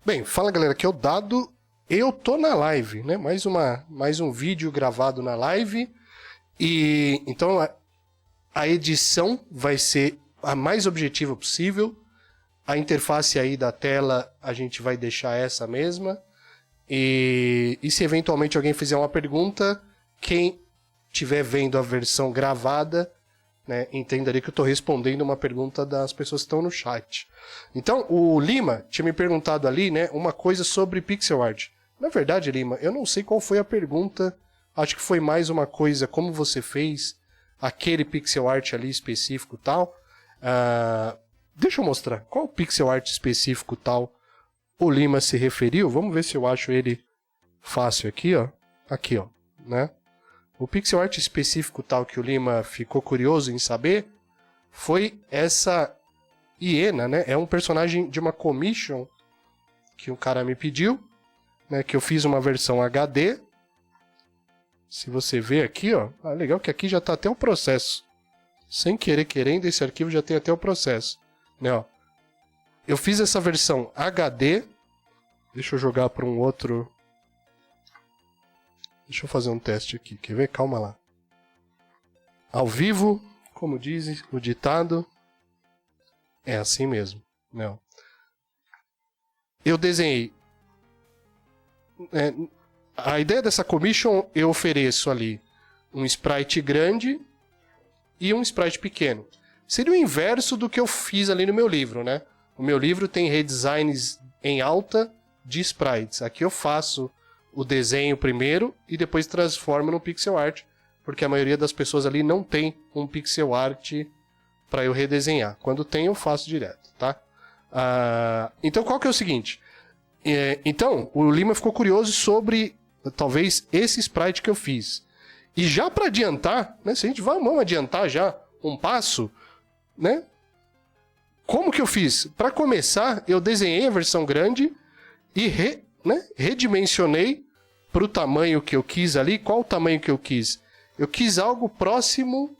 Bem, fala galera, aqui é o Dado, eu tô na live, né? Mais um vídeo gravado na live. E então a edição vai ser a mais objetiva possível. A interface aí da tela a gente vai deixar essa mesma. E se eventualmente alguém fizer uma pergunta, quem estiver vendo a versão gravada, né, entenda ali que eu estou respondendo uma pergunta das pessoas que estão no chat. Então, o Lima tinha me perguntado ali, né, uma coisa sobre pixel art. Na verdade, Lima, eu não sei qual foi a pergunta. Acho que foi mais uma coisa, como você fez aquele pixel art ali específico tal. Deixa eu mostrar. Qual pixel art específico tal o Lima se referiu? Vamos ver se eu acho ele fácil aqui, ó. Aqui, ó, né? O pixel art específico tal que o Lima ficou curioso em saber foi essa hiena, né? É um personagem de uma commission que um cara me pediu, né? Que eu fiz uma versão HD. Se você ver aqui, ó, legal que aqui já tá até o processo. Sem querer querendo, esse arquivo já tem até o processo, né? Ó. Eu fiz essa versão HD. Deixa eu jogar para um outro. Deixa eu fazer um teste aqui, quer ver? Calma lá. Ao vivo, como diz o ditado, é assim mesmo. Não. Eu desenhei. A ideia dessa commission, eu ofereço ali um sprite grande e um sprite pequeno. Seria o inverso do que eu fiz ali no meu livro, né? O meu livro tem redesigns em alta de sprites. Aqui eu faço o desenho primeiro e depois transformo no pixel art, porque a maioria das pessoas ali não tem um pixel art para eu redesenhar. Quando tem, eu faço direto, tá? Então, qual que é o seguinte? Então, o Lima ficou curioso sobre, talvez, esse sprite que eu fiz. E já para adiantar, né? Se a gente vamos adiantar já um passo, né? Como que eu fiz? Para começar, eu desenhei a versão grande e redimensionei para o tamanho que eu quis ali. Qual o tamanho que eu quis? Eu quis algo próximo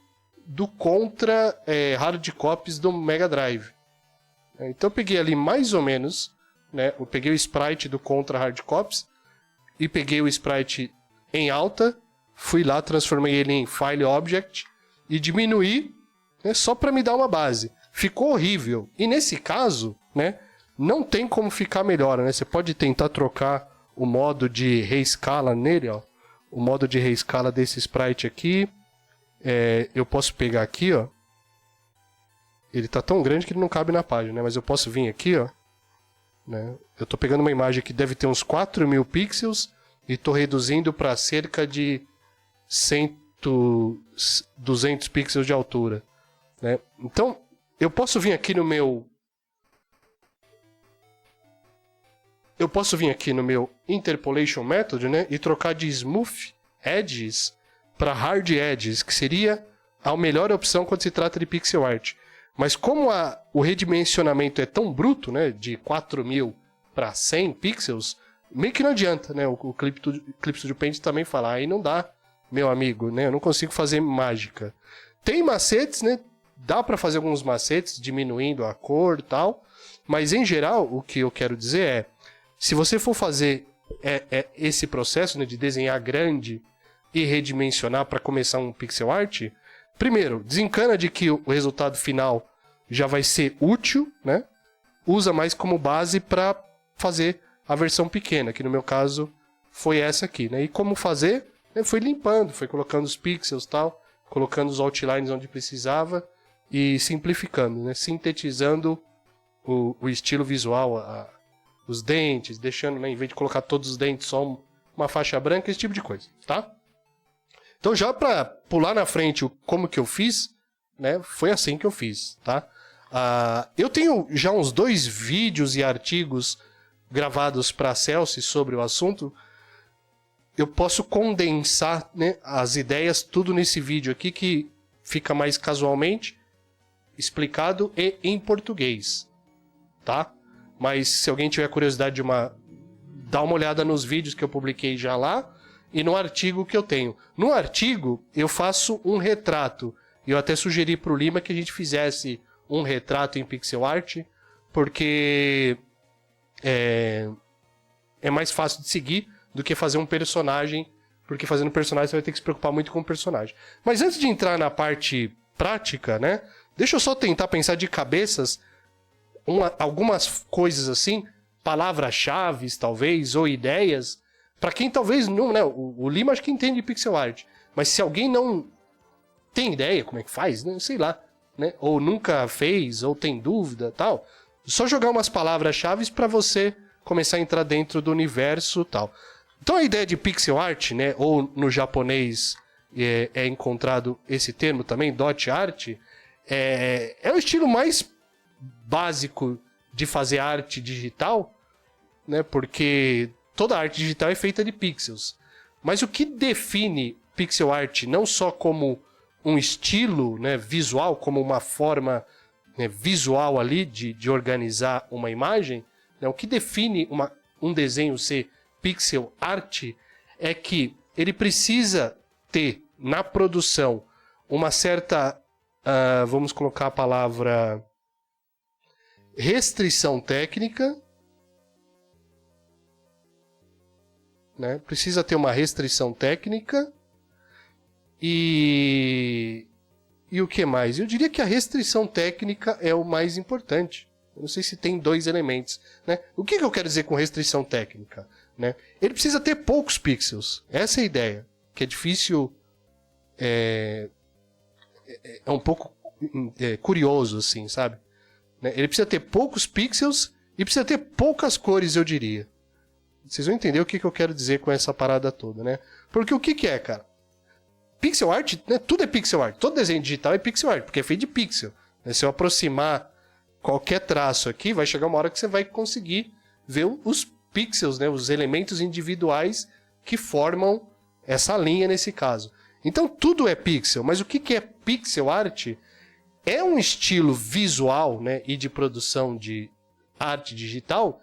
do Contra Hard Copies do Mega Drive. Então eu peguei ali mais ou menos, né? Eu peguei o sprite do Contra Hard Copies e peguei o sprite em alta, fui lá, transformei ele em File Object e diminuí, né, só para me dar uma base. Ficou horrível. E nesse caso, né, não tem como ficar melhor, né? Você pode tentar trocar o modo de reescala nele, ó. O modo de reescala desse sprite aqui. Eu posso pegar aqui, ó. Ele tá tão grande que ele não cabe na página, né? Mas eu posso vir aqui, ó. Né? Eu tô pegando uma imagem que deve ter uns 4.000 pixels e tô reduzindo para cerca de 200 pixels de altura, né? Então, eu posso vir aqui no meu... Interpolation Method, né, e trocar de Smooth Edges para Hard Edges, que seria a melhor opção quando se trata de pixel art. Mas como o redimensionamento é tão bruto, né, de 4.000 para 100 pixels, meio que não adianta, né? O Clip Studio Paint também fala, aí não dá, meu amigo, né? Eu não consigo fazer mágica. Tem macetes, né? Dá para fazer alguns macetes, diminuindo a cor e tal, mas em geral, o que eu quero dizer é, se você for fazer esse processo, né, de desenhar grande e redimensionar para começar um pixel art, primeiro, desencana de que o resultado final já vai ser útil, né? Usa mais como base para fazer a versão pequena, que no meu caso foi essa aqui, né? E como fazer? Foi limpando, foi colocando os pixels e tal, colocando os outlines onde precisava e simplificando, né? Sintetizando o estilo visual, os dentes, deixando, né, em vez de colocar todos os dentes, só uma faixa branca, esse tipo de coisa, tá? Então, já para pular na frente como que eu fiz, né, foi assim que eu fiz, tá? Eu tenho já uns 2 vídeos e artigos gravados para a Celsius sobre o assunto. Eu posso condensar, né, as ideias tudo nesse vídeo aqui, que fica mais casualmente explicado e em português, tá? Mas se alguém tiver curiosidade dá uma olhada nos vídeos que eu publiquei já lá e no artigo que eu tenho. No artigo eu faço um retrato. Eu até sugeri para o Lima que a gente fizesse um retrato em pixel art, porque é mais fácil de seguir do que fazer um personagem, porque fazendo personagem você vai ter que se preocupar muito com o personagem. Mas antes de entrar na parte prática, né, deixa eu só tentar pensar de cabeças algumas coisas assim, palavras-chave, talvez, ou ideias, para quem talvez não, né, o Lima acho que entende de pixel art, mas se alguém não tem ideia como é que faz, né, sei lá, né, ou nunca fez, ou tem dúvida, tal, só jogar umas palavras-chave para você começar a entrar dentro do universo, tal. Então a ideia de pixel art, né, ou no japonês é encontrado esse termo também, dot art, é o estilo mais básico de fazer arte digital, né, porque toda arte digital é feita de pixels. Mas o que define pixel art não só como um estilo, né, visual, como uma forma, né, visual ali de organizar uma imagem, né, o que define um desenho ser pixel art é que ele precisa ter na produção uma certa, vamos colocar a palavra, restrição técnica, né? Precisa ter uma restrição técnica e o que mais? Eu diria que a restrição técnica é o mais importante. Eu não sei se tem dois elementos, né? O que eu quero dizer com restrição técnica, né? Ele precisa ter poucos pixels. Essa é a ideia, que é difícil, é um pouco curioso, assim, sabe? Ele precisa ter poucos pixels e precisa ter poucas cores, eu diria. Vocês vão entender o que eu quero dizer com essa parada toda, né? Porque o que é, cara? Pixel art, né? Tudo é pixel art. Todo desenho digital é pixel art, porque é feito de pixel. Se eu aproximar qualquer traço aqui, vai chegar uma hora que você vai conseguir ver os pixels, né? Os elementos individuais que formam essa linha nesse caso. Então tudo é pixel, mas o que é pixel art? É um estilo visual, né, e de produção de arte digital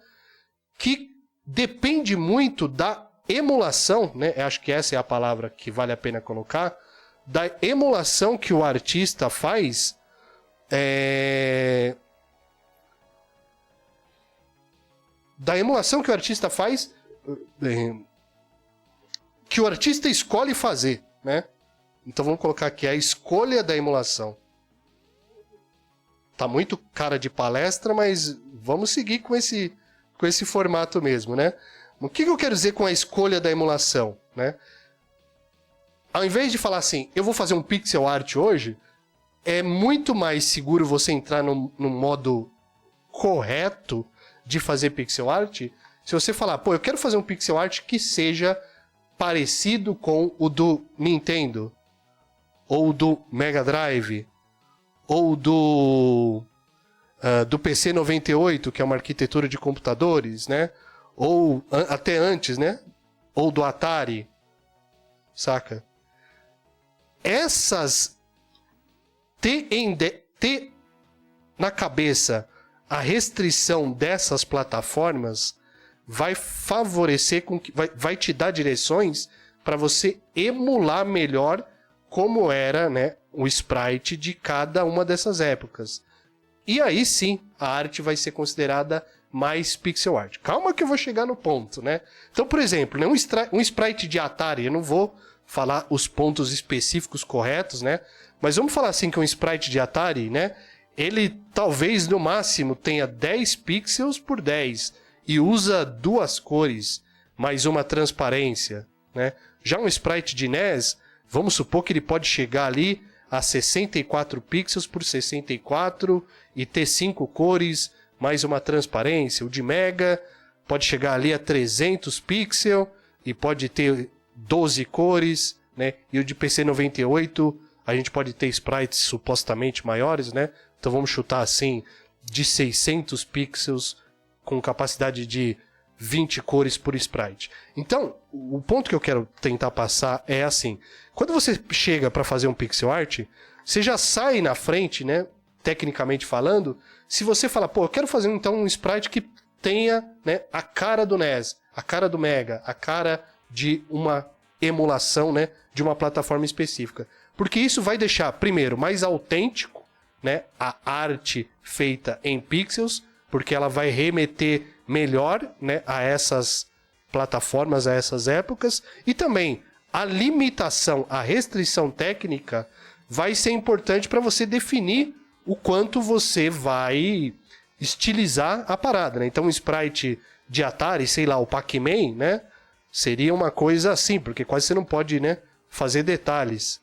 que depende muito da emulação, né, acho que essa é a palavra que vale a pena colocar, da emulação que o artista faz, da emulação que o artista faz, que o artista escolhe fazer, né? Então vamos colocar aqui a escolha da emulação. Tá muito cara de palestra, mas vamos seguir com esse formato mesmo, né? O que eu quero dizer com a escolha da emulação, né? Ao invés de falar assim, eu vou fazer um pixel art hoje, é muito mais seguro você entrar no modo correto de fazer pixel art se você falar, pô, eu quero fazer um pixel art que seja parecido com o do Nintendo, ou do Mega Drive, ou do PC 98, que é uma arquitetura de computadores, né? Ou até antes, né? Ou do Atari, saca? Essas ter na cabeça a restrição dessas plataformas vai favorecer vai te dar direções para você emular melhor como era, né, o sprite de cada uma dessas épocas. E aí sim, a arte vai ser considerada mais pixel art. Calma que eu vou chegar no ponto, né? Então, por exemplo, né, um sprite de Atari, eu não vou falar os pontos específicos corretos, né? Mas vamos falar assim que um sprite de Atari, né? Ele talvez no máximo tenha 10 pixels por 10 e usa duas cores, mais uma transparência, né? Já um sprite de NES, vamos supor que ele pode chegar ali a 64 pixels por 64 e ter 5 cores, mais uma transparência. O de Mega pode chegar ali a 300 pixels e pode ter 12 cores, né? E o de PC 98, a gente pode ter sprites supostamente maiores, né? Então vamos chutar assim, de 600 pixels com capacidade de 20 cores por sprite. Então, o ponto que eu quero tentar passar é assim. Quando você chega para fazer um pixel art, você já sai na frente, né? Tecnicamente falando, se você falar, pô, eu quero fazer então um sprite que tenha, né, a cara do NES, a cara do Mega, a cara de uma emulação, né, de uma plataforma específica. Porque isso vai deixar, primeiro, mais autêntico, né, a arte feita em pixels, porque ela vai remeter melhor, né, a essas plataformas, a essas épocas, e também a limitação, a restrição técnica vai ser importante para você definir o quanto você vai estilizar a parada, né? Então, um sprite de Atari, sei lá, o Pac-Man, né? Seria uma coisa assim, porque quase você não pode, né, fazer detalhes.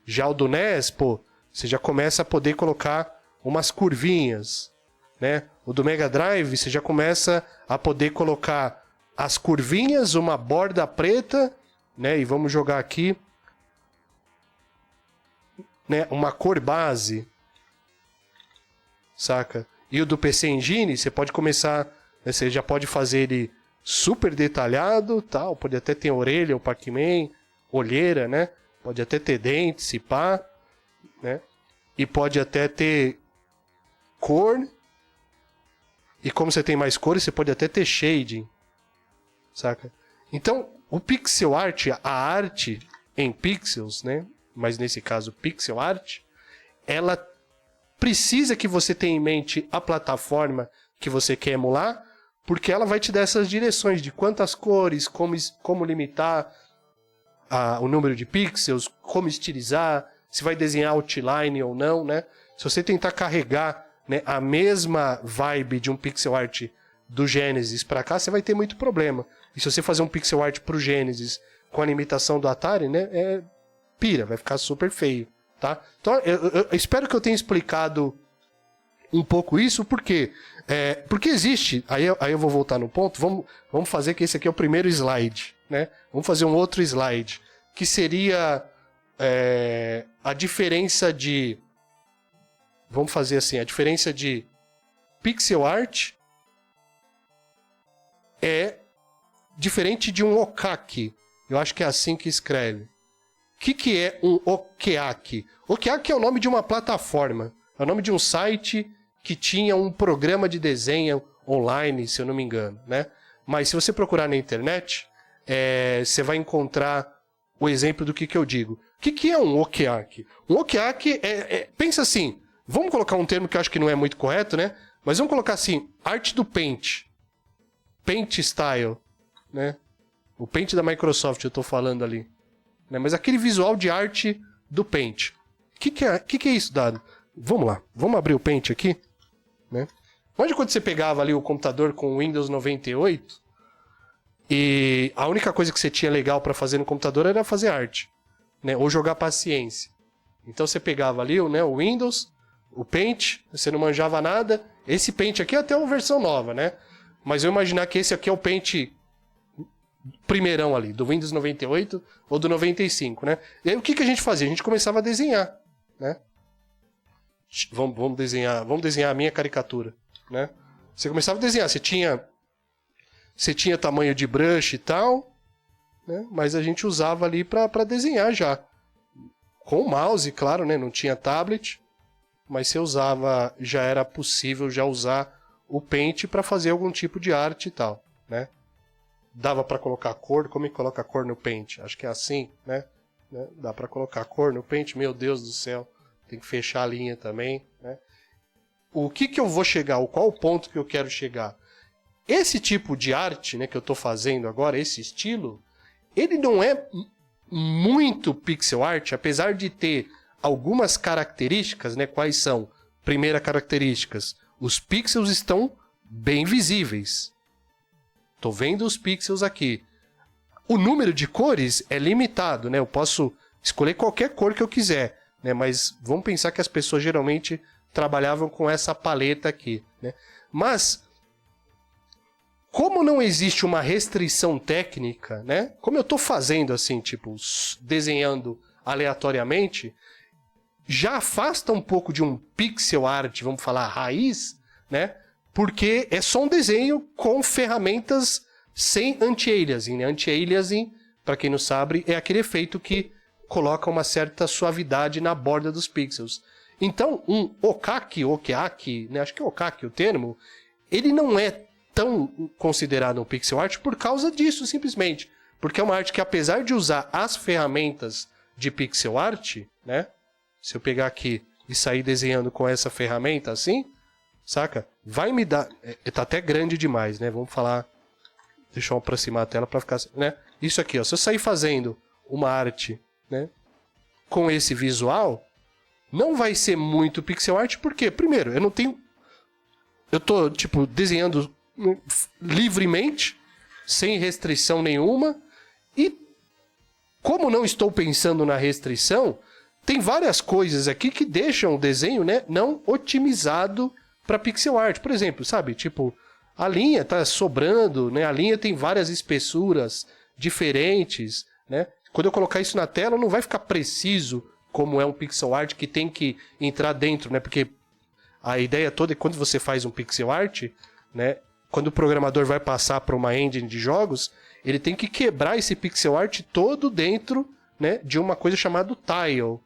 Já o do NES, pô, você já começa a poder colocar umas curvinhas, né? O do Mega Drive, você já começa a poder colocar as curvinhas, uma borda preta, né? E vamos jogar aqui, né, uma cor base, saca? E o do PC Engine, você pode começar, né, você já pode fazer ele super detalhado, tal, pode até ter orelha, o Pac-Man, olheira, né? Pode até ter dente, se pá, né? E pode até ter cor. E como você tem mais cores, você pode até ter shading, saca? Então, o pixel art, a arte em pixels, né? Mas nesse caso, pixel art, ela precisa que você tenha em mente a plataforma que você quer emular, porque ela vai te dar essas direções de quantas cores, como limitar o número de pixels, como estilizar, se vai desenhar outline ou não, né? Se você tentar carregar, né, a mesma vibe de um pixel art do Genesis para cá, você vai ter muito problema. E se você fazer um pixel art pro Genesis com a limitação do Atari, né, pira, vai ficar super feio, tá? Então, eu espero que eu tenha explicado um pouco isso, porque existe, aí eu vou voltar no ponto, vamos fazer que esse aqui é o primeiro slide, né? Vamos fazer um outro slide, que seria a diferença de, vamos fazer assim, a diferença de pixel art é diferente de um okaki, eu acho que é assim que escreve. O que é um okeaki? Okeaki é o nome de uma plataforma, é o nome de um site que tinha um programa de desenho online, se eu não me engano, né? Mas se você procurar na internet, você vai encontrar o exemplo do que eu digo. O que é um okeaki? Um okeaki pensa assim, vamos colocar um termo que eu acho que não é muito correto, né? Mas vamos colocar assim, arte do Paint. Paint style, né? O Paint da Microsoft eu tô falando ali. Né? Mas aquele visual de arte do Paint. O que é isso, Dado? Vamos lá, vamos abrir o Paint aqui, né? Onde quando você pegava ali o computador com o Windows 98 e a única coisa que você tinha legal para fazer no computador era fazer arte, né? Ou jogar paciência. Então você pegava ali, né, o Windows, o Paint, você não manjava nada. Esse Paint aqui é até uma versão nova, né? Mas eu imaginar que esse aqui é o Paint primeirão ali, do Windows 98 ou do 95, né? E aí o que a gente fazia? A gente começava a desenhar, né? Vamos desenhar a minha caricatura, né? Você começava a desenhar, você tinha tamanho de brush e tal, né? Mas a gente usava ali para desenhar já. Com o mouse, claro, né? Não tinha tablet, mas você usava, já era possível já usar o Paint para fazer algum tipo de arte e tal, né? Dava para colocar cor, como é que coloca cor no Paint? Acho que é assim, né? Dá para colocar cor no Paint, meu Deus do céu. Tem que fechar a linha também, né? O que eu vou chegar, qual o ponto que eu quero chegar? Esse tipo de arte, né, que eu estou fazendo agora, esse estilo, ele não é muito pixel art, apesar de ter algumas características, né? Quais são? Primeira características, os pixels estão bem visíveis. Estou vendo os pixels aqui. O número de cores é limitado, né? Eu posso escolher qualquer cor que eu quiser, né? Mas vamos pensar que as pessoas geralmente trabalhavam com essa paleta aqui, né? Mas, como não existe uma restrição técnica, né? Como eu estou fazendo assim, tipo, desenhando aleatoriamente, já afasta um pouco de um pixel art, vamos falar, raiz, né? Porque é só um desenho com ferramentas sem anti-aliasing, né? Anti-aliasing, para quem não sabe, é aquele efeito que coloca uma certa suavidade na borda dos pixels. Então, um okeaki, né? Acho que é okaki o termo, ele não é tão considerado um pixel art por causa disso, simplesmente. Porque é uma arte que, apesar de usar as ferramentas de pixel art, né? Se eu pegar aqui e sair desenhando com essa ferramenta assim, saca? Vai me dar... tá até grande demais, né? Vamos falar... Deixa eu aproximar a tela pra ficar... né? Isso aqui, ó. Se eu sair fazendo uma arte, né? Com esse visual, não vai ser muito pixel art, porque, primeiro, eu não tenho... Eu tô, tipo, desenhando livremente, sem restrição nenhuma, e como não estou pensando na restrição, tem várias coisas aqui que deixam o desenho, né, não otimizado para pixel art. Por exemplo, sabe, tipo, a linha tá sobrando, né, a linha tem várias espessuras diferentes, né, quando eu colocar isso na tela não vai ficar preciso como é um pixel art que tem que entrar dentro, né, porque a ideia toda é quando você faz um pixel art, né, quando o programador vai passar para uma engine de jogos, ele tem que quebrar esse pixel art todo dentro, né, de uma coisa chamada tile,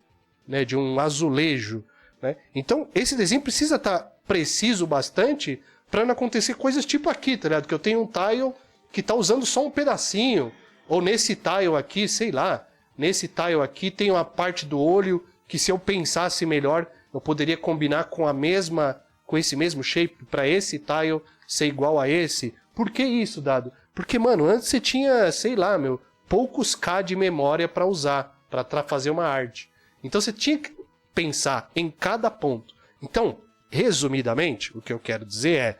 né, de um azulejo, né? Então, esse desenho precisa estar preciso bastante para não acontecer coisas tipo aqui, tá ligado? Que eu tenho um tile que está usando só um pedacinho, ou nesse tile aqui, sei lá, nesse tile aqui tem uma parte do olho que se eu pensasse melhor, eu poderia combinar com esse mesmo shape para esse tile ser igual a esse. Por que isso, Dado? Porque, mano, antes você tinha, sei lá, poucos K de memória para usar, para fazer uma arte. Então você tinha que pensar em cada ponto. Então, resumidamente, o que eu quero dizer é,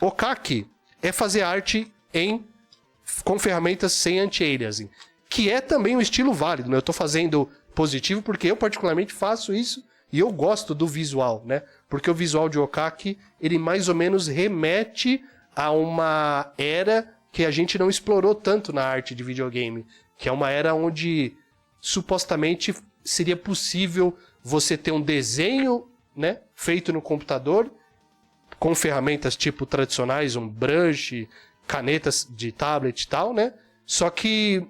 Okaki é fazer arte com ferramentas sem anti-aliasing, que é também um estilo válido, né? Eu estou fazendo positivo porque eu particularmente faço isso e eu gosto do visual, né? Porque o visual de Okaki, ele mais ou menos remete a uma era que a gente não explorou tanto na arte de videogame, que é uma era onde supostamente seria possível você ter um desenho, né, feito no computador com ferramentas tipo tradicionais, um brush, canetas de tablet e tal, né? Só que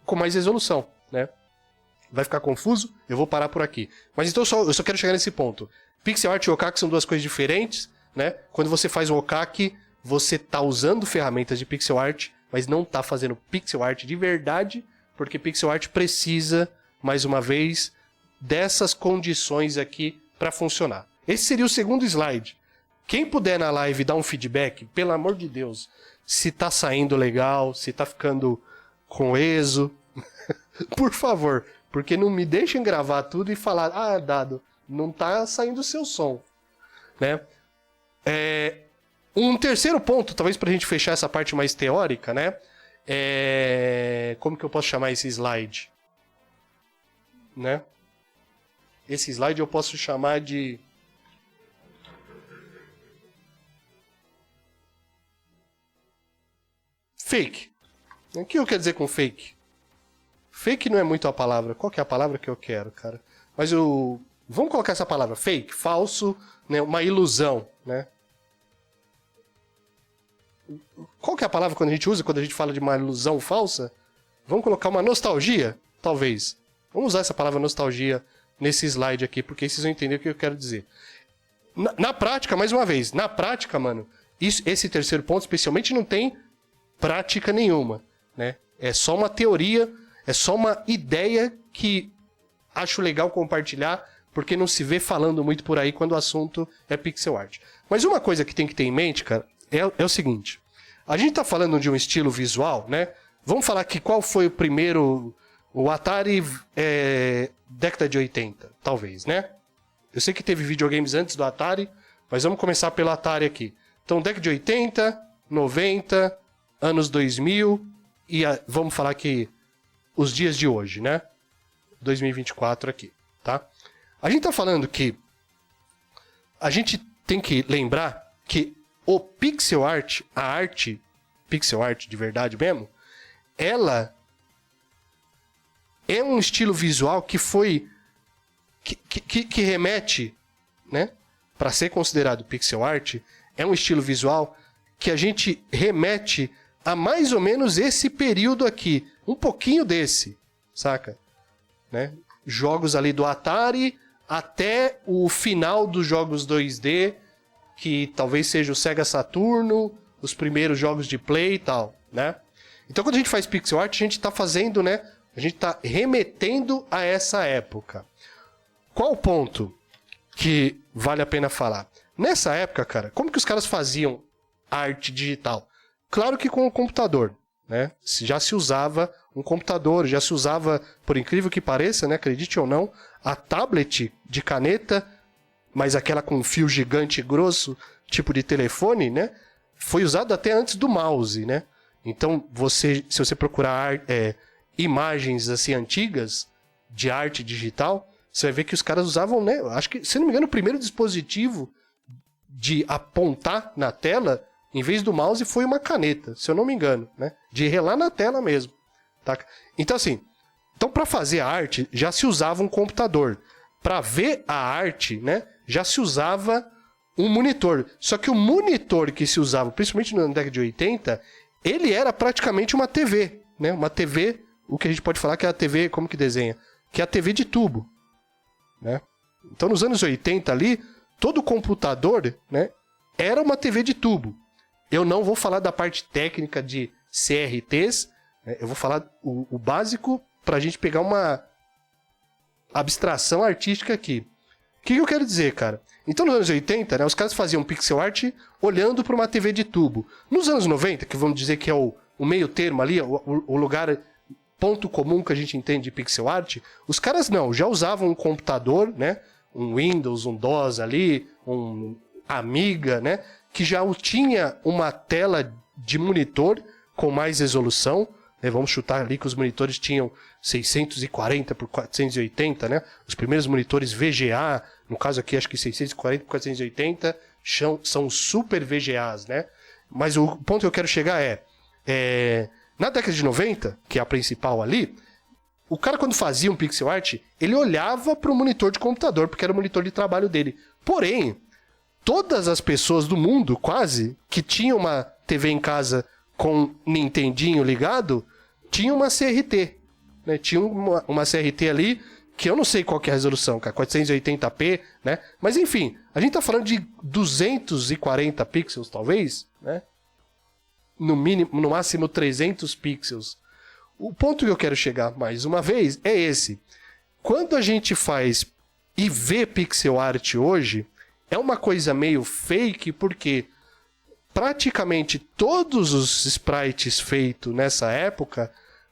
com mais resolução, né? Vai ficar confuso? Eu vou parar por aqui. Mas então eu só quero chegar nesse ponto. Pixel art e Okaki são duas coisas diferentes, né? Quando você faz o Okaki, você está usando ferramentas de pixel art, mas não está fazendo pixel art de verdade, porque pixel art precisa, mais uma vez, dessas condições aqui para funcionar. Esse seria o segundo slide. Quem puder na live dar um feedback, pelo amor de Deus, se tá saindo legal, se tá ficando coeso, por favor, porque não me deixem gravar tudo e falar, Dado, não tá saindo o seu som, né? Um terceiro ponto, talvez pra gente fechar essa parte mais teórica, né? Como que eu posso chamar esse slide? Né? Esse slide eu posso chamar de... fake. O que eu quero dizer com fake? Fake não é muito a palavra. Qual que é a palavra que eu quero, cara? Mas vamos colocar essa palavra, fake, falso, né? Uma ilusão, né? Qual que é a palavra quando a gente usa, quando a gente fala de uma ilusão falsa? Vamos colocar uma nostalgia? Talvez. Vamos usar essa palavra nostalgia nesse slide aqui, porque vocês vão entender o que eu quero dizer. Na prática, mais uma vez, na prática, mano, esse terceiro ponto especialmente não tem prática nenhuma, né? É só uma teoria, é só uma ideia que acho legal compartilhar, porque não se vê falando muito por aí quando o assunto é pixel art. Mas uma coisa que tem que ter em mente, cara, é o seguinte. A gente tá falando de um estilo visual, né? Vamos falar que qual foi o primeiro... O Atari década de 80, talvez, né? Eu sei que teve videogames antes do Atari, mas vamos começar pelo Atari aqui. Então, década de 80, 90, anos 2000 e vamos falar que os dias de hoje, né? 2024 aqui, tá? A gente tá falando que a gente tem que lembrar que o pixel art, a arte pixel art de verdade mesmo, ela é um estilo visual que foi que remete, né, para ser considerado pixel art, é um estilo visual que a gente remete a mais ou menos esse período aqui, um pouquinho desse, saca? Né? Jogos ali do Atari até o final dos jogos 2D, que talvez seja o Sega Saturno, os primeiros jogos de Play e tal, né? Então quando a gente faz pixel art, a gente tá fazendo, né, a gente está remetendo a essa época. Qual o ponto que vale a pena falar? Nessa época, cara, como que os caras faziam arte digital? Claro que com o computador, né? Já se usava um computador, já se usava, por incrível que pareça, né? Acredite ou não, a tablet de caneta, mas aquela com fio gigante e grosso, tipo de telefone, né? Foi usado até antes do mouse, né? Então, se você procurar imagens assim antigas de arte digital, você vai ver que os caras usavam, né? Acho que, se não me engano, o primeiro dispositivo de apontar na tela, em vez do mouse, foi uma caneta, se eu não me engano, né? De relar na tela mesmo, tá? Então, assim, para fazer a arte, já se usava um computador. Para ver a arte, né? Já se usava um monitor. Só que o monitor que se usava, principalmente na década de 80, ele era praticamente uma TV, né? Uma TV, o que a gente pode falar que é a TV, como que desenha? Que é a TV de tubo, né? Então, nos anos 80 ali, todo computador, né, era uma TV de tubo. Eu não vou falar da parte técnica de CRTs, né? Eu vou falar o básico para a gente pegar uma abstração artística aqui. O que eu quero dizer, cara? Então, nos anos 80, né, os caras faziam pixel art olhando para uma TV de tubo. Nos anos 90, que vamos dizer que é o meio termo ali, o lugar, ponto comum que a gente entende de pixel art, os caras não, já usavam um computador, né, um Windows, um DOS ali, um Amiga, né, que já tinha uma tela de monitor com mais resolução, né, vamos chutar ali que os monitores tinham 640 por 480, né, os primeiros monitores VGA, no caso aqui acho que 640 por 480, são super VGAs, né, mas o ponto que eu quero chegar na década de 90, que é a principal ali, o cara quando fazia um pixel art, ele olhava para o monitor de computador, porque era o monitor de trabalho dele. Porém, todas as pessoas do mundo, quase, que tinham uma TV em casa com Nintendinho ligado, tinham uma CRT. Né? Tinha uma CRT ali, que eu não sei qual que é a resolução, cara, 480p, né? Mas enfim, a gente tá falando de 240 pixels, talvez, né? No mínimo, no máximo 300 pixels. O ponto que eu quero chegar mais uma vez é esse. Quando a gente faz e vê pixel art hoje, é uma coisa meio fake, porque praticamente todos os sprites feitos nessa época,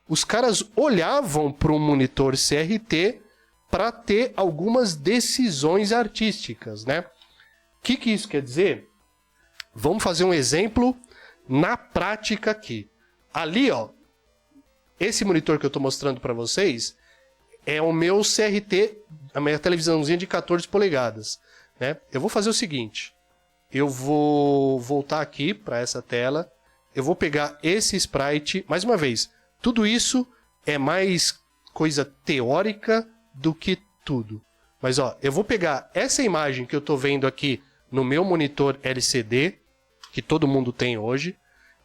os caras olhavam para um monitor CRT para ter algumas decisões artísticas, né? O que isso quer dizer? Vamos fazer um exemplo na prática aqui. Ali, ó, esse monitor que eu estou mostrando para vocês é o meu CRT, a minha televisãozinha de 14 polegadas. Né? Eu vou fazer o seguinte, eu vou voltar aqui para essa tela, eu vou pegar esse sprite, mais uma vez, tudo isso é mais coisa teórica do que tudo. Mas ó, eu vou pegar essa imagem que eu estou vendo aqui no meu monitor LCD, que todo mundo tem hoje,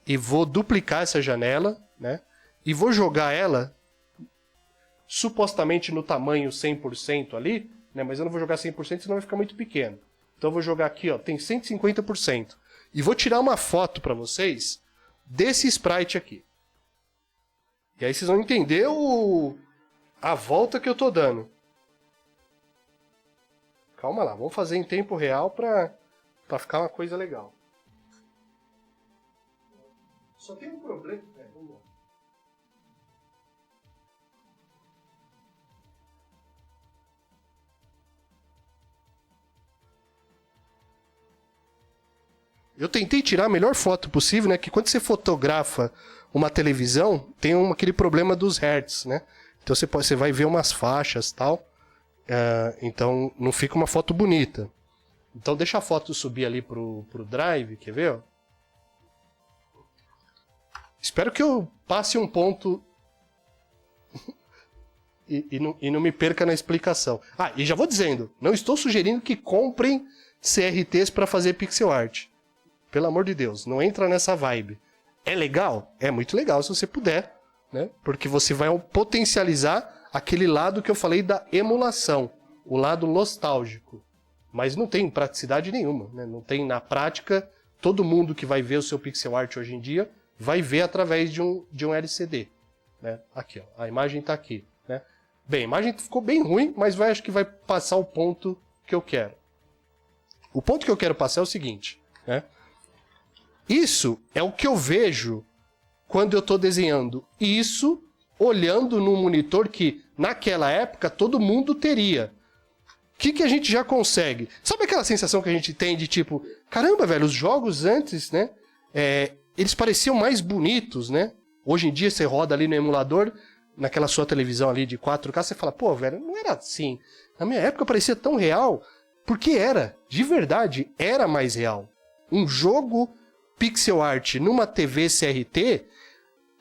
e vou duplicar essa janela, né? E vou jogar ela supostamente no tamanho 100% ali, né? Mas eu não vou jogar 100%, senão vai ficar muito pequeno. Então eu vou jogar aqui, ó, tem 150%. E vou tirar uma foto para vocês desse sprite aqui. E aí vocês vão entender a volta que eu tô dando. Calma lá, vamos fazer em tempo real para ficar uma coisa legal. Só tem um problema. Vamos lá. Eu tentei tirar a melhor foto possível, né? Que quando você fotografa uma televisão, tem aquele problema dos hertz, né? Então você vai ver umas faixas e tal. Então não fica uma foto bonita. Então deixa a foto subir ali pro Drive, quer ver? Ó? Espero que eu passe um ponto e não me perca na explicação. E já vou dizendo, não estou sugerindo que comprem CRTs para fazer pixel art. Pelo amor de Deus, não entra nessa vibe. É legal? É muito legal se você puder, né? Porque você vai potencializar aquele lado que eu falei da emulação, o lado nostálgico. Mas não tem praticidade nenhuma, né? Não tem na prática, todo mundo que vai ver o seu pixel art hoje em dia vai ver através de um LCD. Né? Aqui, ó, a imagem está aqui. Né? Bem, a imagem ficou bem ruim, mas acho que vai passar o ponto que eu quero. O ponto que eu quero passar é o seguinte, né? Isso é o que eu vejo quando eu estou desenhando isso, olhando num monitor que, naquela época, todo mundo teria. O que a gente já consegue? Sabe aquela sensação que a gente tem de tipo, caramba, velho, os jogos antes, né? Eles pareciam mais bonitos, né? Hoje em dia você roda ali no emulador, naquela sua televisão ali de 4K, você fala, pô, velho, não era assim. Na minha época parecia tão real, porque era, de verdade, era mais real. Um jogo pixel art numa TV CRT,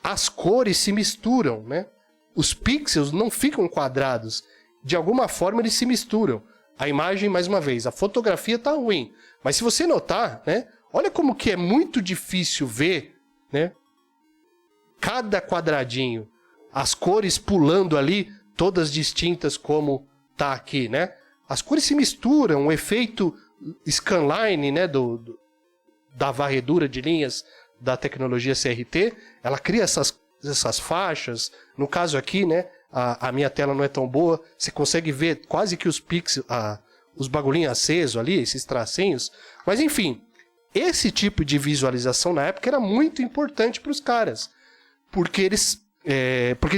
as cores se misturam, né? Os pixels não ficam quadrados. De alguma forma eles se misturam. A imagem, mais uma vez, a fotografia tá ruim. Mas se você notar, né? Olha como que é muito difícil ver, né? Cada quadradinho. As cores pulando ali, todas distintas como tá aqui, né? As cores se misturam, o efeito scanline, né? Da varredura de linhas da tecnologia CRT, ela cria essas faixas. No caso aqui, né? A minha tela não é tão boa, você consegue ver quase que os pixels, os bagulhinhos acesos ali, esses tracinhos. Mas enfim, esse tipo de visualização na época era muito importante para os caras, porque eles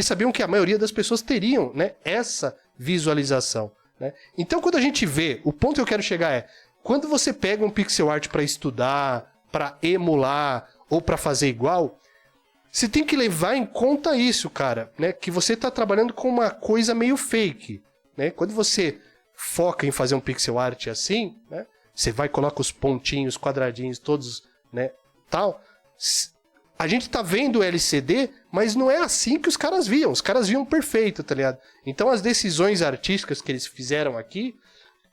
sabiam que a maioria das pessoas teriam, né, essa visualização, né? Então quando a gente vê, o ponto que eu quero chegar é, quando você pega um pixel art para estudar, para emular ou para fazer igual, você tem que levar em conta isso, cara, né? Que você está trabalhando com uma coisa meio fake, né? Quando você foca em fazer um pixel art assim, né? Você vai e coloca os pontinhos, quadradinhos, todos, né? Tal. A gente tá vendo o LCD, mas não é assim que os caras viam. Os caras viam perfeito, tá ligado? Então as decisões artísticas que eles fizeram aqui,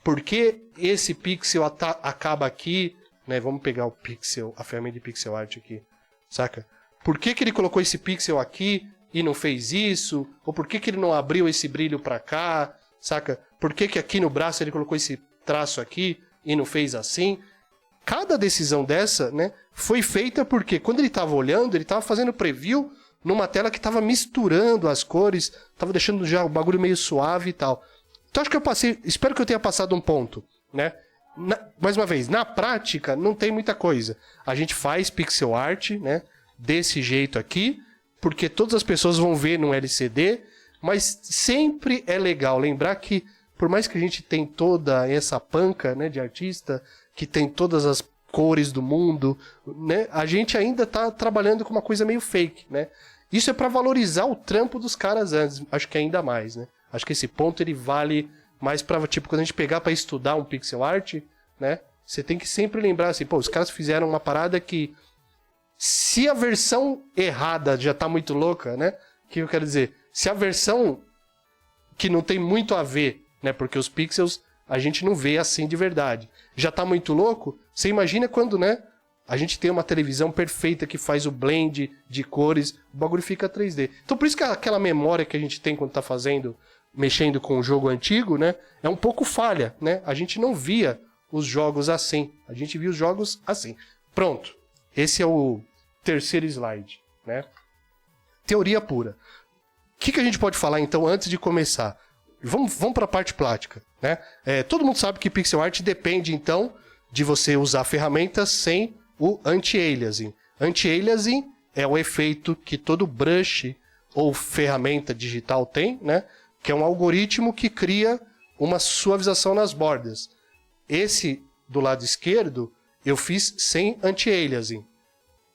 porque esse pixel acaba aqui, né? Vamos pegar o pixel, a ferramenta de pixel art aqui, saca? Por que ele colocou esse pixel aqui e não fez isso? Ou por que ele não abriu esse brilho pra cá? Saca? Por que aqui no braço ele colocou esse traço aqui e não fez assim? Cada decisão dessa, né, foi feita porque quando ele estava olhando, ele estava fazendo preview numa tela que estava misturando as cores, estava deixando já o bagulho meio suave e tal. Então acho que espero que eu tenha passado um ponto, né? Mais uma vez, na prática não tem muita coisa. A gente faz pixel art, né? Desse jeito aqui, porque todas as pessoas vão ver no LCD, mas sempre é legal lembrar que, por mais que a gente tenha toda essa panca, né, de artista, que tem todas as cores do mundo, né, a gente ainda tá trabalhando com uma coisa meio fake, né? Isso é para valorizar o trampo dos caras antes, acho que ainda mais, né? Acho que esse ponto ele vale mais para, tipo, quando a gente pegar para estudar um pixel art, né, você tem que sempre lembrar assim, pô, os caras fizeram uma parada que, se a versão errada já tá muito louca, né? O que eu quero dizer? Se a versão que não tem muito a ver, né? Porque os pixels a gente não vê assim de verdade. Já tá muito louco? Você imagina quando, né? A gente tem uma televisão perfeita que faz o blend de cores, o bagulho fica 3D. Então por isso que aquela memória que a gente tem quando tá mexendo com o jogo antigo, né? É um pouco falha, né? A gente não via os jogos assim. A gente via os jogos assim. Pronto. Esse é o terceiro slide, né? Teoria pura. O que a gente pode falar, então, antes de começar? Vamos para a parte prática, né? Todo mundo sabe que pixel art depende, então, de você usar ferramentas sem o anti-aliasing. Anti-aliasing é o efeito que todo brush ou ferramenta digital tem, né? Que é um algoritmo que cria uma suavização nas bordas. Esse, do lado esquerdo, eu fiz sem anti-aliasing.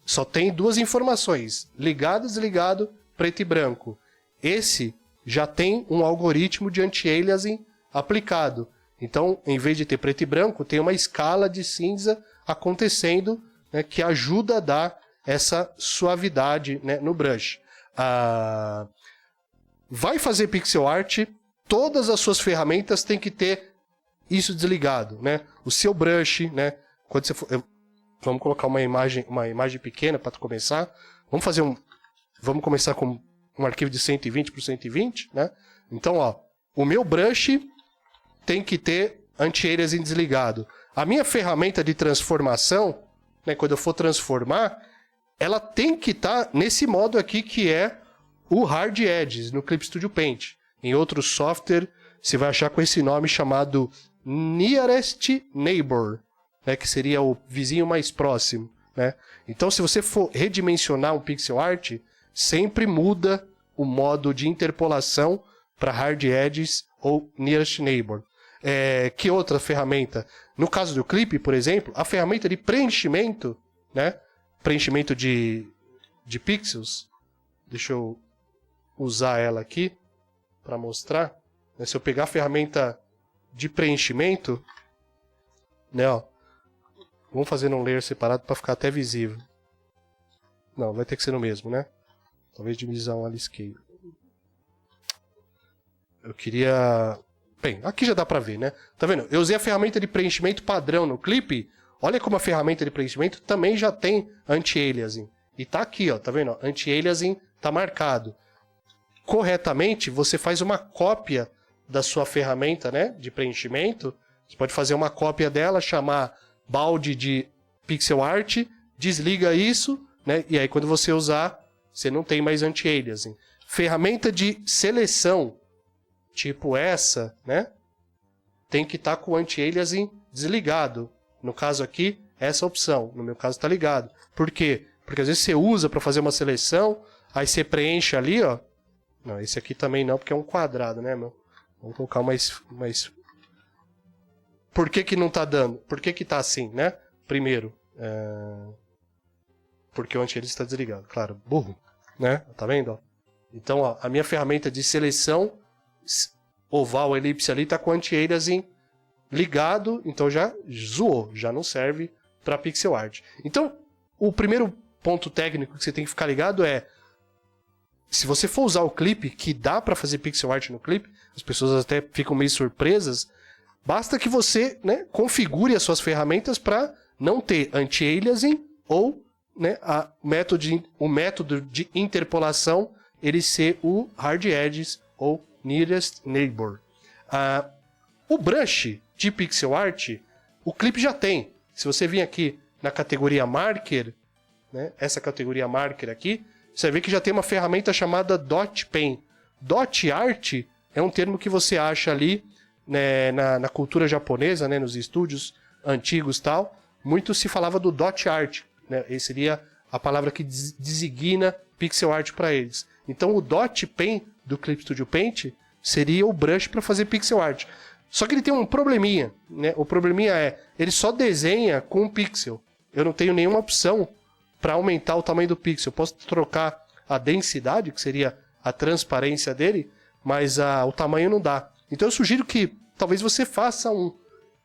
Só tem duas informações, ligado, desligado, preto e branco. Esse já tem um algoritmo de anti-aliasing aplicado. Então, em vez de ter preto e branco, tem uma escala de cinza acontecendo, né, que ajuda a dar essa suavidade, né, no brush. Vai fazer pixel art, todas as suas ferramentas têm que ter isso desligado, né? O seu brush, né? Quando você for... Vamos colocar uma imagem pequena para começar. Vamos começar com um arquivo de 120 por 120, né? Então, ó, o meu brush tem que ter anti-aliasing desligado. A minha ferramenta de transformação, né, quando eu for transformar, ela tem que estar nesse modo aqui que é o Hard Edges no Clip Studio Paint. Em outro software, você vai achar com esse nome chamado Nearest Neighbor. né, que seria o vizinho mais próximo, né? Então, se você for redimensionar um pixel art, sempre muda o modo de interpolação para hard edges ou nearest neighbor. Que outra ferramenta? No caso do clipe, por exemplo, a ferramenta de preenchimento, né? Preenchimento de pixels. Deixa eu usar ela aqui para mostrar. Se eu pegar a ferramenta de preenchimento, né, ó, vamos fazer num layer separado para ficar até visível. Não, vai ter que ser no mesmo, né? Talvez divisão ali esquerda. Eu queria... Bem, aqui já dá pra ver, né? Tá vendo? Eu usei a ferramenta de preenchimento padrão no clipe. Olha como a ferramenta de preenchimento também já tem anti-aliasing. E tá aqui, ó, tá vendo? Anti-aliasing tá marcado. Corretamente, você faz uma cópia da sua ferramenta, né, de preenchimento. Você pode fazer uma cópia dela, chamar balde de pixel art, desliga isso, né? E aí quando você usar, você não tem mais anti-aliasing. Ferramenta de seleção, tipo essa, né? Tem que estar com o anti-aliasing desligado. No caso aqui, essa opção. No meu caso está ligado. Por quê? Porque às vezes você usa para fazer uma seleção, aí você preenche ali, ó. Não, esse aqui também não, porque é um quadrado, né, meu? Vamos colocar mais... Por que não tá dando? Por que tá assim, né? Primeiro, porque o anti-aliasing está desligado. Claro, burro, né? Tá vendo, ó? Então, ó, a minha ferramenta de seleção oval, elipse ali, tá com o anti-aliasing ligado, então já zoou, já não serve para pixel art. Então, o primeiro ponto técnico que você tem que ficar ligado é, se você for usar o clipe, que dá para fazer pixel art no clipe, as pessoas até ficam meio surpresas, basta que você, né, configure as suas ferramentas para não ter anti-aliasing ou, né, o método de interpolação ele ser o hard edges ou nearest neighbor. O brush de pixel art, o clipe já tem. Se você vir aqui na categoria marker, né, essa categoria marker aqui, você vai ver que já tem uma ferramenta chamada Dot Pen. Dot Art é um termo que você acha ali, né, na cultura japonesa, né, nos estúdios antigos e tal. Muito se falava do Dot Art, né, essa seria a palavra que designa pixel art para eles. Então o Dot Pen do Clip Studio Paint seria o brush para fazer pixel art. Só que ele tem um probleminha, né? O probleminha é, ele só desenha com um pixel. Eu não tenho nenhuma opção para aumentar o tamanho do pixel. Eu posso trocar a densidade, que seria a transparência dele, mas o tamanho não dá. Então eu sugiro que talvez você faça um.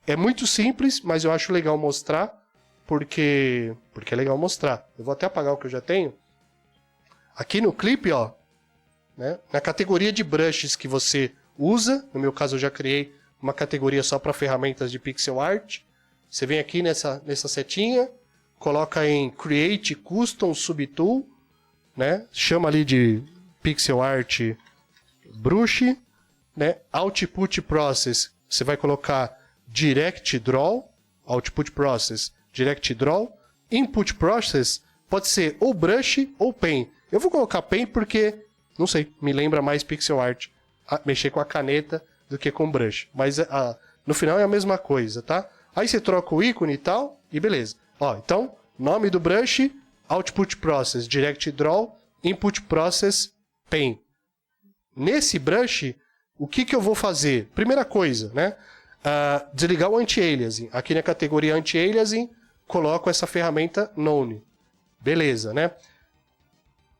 É muito simples, mas eu acho legal mostrar, porque é legal mostrar. Eu vou até apagar o que eu já tenho. Aqui no clipe, ó, né, na categoria de brushes que você usa, no meu caso eu já criei uma categoria só para ferramentas de pixel art. Você vem aqui nessa setinha, coloca em Create Custom Subtool, né, chama ali de Pixel Art Brush, né, Output Process, você vai colocar Direct Draw, Output Process, Direct Draw, Input Process, pode ser ou Brush ou Pen. Eu vou colocar Pen porque, não sei, me lembra mais pixel art, mexer com a caneta do que com brush. Mas no final é a mesma coisa, tá? Aí você troca o ícone e tal, e beleza. Ó, então, nome do brush, Output Process, Direct Draw, Input Process, Pen. Nesse brush, o que eu vou fazer? Primeira coisa, né? Desligar o anti-aliasing. Aqui na categoria anti-aliasing, coloco essa ferramenta Known. Beleza, né?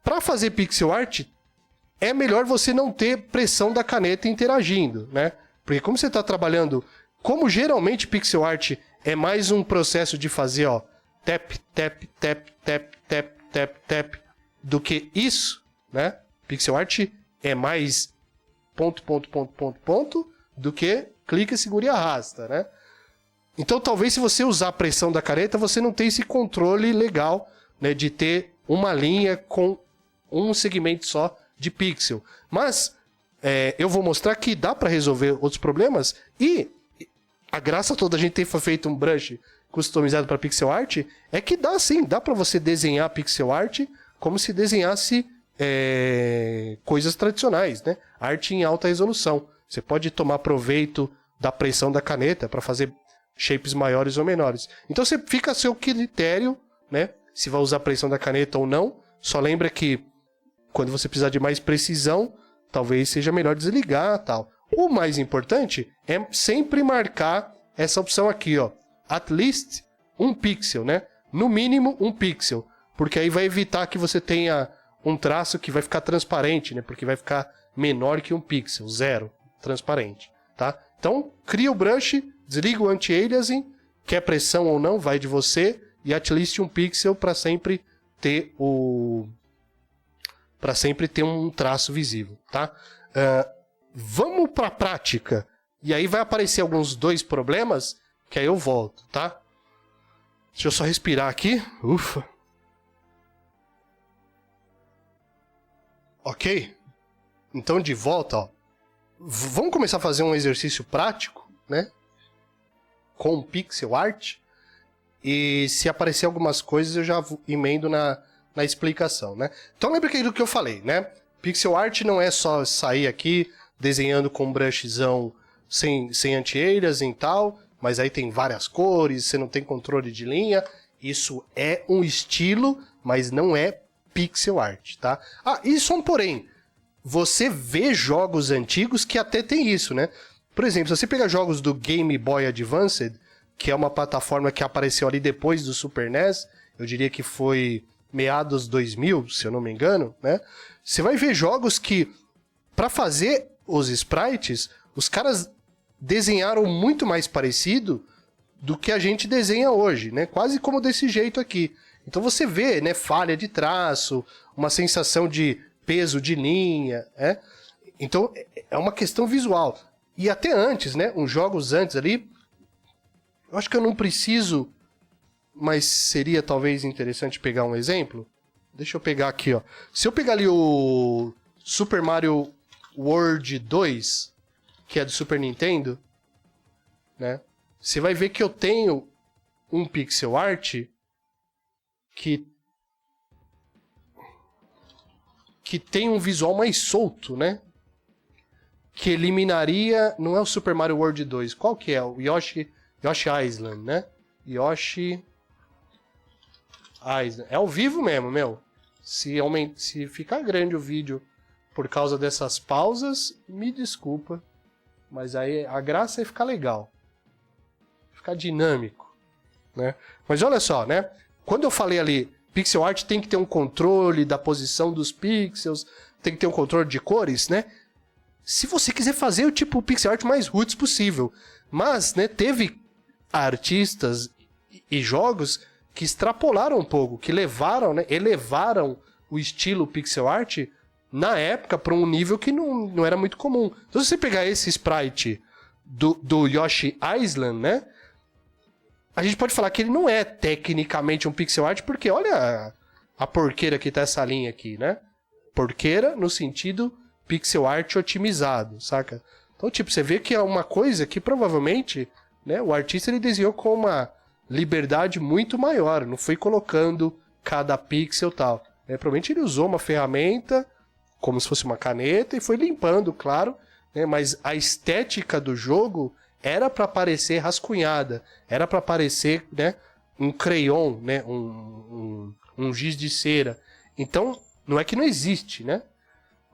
Para fazer pixel art, é melhor você não ter pressão da caneta interagindo, né? Porque como você está trabalhando, como geralmente pixel art é mais um processo de fazer, ó, tap, tap, tap, tap, tap, tap, tap, do que isso, né? Pixel art é mais ponto, ponto, ponto, ponto, ponto, do que clica, segura e arrasta, né? Então talvez se você usar a pressão da caneta, você não tenha esse controle legal, né, de ter uma linha com um segmento só de pixel. Mas eu vou mostrar que dá para resolver outros problemas e a graça toda a gente ter feito um brush customizado para pixel art é que dá sim, dá para você desenhar pixel art como se desenhasse coisas tradicionais, né? Arte em alta resolução. Você pode tomar proveito da pressão da caneta para fazer shapes maiores ou menores. Então você fica a seu critério, né? Se vai usar a pressão da caneta ou não. Só lembra que quando você precisar de mais precisão, talvez seja melhor desligar e tal. O mais importante é sempre marcar essa opção aqui, ó. At least 1 pixel, né? No mínimo 1 pixel. Porque aí vai evitar que você tenha um traço que vai ficar transparente, né? Porque vai ficar menor que 1 pixel, 0, transparente, tá? Então, cria o brush, desliga o anti-aliasing, quer pressão ou não, vai de você, e at least 1 pixel para sempre ter um traço visível, tá? Vamos para a prática. E aí vai aparecer alguns 2 problemas, que aí eu volto, tá? Deixa eu só respirar aqui. Ufa. Ok? Então, de volta, ó. Vamos começar a fazer um exercício prático, né? Com pixel art. E se aparecer algumas coisas, eu já emendo na explicação, né? Então, lembra aquilo que eu falei, né? Pixel art não é só sair aqui desenhando com um brushzão sem anti-aliasing e tal, mas aí tem várias cores, você não tem controle de linha. Isso é um estilo, mas não é pixel art, tá? Ah, e só um porém. Você vê jogos antigos que até tem isso, né? Por exemplo, se você pegar jogos do Game Boy Advance, que é uma plataforma que apareceu ali depois do Super NES, eu diria que foi meados 2000, se eu não me engano, né? Você vai ver jogos que, para fazer os sprites, os caras desenharam muito mais parecido do que a gente desenha hoje, né? Quase como desse jeito aqui. Então você vê, né, falha de traço, uma sensação de peso de linha, né? Então é uma questão visual. E até antes, né, uns jogos antes ali, eu acho que eu não preciso, mas seria talvez interessante pegar um exemplo. Deixa eu pegar aqui, ó. Se eu pegar ali o Super Mario World 2, que é do Super Nintendo, né? Você vai ver que eu tenho um pixel art que tem um visual mais solto, né? Que eliminaria... Não é o Super Mario World 2. Qual que é? O Yoshi Island, né? Yoshi Island. É ao vivo mesmo, meu. Se ficar grande o vídeo por causa dessas pausas, me desculpa. Mas aí a graça é ficar legal. Ficar dinâmico, né? Mas olha só, né? Quando eu falei ali, pixel art tem que ter um controle da posição dos pixels, tem que ter um controle de cores, né? Se você quiser fazer o tipo pixel art mais roots possível. Mas, né, teve artistas e jogos que extrapolaram um pouco, que levaram, né, elevaram o estilo pixel art na época para um nível que não era muito comum. Então, se você pegar esse sprite do Yoshi Island, né, a gente pode falar que ele não é tecnicamente um pixel art, porque olha a porqueira que tá essa linha aqui, né? Porqueira no sentido pixel art otimizado, saca? Então, tipo, você vê que é uma coisa que provavelmente, né, o artista ele desenhou com uma liberdade muito maior, não foi colocando cada pixel e tal. Provavelmente ele usou uma ferramenta, como se fosse uma caneta, e foi limpando, claro, né, mas a estética do jogo era para parecer rascunhada, era para parecer, né, um crayon, né, um giz de cera. Então, não é que não existe, né?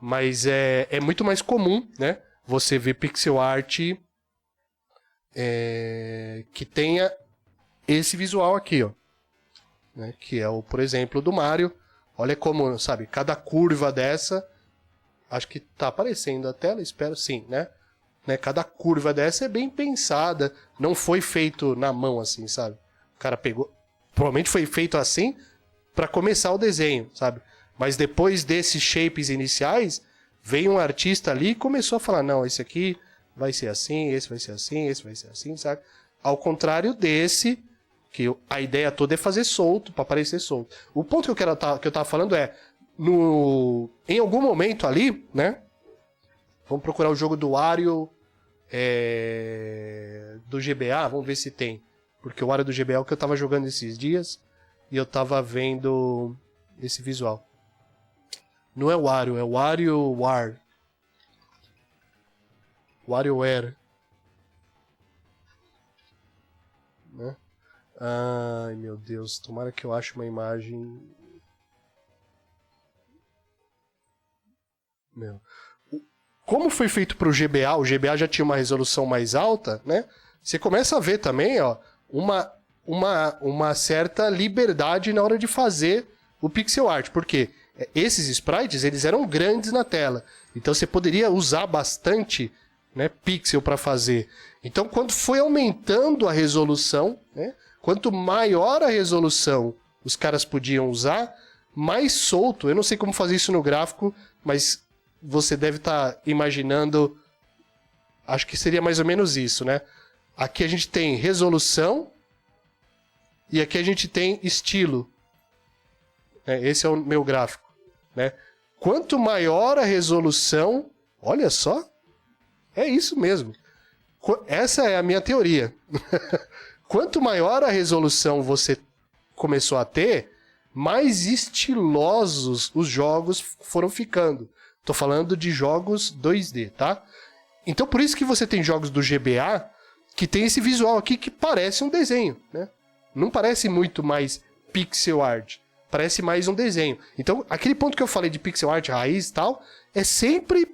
Mas é muito mais comum, né, você ver pixel art que tenha esse visual aqui, ó, né, que é o, por exemplo, do Mario. Olha como, sabe, cada curva dessa, acho que tá aparecendo a tela, espero sim, né? Cada curva dessa é bem pensada, não foi feito na mão assim, sabe? O cara pegou, provavelmente foi feito assim para começar o desenho, sabe? Mas depois desses shapes iniciais, veio um artista ali e começou a falar, não, esse aqui vai ser assim, esse vai ser assim, esse vai ser assim, sabe? Ao contrário desse, que a ideia toda é fazer solto, para parecer solto. O ponto que eu tava falando é, em algum momento ali, né? Vamos procurar o jogo do Wario do GBA, vamos ver se tem. Porque o Wario do GBA é o que eu tava jogando esses dias e eu tava vendo esse visual. Não é Wario, é WarioWare. WarioWare. né? Ai, meu Deus, tomara que eu ache uma imagem... Meu. Como foi feito para o GBA já tinha uma resolução mais alta, né? Você começa a ver também, ó, uma certa liberdade na hora de fazer o pixel art, porque esses sprites, eles eram grandes na tela, então você poderia usar bastante, né, pixel para fazer. Então, quando foi aumentando a resolução, né, quanto maior a resolução os caras podiam usar, mais solto. Eu não sei como fazer isso no gráfico, mas você deve estar imaginando, acho que seria mais ou menos isso, né? Aqui a gente tem resolução e aqui a gente tem estilo. Esse é o meu gráfico, né? Quanto maior a resolução, olha só, é isso mesmo. Essa é a minha teoria. Quanto maior a resolução você começou a ter, mais estilosos os jogos foram ficando. Tô falando de jogos 2D, tá? Então por isso que você tem jogos do GBA que tem esse visual aqui que parece um desenho, né? Não parece muito mais pixel art, parece mais um desenho. Então aquele ponto que eu falei de pixel art raiz e tal, é sempre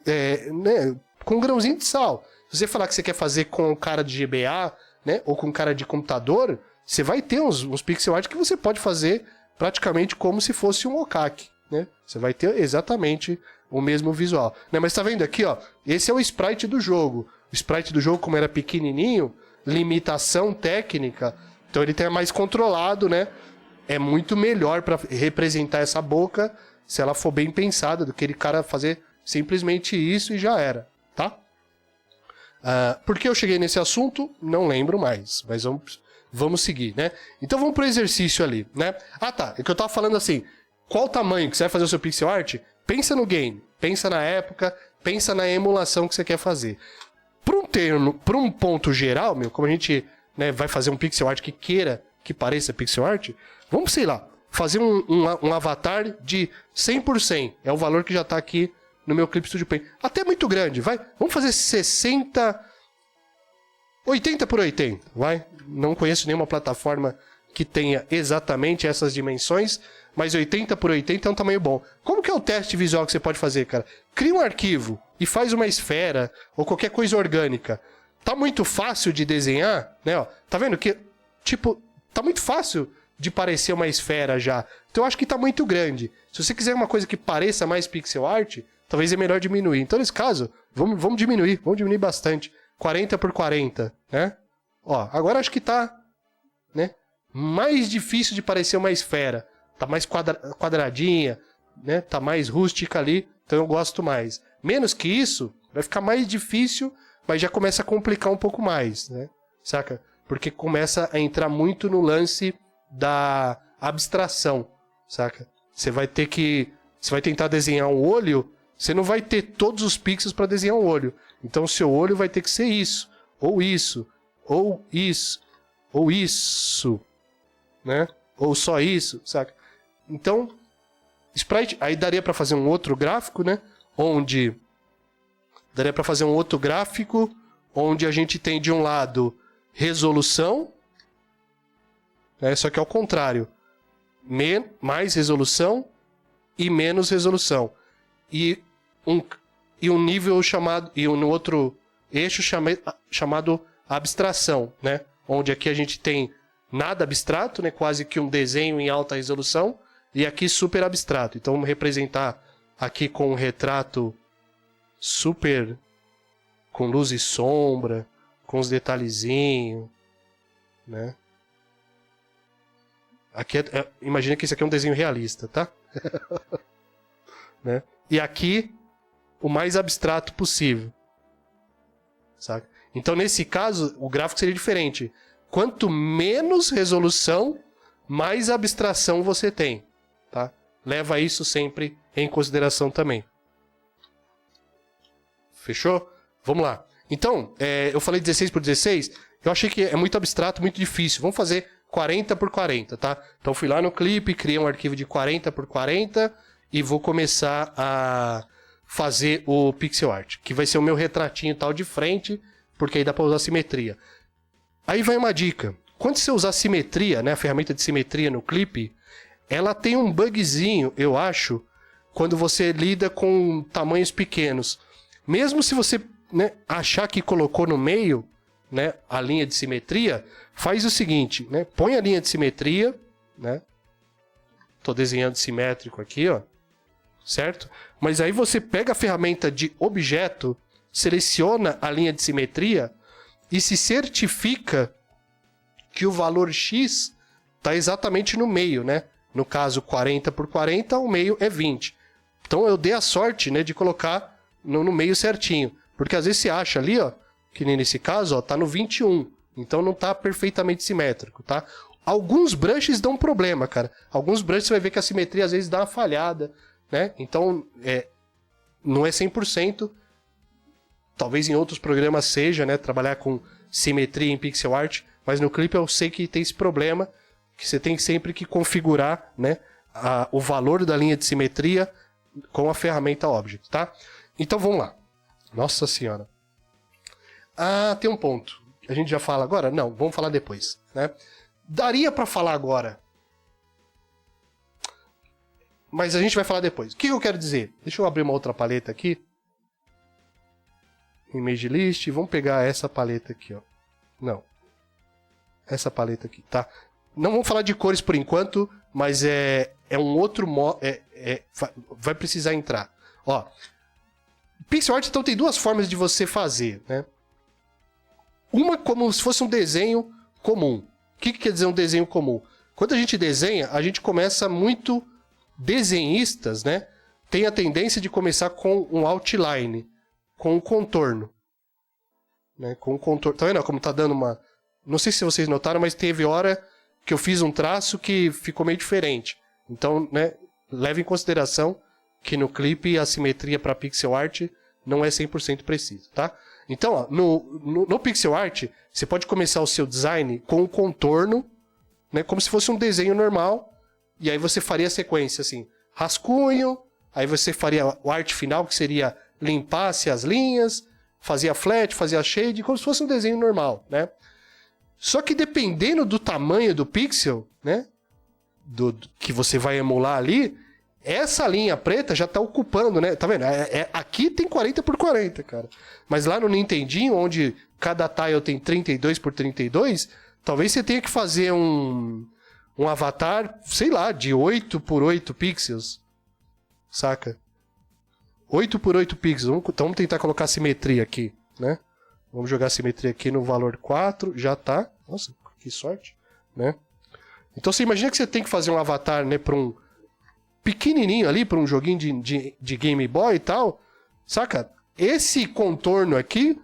né, com um grãozinho de sal. Se você falar que você quer fazer com o cara de GBA, né, ou com cara de computador, você vai ter uns pixel art que você pode fazer praticamente como se fosse um okak, né? Você vai ter exatamente o mesmo visual, né? Mas tá vendo aqui, ó, esse é o sprite do jogo. O sprite do jogo, como era pequenininho, limitação técnica, então ele é mais controlado, né? É muito melhor para representar essa boca, se ela for bem pensada, do que ele cara fazer simplesmente isso e já era, tá? Por que eu cheguei nesse assunto? Não lembro mais, mas vamos seguir, né? Então vamos pro exercício ali, né? Ah, tá, é que eu tava falando assim, qual o tamanho que você vai fazer o seu pixel art? Pensa no game, pensa na época, pensa na emulação que você quer fazer. Para um ponto geral, como a gente, né, vai fazer um pixel art que queira que pareça pixel art, vamos, sei lá, fazer um avatar de 100%. É o valor que já tá aqui no meu Clip Studio Paint. Até muito grande, vai. Vamos fazer 80 por 80, vai. Não conheço nenhuma plataforma que tenha exatamente essas dimensões, mas 80 por 80 é um tamanho bom. Como que é o teste visual que você pode fazer, cara? Cria um arquivo e faz uma esfera ou qualquer coisa orgânica. Tá muito fácil de desenhar, né? Ó, tá vendo que, tipo, tá muito fácil de parecer uma esfera já. Então eu acho que tá muito grande. Se você quiser uma coisa que pareça mais pixel art, talvez é melhor diminuir. Então, nesse caso, vamos diminuir bastante. 40 por 40, né? Ó, agora acho que tá, né, mais difícil de parecer uma esfera. Tá mais quadradinha, né? Tá mais rústica ali, então eu gosto mais. Menos que isso, vai ficar mais difícil, mas já começa a complicar um pouco mais, né? Saca? Porque começa a entrar muito no lance da abstração, saca? Você vai tentar desenhar um olho, você não vai ter todos os pixels para desenhar um olho. Então o seu olho vai ter que ser isso, ou isso, ou isso, ou isso, né? Ou só isso, saca? Então, sprite, aí daria para fazer um outro gráfico, né? Onde a gente tem de um lado resolução, né? Só que ao contrário, mais resolução e menos resolução. E um nível chamado, e um outro eixo chamado abstração, né? Onde aqui a gente tem nada abstrato, né? Quase que um desenho em alta resolução, e aqui super abstrato. Então vamos representar aqui com um retrato super com luz e sombra, com os detalhezinhos, né? Aqui imagina que isso aqui é um desenho realista, tá? Né? E aqui o mais abstrato possível, sabe? Então nesse caso o gráfico seria diferente. Quanto menos resolução, mais abstração você tem, tá? Leva isso sempre em consideração também. Fechou? Vamos lá. Então, eu falei 16 por 16, eu achei que é muito abstrato, muito difícil. Vamos fazer 40 por 40, tá? Então fui lá no Clip, criei um arquivo de 40 por 40 e vou começar a fazer o pixel art, que vai ser o meu retratinho tal de frente, porque aí dá para usar simetria. Aí vai uma dica. Quando você usar simetria, né, a ferramenta de simetria no clipe, ela tem um bugzinho, eu acho, quando você lida com tamanhos pequenos. Mesmo se você, né, achar que colocou no meio, né, a linha de simetria, faz o seguinte, né, põe a linha de simetria, né, tô desenhando simétrico aqui, ó, certo? Mas aí você pega a ferramenta de objeto, seleciona a linha de simetria e se certifica que o valor X está exatamente no meio, né? No caso, 40 por 40, o meio é 20. Então eu dei a sorte, né, de colocar no meio certinho. Porque às vezes você acha ali, ó, que nem nesse caso, ó, tá no 21. Então não tá perfeitamente simétrico, tá? Alguns brushes dão problema, cara. Alguns brushes você vai ver que a simetria às vezes dá uma falhada, né? Então, não é 100%. Talvez em outros programas seja, né? Trabalhar com simetria em pixel art. Mas no clipe eu sei que tem esse problema. Que você tem sempre que configurar, né, o valor da linha de simetria com a ferramenta Object, tá? Então vamos lá. Nossa senhora. Ah, tem um ponto. A gente já fala agora? Não, vamos falar depois, né? Daria para falar agora. Mas a gente vai falar depois. O que eu quero dizer? Deixa eu abrir uma outra paleta aqui. Image List. Vamos pegar essa paleta aqui, ó. Não. Essa paleta aqui, tá? Não vamos falar de cores por enquanto, mas é um outro modo. Vai precisar entrar. Ó. Pixel Art, então, tem duas formas de você fazer, né? Uma como se fosse um desenho comum. O que quer dizer um desenho comum? Quando a gente desenha, a gente começa muito... Desenhistas, né? Tem a tendência de começar com um outline, com um contorno. Né? Com um contorno. Tá vendo como tá dando uma... Não sei se vocês notaram, mas teve hora que eu fiz um traço que ficou meio diferente. Então, né, leve em consideração que no clipe a simetria para pixel art não é 100% preciso, tá? Então, ó, no pixel art, você pode começar o seu design com um contorno, né, como se fosse um desenho normal, e aí você faria a sequência assim, rascunho, aí você faria o arte final, que seria limpar-se as linhas, fazia flat, fazia shade, como se fosse um desenho normal, né? Só que dependendo do tamanho do pixel, né, do que você vai emular ali, essa linha preta já está ocupando, né? Tá vendo? Aqui tem 40 por 40, cara. Mas lá no Nintendinho, onde cada tile tem 32 por 32, talvez você tenha que fazer um avatar, sei lá, de 8 por 8 pixels. Saca? 8 por 8 pixels. Então vamos tentar colocar simetria aqui, né? Vamos jogar a simetria aqui no valor 4, já tá. Nossa, que sorte, né? Então você imagina que você tem que fazer um avatar, né, para um pequenininho ali, para um joguinho de Game Boy e tal. Saca? Esse contorno aqui,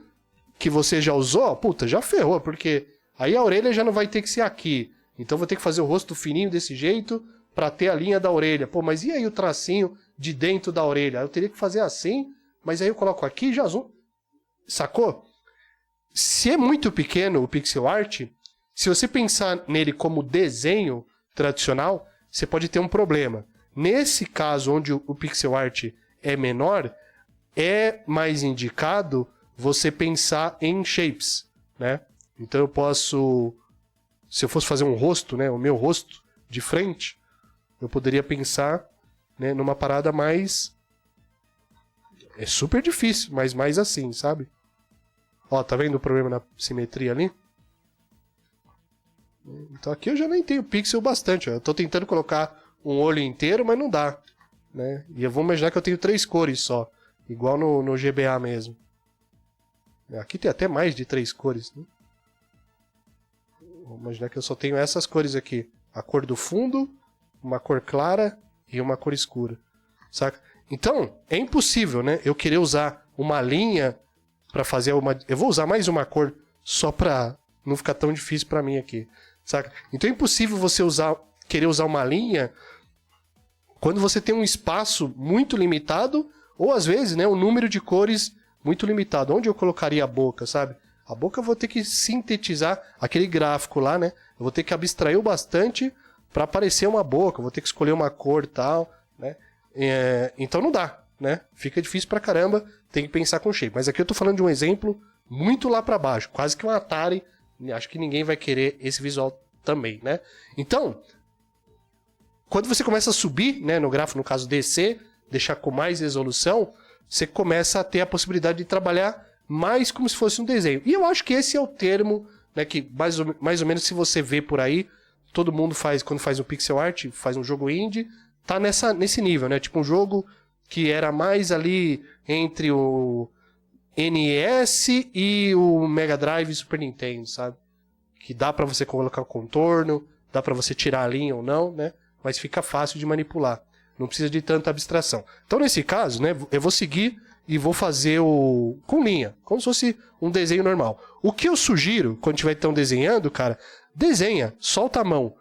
que você já usou, puta, já ferrou, porque aí a orelha já não vai ter que ser aqui. Então vou ter que fazer o rosto fininho desse jeito para ter a linha da orelha. Pô, mas e aí o tracinho de dentro da orelha? Eu teria que fazer assim, mas aí eu coloco aqui e já zoom. Sacou? Se é muito pequeno o pixel art, se você pensar nele como desenho tradicional, você pode ter um problema. Nesse caso, onde o pixel art é menor, é mais indicado você pensar em shapes, né? Então eu posso... Se eu fosse fazer um rosto, né, o meu rosto de frente, eu poderia pensar, né, numa parada mais... É super difícil, mas mais assim, sabe? Ó, tá vendo o problema na simetria ali? Então aqui eu já nem tenho pixel bastante, ó. Eu tô tentando colocar um olho inteiro, mas não dá, né? E eu vou imaginar que eu tenho 3 cores só, igual no GBA mesmo. Aqui tem até mais de 3 cores, né? Vou imaginar que eu só tenho essas cores aqui. A cor do fundo, uma cor clara e uma cor escura. Saca? Então, é impossível, né? Eu querer usar uma linha para fazer uma... Eu vou usar mais uma cor só pra não ficar tão difícil pra mim aqui. Saca? Então é impossível você querer usar uma linha quando você tem um espaço muito limitado ou às vezes, né, um número de cores muito limitado. Onde eu colocaria a boca, sabe? A boca eu vou ter que sintetizar aquele gráfico lá, né? Eu vou ter que abstrair bastante para aparecer uma boca. Eu vou ter que escolher uma cor e tal, né? Então não dá, né? Fica difícil pra caramba. Tem que pensar com shape. Mas aqui eu tô falando de um exemplo muito lá para baixo. Quase que um Atari, Acho que ninguém vai querer esse visual também, né? Então, quando você começa a subir, né, no gráfico, no caso descer, deixar com mais resolução, você começa a ter a possibilidade de trabalhar mais como se fosse um desenho. E eu acho que esse é o termo, né, que mais ou menos se você vê por aí, todo mundo faz, quando faz um pixel art, faz um jogo indie, tá nesse nível, né? Tipo um jogo que era mais ali entre o NES e o Mega Drive e Super Nintendo, sabe? Que dá pra você colocar contorno, dá pra você tirar a linha ou não, né? Mas fica fácil de manipular. Não precisa de tanta abstração. Então, nesse caso, né, eu vou seguir e vou fazer com linha, como se fosse um desenho normal. O que eu sugiro, quando estiver então desenhando, cara, desenha, solta a mão.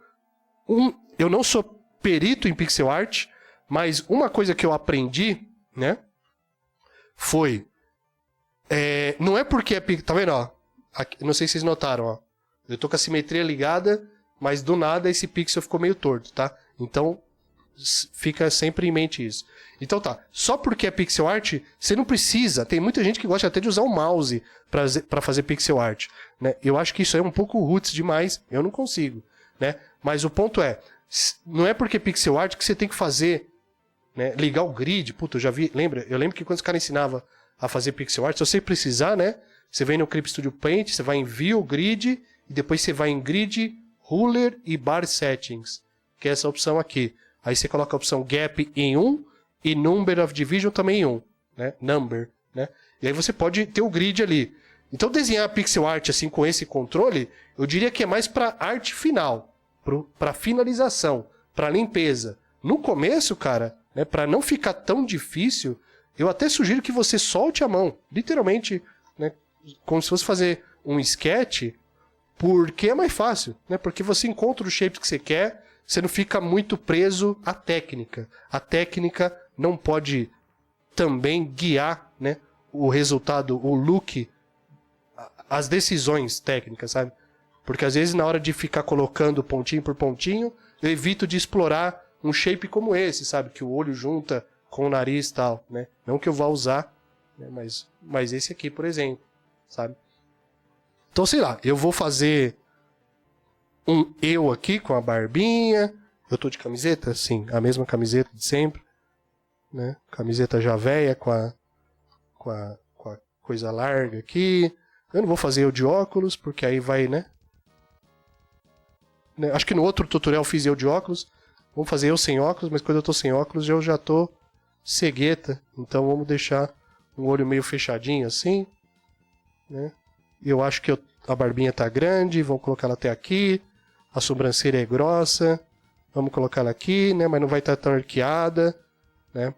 Eu não sou perito em pixel art, mas uma coisa que eu aprendi, né, foi... não é porque é pixel... Tá vendo, ó? Aqui, não sei se vocês notaram, ó. Eu tô com a simetria ligada, mas do nada esse pixel ficou meio torto, tá? Então, fica sempre em mente isso. Então tá, só porque é pixel art, você não precisa. Tem muita gente que gosta até de usar o mouse pra fazer pixel art, né? Eu acho que isso é um pouco roots demais, eu não consigo, né? Mas o ponto é, não é porque é pixel art que você tem que fazer, né? Ligar o grid. Puta, eu já vi, eu lembro que quando os caras ensinavam a fazer pixel art, se você precisar, né? Você vem no Clip Studio Paint, você vai em View, Grid, e depois você vai em Grid, Ruler e Bar Settings, que é essa opção aqui. Aí você coloca a opção Gap em 1 e Number of Division também em 1, né? Number, né? E aí você pode ter o grid ali. Então desenhar pixel art assim com esse controle, eu diria que é mais para arte final, para finalização, para limpeza. No começo, cara, né, para não ficar tão difícil, eu até sugiro que você solte a mão, literalmente, né, como se fosse fazer um sketch, porque é mais fácil, né? Porque você encontra o shape que você quer, você não fica muito preso à técnica. A técnica não pode também guiar, né, o resultado, o look, as decisões técnicas, sabe? Porque às vezes na hora de ficar colocando pontinho por pontinho, eu evito de explorar um shape como esse, sabe? Que o olho junta com o nariz e tal, né? Não que eu vá usar, né? Mas esse aqui, por exemplo, sabe? Então, sei lá, eu vou fazer um eu aqui com a barbinha. Eu tô de camiseta? Sim, a mesma camiseta de sempre, né? Camiseta já velha com a coisa larga aqui. Eu não vou fazer eu de óculos, porque aí vai, né? Acho que no outro tutorial eu fiz eu de óculos. Vamos fazer eu sem óculos, mas quando eu tô sem óculos eu já tô cegueta. Então vamos deixar um olho meio fechadinho assim, né? Eu acho que a barbinha tá grande, vamos colocar ela até aqui. A sobrancelha é grossa, vamos colocar ela aqui, né? Mas não vai estar tão arqueada, né?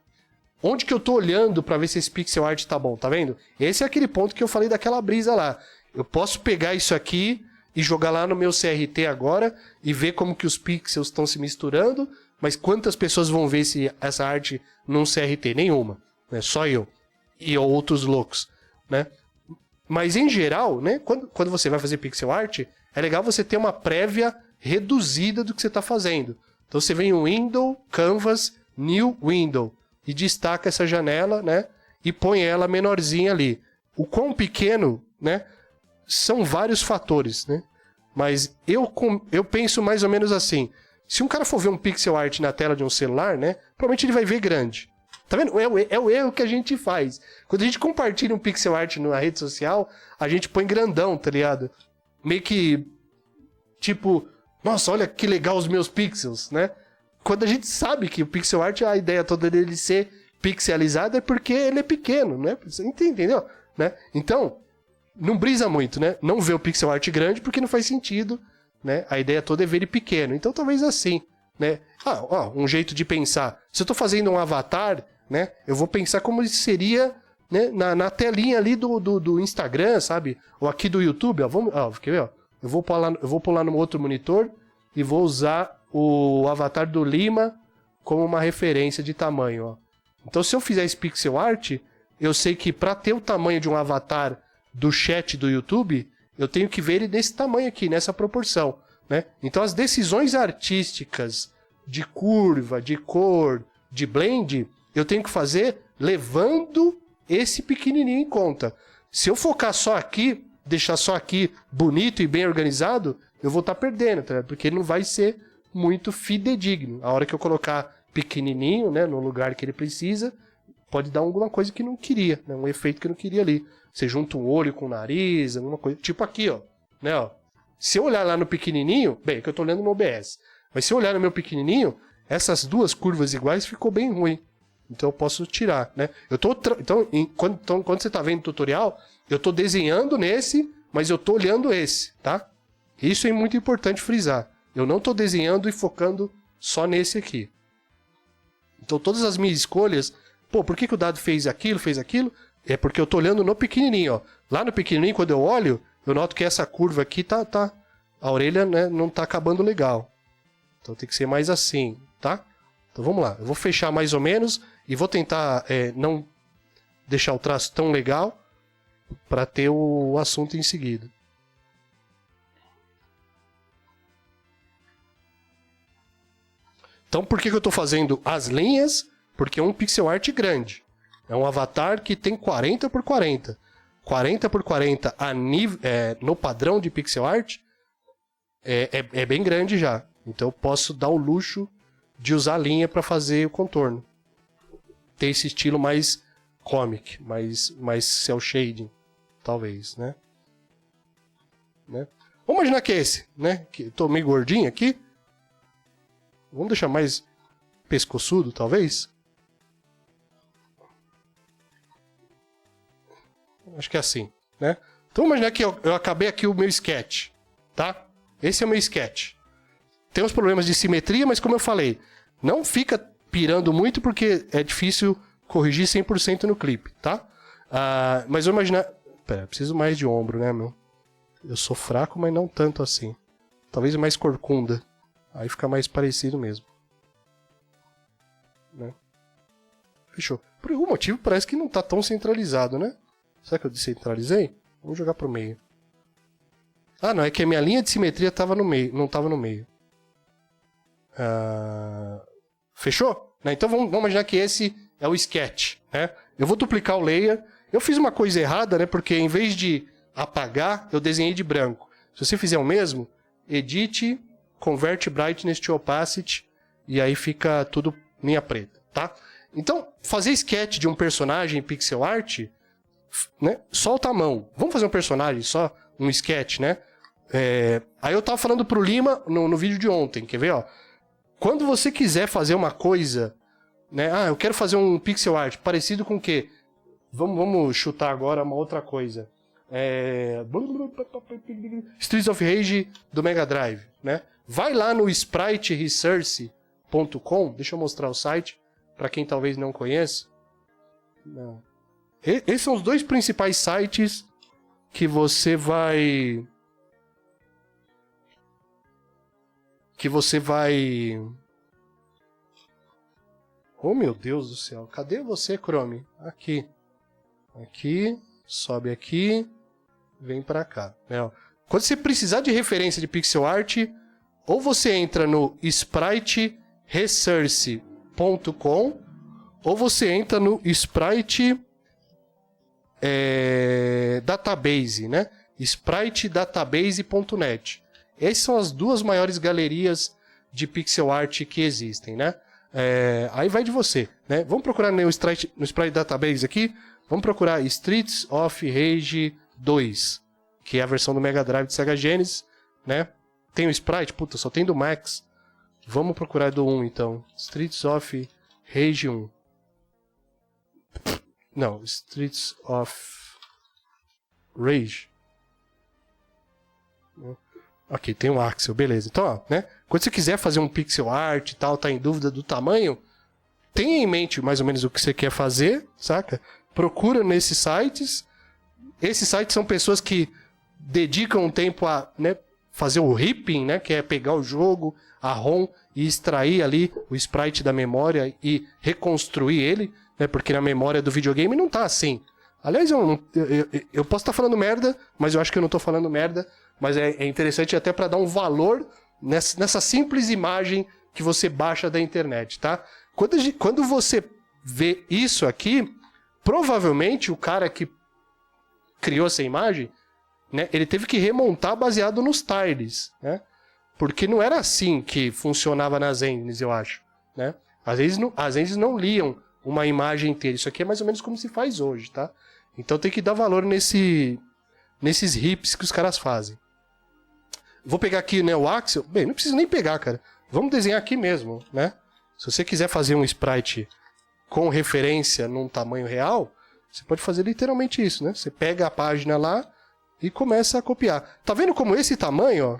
Onde que eu tô olhando para ver se esse pixel art tá bom, tá vendo? Esse é aquele ponto que eu falei daquela brisa lá. Eu posso pegar isso aqui e jogar lá no meu CRT agora e ver como que os pixels estão se misturando, mas quantas pessoas vão ver essa arte num CRT? Nenhuma, né? Só eu e outros loucos, né? Mas em geral, né, quando você vai fazer pixel art, é legal você ter uma prévia reduzida do que você está fazendo. Então você vem em Window, Canvas, New Window e destaca essa janela, né, e põe ela menorzinha ali. O quão pequeno, né, são vários fatores, né? Mas eu penso mais ou menos assim. Se um cara for ver um pixel art na tela de um celular, né, provavelmente ele vai ver grande. Tá vendo? É o erro que a gente faz. Quando a gente compartilha um pixel art na rede social, a gente põe grandão, tá ligado? Meio que, tipo, nossa, olha que legal os meus pixels, né? Quando a gente sabe que o pixel art, a ideia toda dele ser pixelizado é porque ele é pequeno, né? Você entendeu? Né? Então, não brisa muito, né? Não vê o pixel art grande porque não faz sentido, né? A ideia toda é ver ele pequeno. Então, talvez assim, né? Um jeito de pensar. Se eu tô fazendo um avatar, né? Eu vou pensar como seria, né, na telinha ali do Instagram, sabe? Ou aqui do YouTube, ó. Quer ver, ó? Eu vou pular no outro monitor e vou usar o avatar do Lima como uma referência de tamanho, ó. Então, se eu fizer esse pixel art, eu sei que para ter o tamanho de um avatar do chat do YouTube, eu tenho que ver ele desse tamanho aqui, nessa proporção, né? Então, as decisões artísticas de curva, de cor, de blend, eu tenho que fazer levando esse pequenininho em conta. Se eu focar só aqui, deixar só aqui bonito e bem organizado, eu vou estar perdendo, tá? Porque não vai ser muito fidedigno. A hora que eu colocar pequenininho, né, no lugar que ele precisa, pode dar alguma coisa que não queria, né? Um efeito que eu não queria ali. Você junta um olho com o nariz, alguma coisa. Tipo aqui, ó. Né, ó. Se eu olhar lá no pequenininho, bem, é que eu tô olhando no OBS, mas se eu olhar no meu pequenininho, essas duas curvas iguais ficou bem ruim. Então eu posso tirar, né? Quando você tá vendo o tutorial, eu tô desenhando nesse, mas eu tô olhando esse, tá? Isso é muito importante frisar. Eu não tô desenhando e focando só nesse aqui. Então todas as minhas escolhas, pô, por que o dado fez aquilo? É porque eu tô olhando no pequenininho, ó. Lá no pequenininho, quando eu olho, eu noto que essa curva aqui a orelha, né, não tá acabando legal. Então tem que ser mais assim, tá? Então vamos lá. Eu vou fechar mais ou menos e vou tentar não deixar o traço tão legal para ter o assunto em seguida. Então por que eu estou fazendo as linhas? Porque é um pixel art grande. É um avatar que tem 40 por 40. 40 por 40 no padrão de pixel art é bem grande já. Então eu posso dar o luxo de usar a linha para fazer o contorno. Ter esse estilo mais comic, mais cel shading, talvez, né? Vamos imaginar que é esse, né? Que eu tô meio gordinho aqui. Vamos deixar mais pescoçudo, talvez? Acho que é assim, né? Então vamos imaginar que eu acabei aqui o meu sketch, tá? Esse é o meu sketch. Tem uns problemas de simetria, mas como eu falei, não fica pirando muito porque é difícil corrigir 100% no clipe, tá? Mas vamos imaginar... Pera, preciso mais de ombro, né, meu? Eu sou fraco, mas não tanto assim. Talvez mais corcunda. Aí fica mais parecido mesmo. Né? Fechou. Por algum motivo parece que não tá tão centralizado, né? Será que eu descentralizei? Vamos jogar pro meio. Ah, não. É que a minha linha de simetria tava no meio, não tava no meio. Fechou? Né? Então vamos imaginar que esse é o sketch. Né? Eu vou duplicar o layer. Eu fiz uma coisa errada, né? Porque em vez de apagar, eu desenhei de branco. Se você fizer o mesmo, edit, convert brightness to opacity, e aí fica tudo linha preta, tá? Então, fazer sketch de um personagem em pixel art, né? Solta a mão. Vamos fazer um personagem só? Um sketch, né? Aí eu tava falando pro Lima no vídeo de ontem, quer ver, ó? Quando você quiser fazer uma coisa, né? Eu quero fazer um pixel art parecido com o quê? Vamos chutar agora uma outra coisa. Streets of Rage do Mega Drive, né? Vai lá no spriteresource.com, deixa eu mostrar o site para quem talvez não conheça. Não. Esses são os dois principais sites que você vai Oh, meu Deus do céu. Cadê você, Chrome? Aqui. Aqui, sobe aqui, vem pra cá. Quando você precisar de referência de pixel art, ou você entra no spriteresource.com, ou você entra no Sprite Database, né? spritedatabase.net. Essas são as duas maiores galerias de pixel art que existem, né? Aí vai de você, né? Vamos procurar no Sprite Database aqui. Vamos procurar Streets of Rage 2, que é a versão do Mega Drive de Sega Genesis, né? Tem o Sprite? Puta, só tem do Max. Vamos procurar do 1, então. Streets of Rage 1. Não, Streets of Rage. Ok, tem o Axel, beleza. Então, ó, né? Quando você quiser fazer um pixel art e tal, tá em dúvida do tamanho, tenha em mente mais ou menos o que você quer fazer, saca? Procura nesses sites. Esses sites são pessoas que dedicam um tempo a, né, fazer o ripping, né, que é pegar o jogo, a ROM, e extrair ali o sprite da memória e reconstruir ele, né, porque na memória do videogame não tá assim. Aliás, eu posso estar falando merda, mas eu acho que eu não tô falando merda, mas é interessante até para dar um valor nessa simples imagem que você baixa da internet, tá? Quando você vê isso aqui, provavelmente o cara que criou essa imagem né, ele teve que remontar baseado nos tiles, né? Porque não era assim que funcionava nas engines, eu acho, né? Às vezes não liam uma imagem inteira. Isso aqui é mais ou menos como se faz hoje, tá? Então tem que dar valor nesses hips que os caras fazem. Vou pegar aqui, né, o Axel. Bem, não precisa nem pegar, cara. Vamos desenhar aqui mesmo, né? Se você quiser fazer um sprite com referência num tamanho real, você pode fazer literalmente isso, né? Você pega a página lá e começa a copiar. Tá vendo como esse tamanho, ó,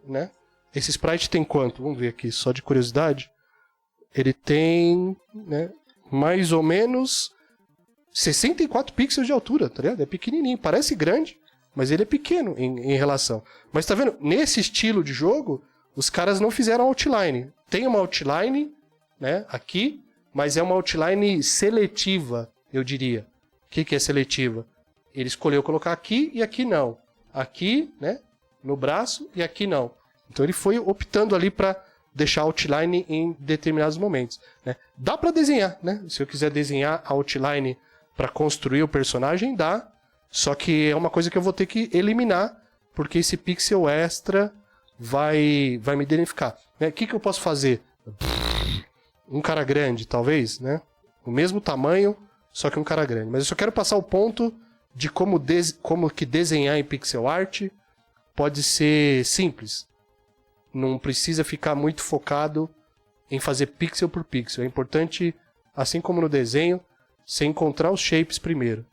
né? Esse sprite tem quanto? Vamos ver aqui, só de curiosidade. Ele tem, né, mais ou menos 64 pixels de altura, tá ligado? É pequenininho, parece grande, mas ele é pequeno em relação. Mas tá vendo? Nesse estilo de jogo, os caras não fizeram outline. Tem uma outline, né, aqui, mas é uma outline seletiva, eu diria. O que é seletiva? Ele escolheu colocar aqui e aqui não. Aqui, né, no braço e aqui não. Então ele foi optando ali para deixar outline em determinados momentos, né? Dá para desenhar, né? Se eu quiser desenhar a outline para construir o personagem, dá. Só que é uma coisa que eu vou ter que eliminar, porque esse pixel extra vai me danificar, né? O que eu posso fazer? Um cara grande, talvez, né? O mesmo tamanho, só que um cara grande. Mas eu só quero passar o ponto de como que desenhar em pixel art pode ser simples. Não precisa ficar muito focado em fazer pixel por pixel. É importante, assim como no desenho, você encontrar os shapes primeiro.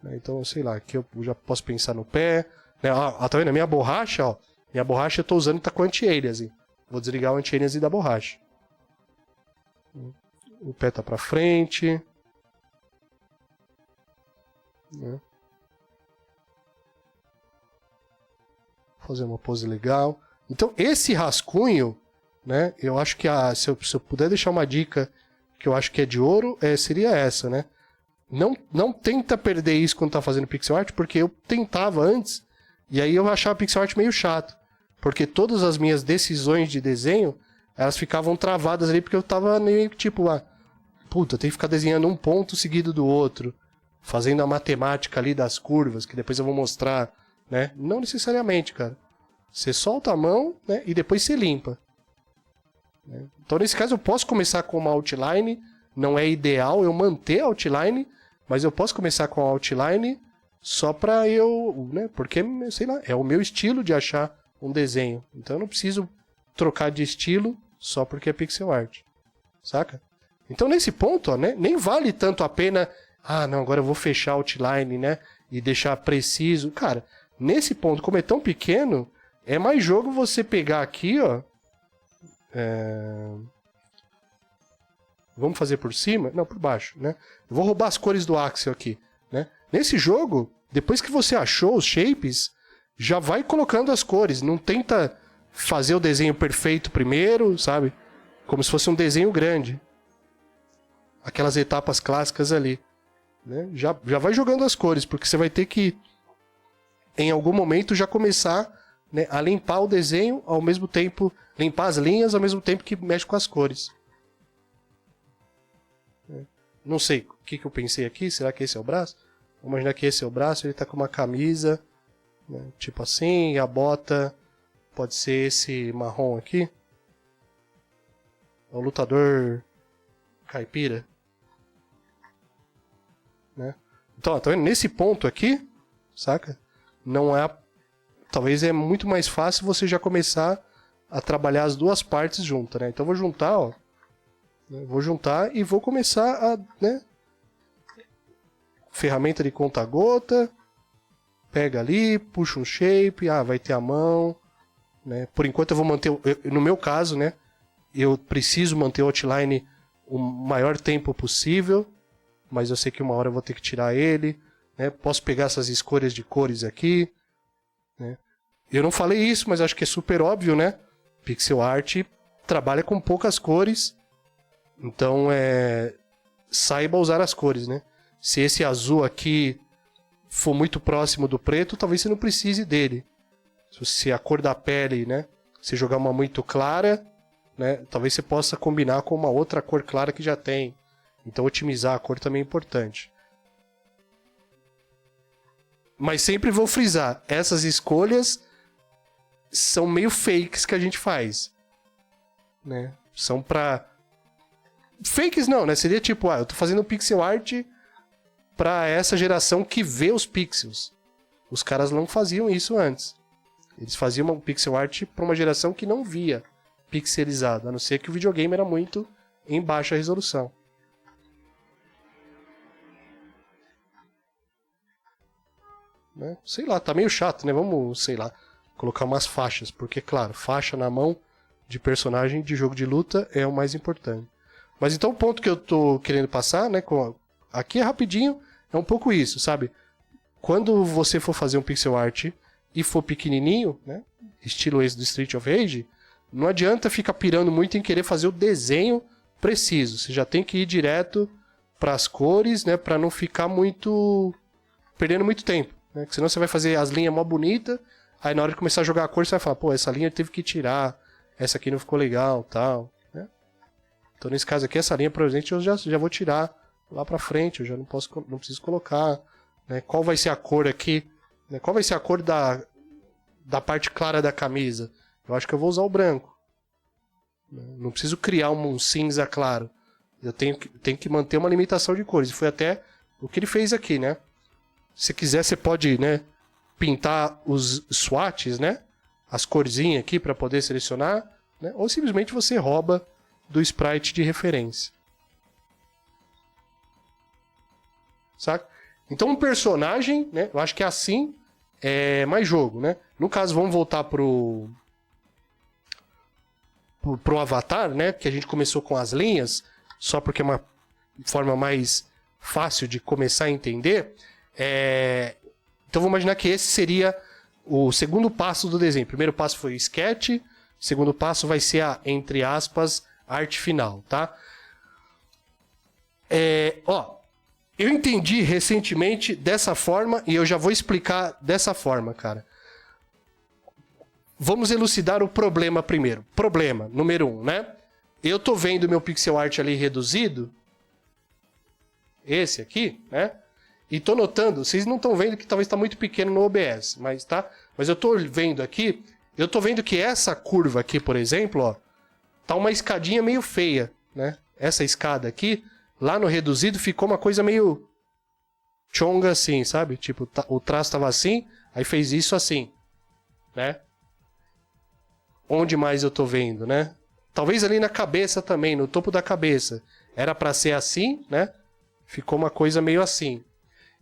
Então, sei lá, aqui eu já posso pensar no pé. Né? Tá vendo? A minha borracha, ó. Minha borracha eu tô usando tá com anti-aliasing. Vou desligar o anti-aliasing da borracha. O pé tá pra frente. Né? Fazer uma pose legal. Então, esse rascunho, né? Eu acho que se eu puder deixar uma dica que eu acho que é de ouro, seria essa, né? Não tenta perder isso quando tá fazendo pixel art, porque eu tentava antes, e aí eu achava pixel art meio chato. Porque todas as minhas decisões de desenho, elas ficavam travadas ali, porque eu tava meio que tipo, puta, tem que ficar desenhando um ponto seguido do outro, fazendo a matemática ali das curvas, que depois eu vou mostrar, né? Não necessariamente, cara. Você solta a mão, né, e depois você limpa. Então, nesse caso, eu posso começar com uma outline. Não é ideal eu manter a outline, mas eu posso começar com a outline só pra eu... né, porque, sei lá, é o meu estilo de achar um desenho. Então, eu não preciso trocar de estilo só porque é pixel art. Saca? Então, nesse ponto, ó, né, nem vale tanto a pena... não, agora eu vou fechar a outline, né, e deixar preciso. Cara, nesse ponto, como é tão pequeno... É mais jogo você pegar aqui, ó. Vamos fazer por cima? Não, por baixo, né? Eu vou roubar as cores do Axel aqui, né? Nesse jogo, depois que você achou os shapes, já vai colocando as cores. Não tenta fazer o desenho perfeito primeiro, sabe? Como se fosse um desenho grande. Aquelas etapas clássicas ali, né? Já vai jogando as cores, porque você vai ter que, em algum momento, já começar... né, a limpar o desenho ao mesmo tempo, limpar as linhas ao mesmo tempo que mexe com as cores. Não sei o que eu pensei aqui, será que esse é o braço? Vamos imaginar que esse é o braço, ele tá com uma camisa, né, tipo assim, e a bota pode ser esse marrom aqui. É o lutador caipira. Né? Então, tá vendo? Nesse ponto aqui, saca? Não é talvez é muito mais fácil você já começar a trabalhar as duas partes juntas, né? Então eu vou juntar, ó. Vou juntar e vou começar a, né? Ferramenta de conta-gota. Pega ali, puxa um shape, vai ter a mão, né? Por enquanto eu vou manter, no meu caso, né? Eu preciso manter o outline o maior tempo possível, mas eu sei que uma hora eu vou ter que tirar ele, né? Posso pegar essas escolhas de cores aqui. Né? Eu não falei isso, mas acho que é super óbvio, né? Pixel art trabalha com poucas cores, então saiba usar as cores, né? Se esse azul aqui for muito próximo do preto, talvez você não precise dele. Se a cor da pele, né? Se jogar uma muito clara, né? Talvez você possa combinar com uma outra cor clara que já tem. Então otimizar a cor também é importante. Mas sempre vou frisar, essas escolhas são meio fakes que a gente faz, né? São pra... Fakes não, né? Seria tipo, eu tô fazendo pixel art pra essa geração que vê os pixels. Os caras não faziam isso antes. Eles faziam um pixel art pra uma geração que não via pixelizado, a não ser que o videogame era muito em baixa resolução. Né? Sei lá, tá meio chato, né? Vamos, sei lá, colocar umas faixas, porque, claro, faixa na mão de personagem de jogo de luta é o mais importante. Mas então o ponto que eu tô querendo passar, né, aqui é rapidinho, é um pouco isso, sabe? Quando você for fazer um pixel art e for pequenininho, né, estilo esse do Street of Rage, não adianta ficar pirando muito em querer fazer o desenho preciso. Você já tem que ir direto para as cores, né, para não ficar perdendo muito tempo. Né? Senão você vai fazer as linhas mó bonitas, aí na hora de começar a jogar a cor você vai falar, pô, essa linha teve que tirar, essa aqui não ficou legal, tal. Né? Então nesse caso aqui, essa linha, por exemplo, eu já vou tirar lá pra frente, eu já não preciso colocar. Né? Qual vai ser a cor aqui? Né? Qual vai ser a cor da parte clara da camisa? Eu acho que eu vou usar o branco. Não preciso criar um cinza claro. Eu tenho que manter uma limitação de cores. E foi até o que ele fez aqui, né? Se quiser, você pode, né, pintar os swatches, né? As corzinhas aqui para poder selecionar. Né? Ou simplesmente você rouba do sprite de referência. Saca? Então um personagem, né? Eu acho que assim é mais jogo, né? No caso, vamos voltar pro avatar, né? Que a gente começou com as linhas, só porque é uma forma mais fácil de começar a entender. Então vamos imaginar que esse seria o segundo passo do desenho. O primeiro passo foi o sketch, o segundo passo vai ser a, entre aspas, arte final, tá? Eu entendi recentemente dessa forma e eu já vou explicar dessa forma, cara. Vamos elucidar o problema primeiro. Problema, número 1, né? Eu tô vendo meu pixel art ali reduzido. Esse aqui, né? E tô notando, vocês não estão vendo que talvez está muito pequeno no OBS, mas tá? Mas eu tô vendo aqui, eu tô vendo que essa curva aqui, por exemplo, ó, tá uma escadinha meio feia, né? Essa escada aqui, lá no reduzido ficou uma coisa meio chonga assim, sabe? Tipo, o traço tava assim, aí fez isso assim, né? Onde mais eu tô vendo, né? Talvez ali na cabeça também, no topo da cabeça. Era para ser assim, né? Ficou uma coisa meio assim.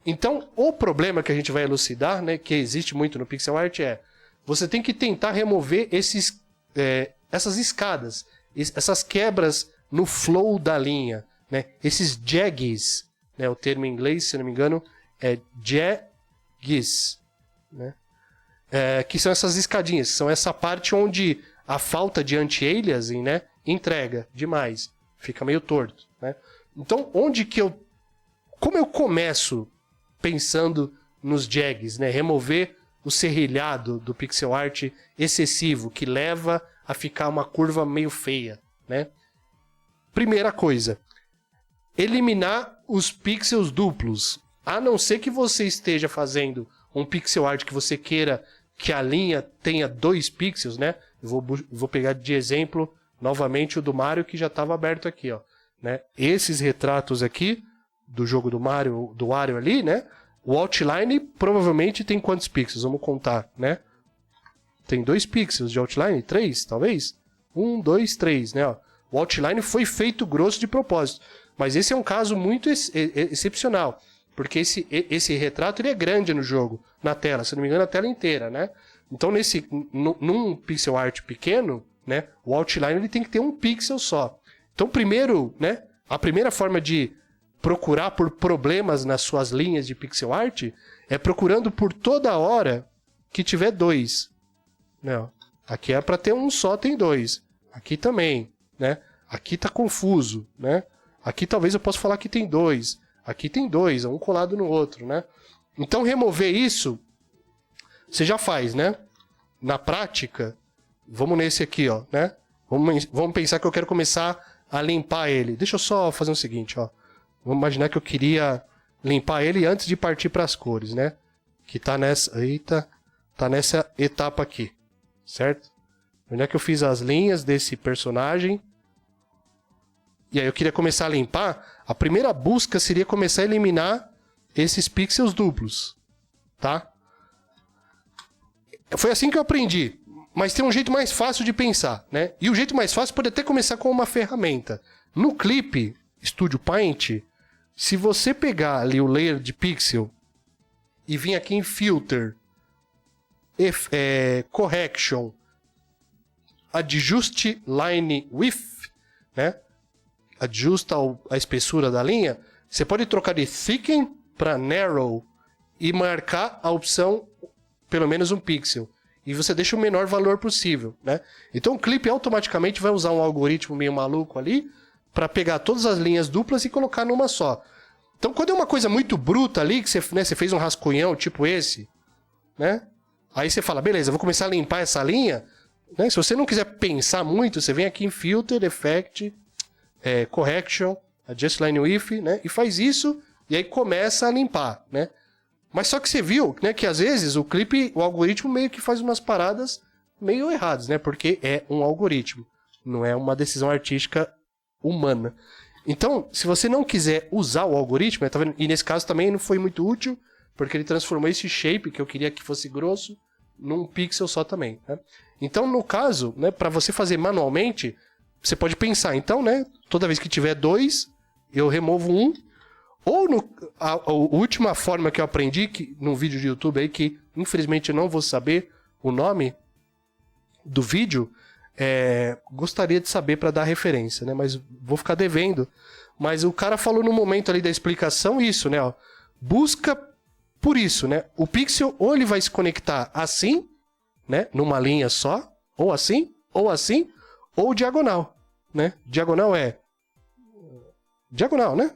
Então, o problema que a gente vai elucidar, né, que existe muito no pixel art é você tem que tentar remover essas escadas, essas quebras no flow da linha, né? Esses jags, né? O termo em inglês, se não me engano, é jags, né? Que são essas escadinhas, são essa parte onde a falta de anti-aliasing, né, entrega demais, fica meio torto, né? Então, como eu começo pensando nos jags, né, remover o serrilhado do pixel art excessivo que leva a ficar uma curva meio feia, né? Primeira coisa, eliminar os pixels duplos, a não ser que você esteja fazendo um pixel art que você queira que a linha tenha 2 pixels, né? Eu vou pegar de exemplo novamente o do Mario que já estava aberto aqui, ó, né? Esses retratos aqui do jogo do Mario, do Wario ali, né? O outline provavelmente tem quantos pixels? Vamos contar, né? Tem 2 pixels de outline, 3, talvez? 1, 2, 3, né? Ó. O outline foi feito grosso de propósito, mas esse é um caso muito excepcional. Porque esse retrato ele é grande no jogo, na tela, se não me engano, a tela inteira, né? Então, num pixel art pequeno, né, o outline ele tem que ter 1 pixel só. Então, primeiro, né, a primeira forma de procurar por problemas nas suas linhas de pixel art é procurando por toda hora que tiver 2. Né? Aqui é para ter 1 só, tem 2. Aqui também, né? Aqui tá confuso, né? Aqui talvez eu possa falar que tem 2. Aqui tem 2, um colado no outro, né? Então, remover isso, você já faz, né? Na prática, vamos nesse aqui, ó, né? Vamos pensar que eu quero começar a limpar ele. Deixa eu só fazer o seguinte, ó. Vamos imaginar que eu queria limpar ele antes de partir para as cores, né? que tá nessa... Eita, tá nessa etapa aqui, certo? Onde é que eu fiz as linhas desse personagem? E aí eu queria começar a limpar. A primeira busca seria começar a eliminar esses pixels duplos, tá? Foi assim que eu aprendi. Mas tem um jeito mais fácil de pensar, né? E o jeito mais fácil pode até começar com uma ferramenta. No Clip Studio Paint, se você pegar ali o layer de pixel e vir aqui em Filter, Correction, Adjust Line Width, né? Ajusta a espessura da linha, você pode trocar de Thicken para Narrow e marcar a opção pelo menos um pixel. E você deixa o menor valor possível, né? Então o Clip automaticamente vai usar um algoritmo meio maluco ali para pegar todas as linhas duplas e colocar numa só. Então quando é uma coisa muito bruta ali, que você, né, você fez um rascunhão tipo esse, né? Aí você fala, beleza, eu vou começar a limpar essa linha, né? Se você não quiser pensar muito, você vem aqui em Filter, Effect, Correction, Adjust Line Width, né? E faz isso e aí começa a limpar, né? Mas só que você viu, né, que às vezes o Clip, o algoritmo meio que faz umas paradas meio erradas, né? Porque é um algoritmo, não é uma decisão artística humana. Então, se você não quiser usar o algoritmo, tá vendo? E nesse caso também não foi muito útil, porque ele transformou esse shape, que eu queria que fosse grosso, num pixel só também, né? Então, no caso, né, para você fazer manualmente, você pode pensar, então, né, toda vez que tiver 2, eu removo 1. Ou a última forma que eu aprendi, que, num vídeo de YouTube aí, que infelizmente eu não vou saber o nome do vídeo, gostaria de saber para dar referência, né? Mas vou ficar devendo. Mas o cara falou no momento ali da explicação isso, né? Ó, busca por isso, né? O pixel ou ele vai se conectar assim, né? Numa linha só, ou assim, ou diagonal, né? Diagonal diagonal, né?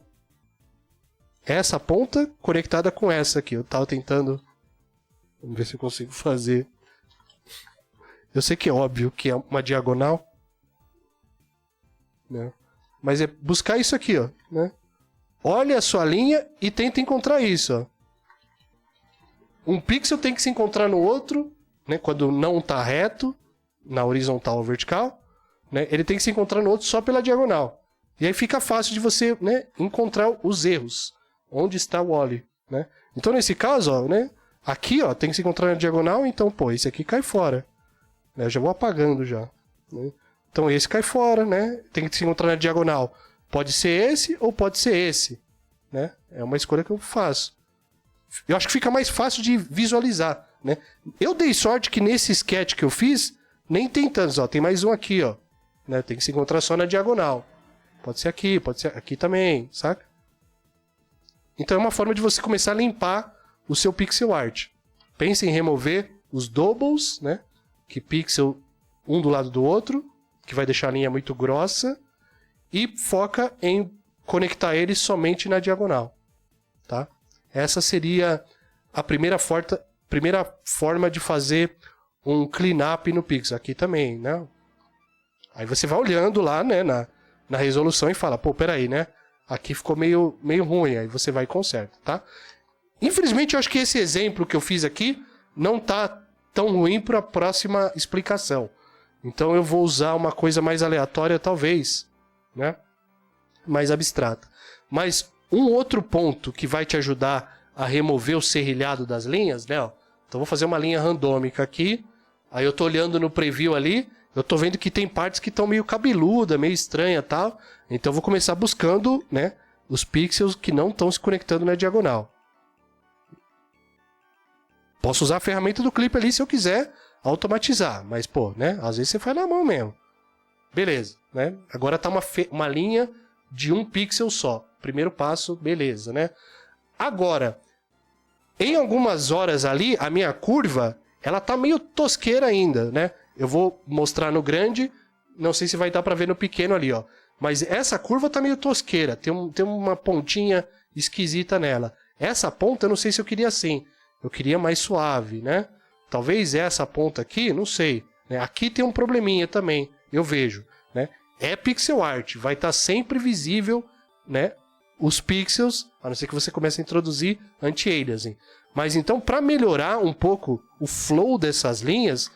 Essa ponta conectada com essa aqui. Eu tava tentando... Vamos ver se eu consigo fazer. Eu sei que é óbvio que é uma diagonal, né? Mas é buscar isso aqui, ó, né? Olha a sua linha e tenta encontrar isso, ó. Um pixel tem que se encontrar no outro, né? Quando não tá reto, na horizontal ou vertical, né? Ele tem que se encontrar no outro só pela diagonal. E aí fica fácil de você, né, encontrar os erros. Onde está o Wally, né? Então, nesse caso, ó, né? Aqui, ó, tem que se encontrar na diagonal, então, pô, esse aqui cai fora. Eu já vou apagando já, né? Então, esse cai fora, né? Tem que se encontrar na diagonal. Pode ser esse ou pode ser esse, né? É uma escolha que eu faço. Eu acho que fica mais fácil de visualizar, né? Eu dei sorte que nesse sketch que eu fiz, nem tem tantos, ó. Tem mais um aqui, ó, né? Tem que se encontrar só na diagonal. Pode ser aqui também, saca? Então é uma forma de você começar a limpar o seu pixel art. Pense em remover os doubles, né? Que pixel um do lado do outro, que vai deixar a linha muito grossa, e foca em conectar eles somente na diagonal, tá? Essa seria a primeira forma de fazer um cleanup no pixel. Aqui também, né? Aí você vai olhando lá, né, na resolução e fala, pô, peraí, né? Aqui ficou meio ruim, aí você vai e conserta, tá? Infelizmente, eu acho que esse exemplo que eu fiz aqui não tá tão ruim para a próxima explicação. Então eu vou usar uma coisa mais aleatória, talvez, né? Mais abstrata. Mas um outro ponto que vai te ajudar a remover o serrilhado das linhas, né? Ó, então vou fazer uma linha randômica aqui. Aí eu tô olhando no preview ali, eu tô vendo que tem partes que estão meio cabeluda, meio estranha e tal. Então eu vou começar buscando, né, os pixels que não estão se conectando na diagonal. Posso usar a ferramenta do Clip ali se eu quiser automatizar, mas pô, né, às vezes você faz na mão mesmo. Beleza, né? Agora tá uma linha de um pixel só. Primeiro passo, beleza, né? Agora, em algumas horas ali, a minha curva, ela tá meio tosqueira ainda, né? Eu vou mostrar no grande, não sei se vai dar para ver no pequeno ali, ó. Mas essa curva tá meio tosqueira, tem uma pontinha esquisita nela. Essa ponta eu não sei se eu queria assim, eu queria mais suave, né? Talvez essa ponta aqui, não sei, né? Aqui tem um probleminha também, eu vejo, né? É pixel art, vai estar sempre visível, né? Os pixels, a não ser que você comece a introduzir anti-aliasing. Mas então, para melhorar um pouco o flow dessas linhas,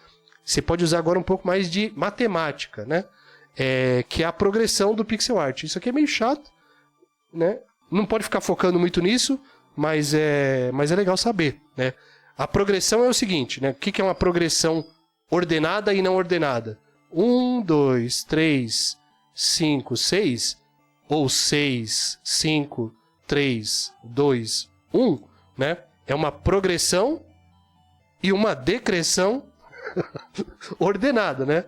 você pode usar agora um pouco mais de matemática, né? Que é a progressão do pixel art. Isso aqui é meio chato, né? Não pode ficar focando muito nisso, mas é legal saber, né? A progressão é o seguinte, né? O que é uma progressão ordenada e não ordenada? 1, 2, 3, 5, 6, ou 6, 5, 3, 2, 1, né? É uma progressão e uma decreção ordenada, né?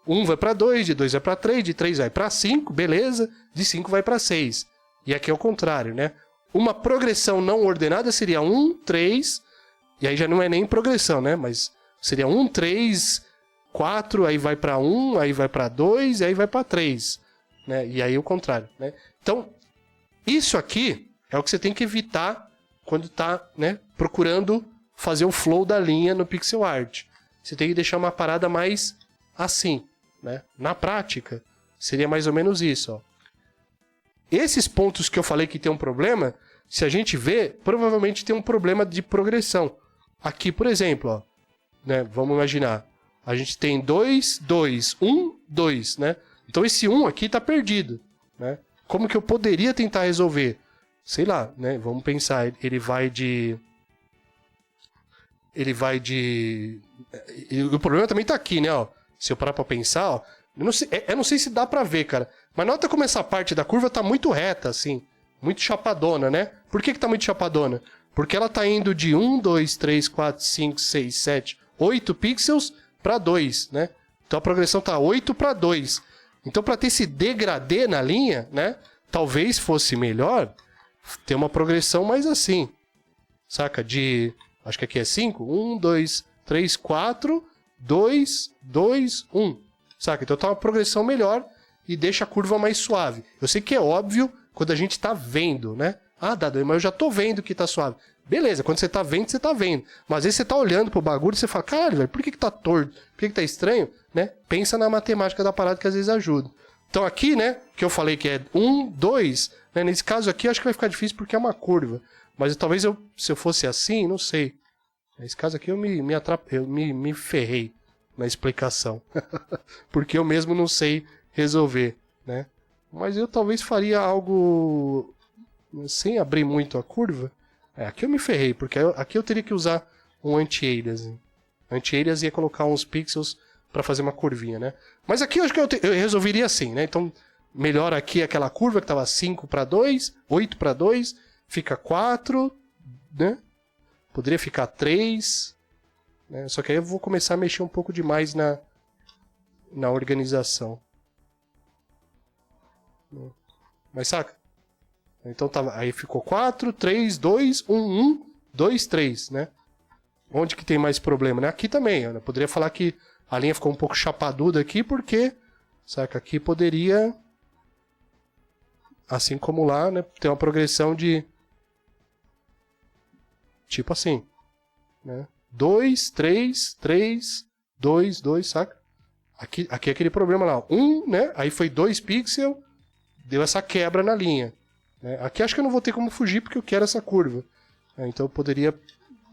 1 vai para 2, de 2 vai para 3, de 3 vai para 5, beleza, de 5 vai para 6. E aqui é o contrário, né? Uma progressão não ordenada seria 1, 3, e aí já não é nem progressão, né? Mas seria 1, 3, 4, aí vai para 1, aí vai para 2, e aí vai para 3, né? E aí o contrário, né? Então, isso aqui é o que você tem que evitar quando está, né, procurando fazer o flow da linha no pixel art. Você tem que deixar uma parada mais assim, né? Na prática, seria mais ou menos isso, ó. Esses pontos que eu falei que tem um problema, se a gente vê, provavelmente tem um problema de progressão. Aqui, por exemplo, ó, né, vamos imaginar, a gente tem 2, 2, 1, 2, né? Então esse 1 aqui está perdido, né? Como que eu poderia tentar resolver? Sei lá, né? Vamos pensar, ele vai de... O problema também tá aqui, né? Ó. Se eu parar pra pensar, ó, eu não sei se dá pra ver, cara. Mas nota como essa parte da curva tá muito reta, assim. Muito chapadona, né? Por que tá muito chapadona? Porque ela tá indo de 1, 2, 3, 4, 5, 6, 7, 8 pixels pra 2, né? Então a progressão tá 8 pra 2. Então pra ter esse degradê na linha, né? Talvez fosse melhor ter uma progressão mais assim. Saca? De... Acho que aqui é 5. 1, 2, 3, 4, 2, 2, 1. Saca? Então tá uma progressão melhor e deixa a curva mais suave. Eu sei que é óbvio quando a gente tá vendo, né? Ah, Dado, mas eu já tô vendo que tá suave. Beleza, quando você tá vendo, você tá vendo. Mas às vezes você tá olhando pro bagulho e você fala, caralho, velho, por que tá torto? Por que tá estranho? Né? Pensa na matemática da parada que às vezes ajuda. Então aqui, né, que eu falei que é 1, 2, né? Nesse caso aqui acho que vai ficar difícil porque é uma curva. Mas talvez se eu fosse assim, não sei. Nesse caso aqui eu me ferrei na explicação. Porque eu mesmo não sei resolver, né? Mas eu talvez faria algo sem abrir muito a curva. Aqui eu me ferrei, porque aqui eu teria que usar um anti-aliasing. Anti-aliasing ia colocar uns pixels para fazer uma curvinha, né? Mas aqui eu acho que eu resolveria assim, né? Então, melhor aqui aquela curva que estava 5 para 2, 8 para 2, fica 4, né? Poderia ficar 3, né? Só que aí eu vou começar a mexer um pouco demais na organização. Mas saca? Então aí ficou 4, 3, 2, 1, 1, 2, 3, né? Onde que tem mais problema, né? Aqui também, eu poderia falar que a linha ficou um pouco chapaduda aqui, porque, saca, aqui poderia, assim como lá, né, ter uma progressão de, tipo assim, né? 2, 3, 3, 2, 2, saca? Aqui é aquele problema lá, 1, né? Aí foi 2 pixels, deu essa quebra na linha. Aqui acho que eu não vou ter como fugir porque eu quero essa curva. Então eu poderia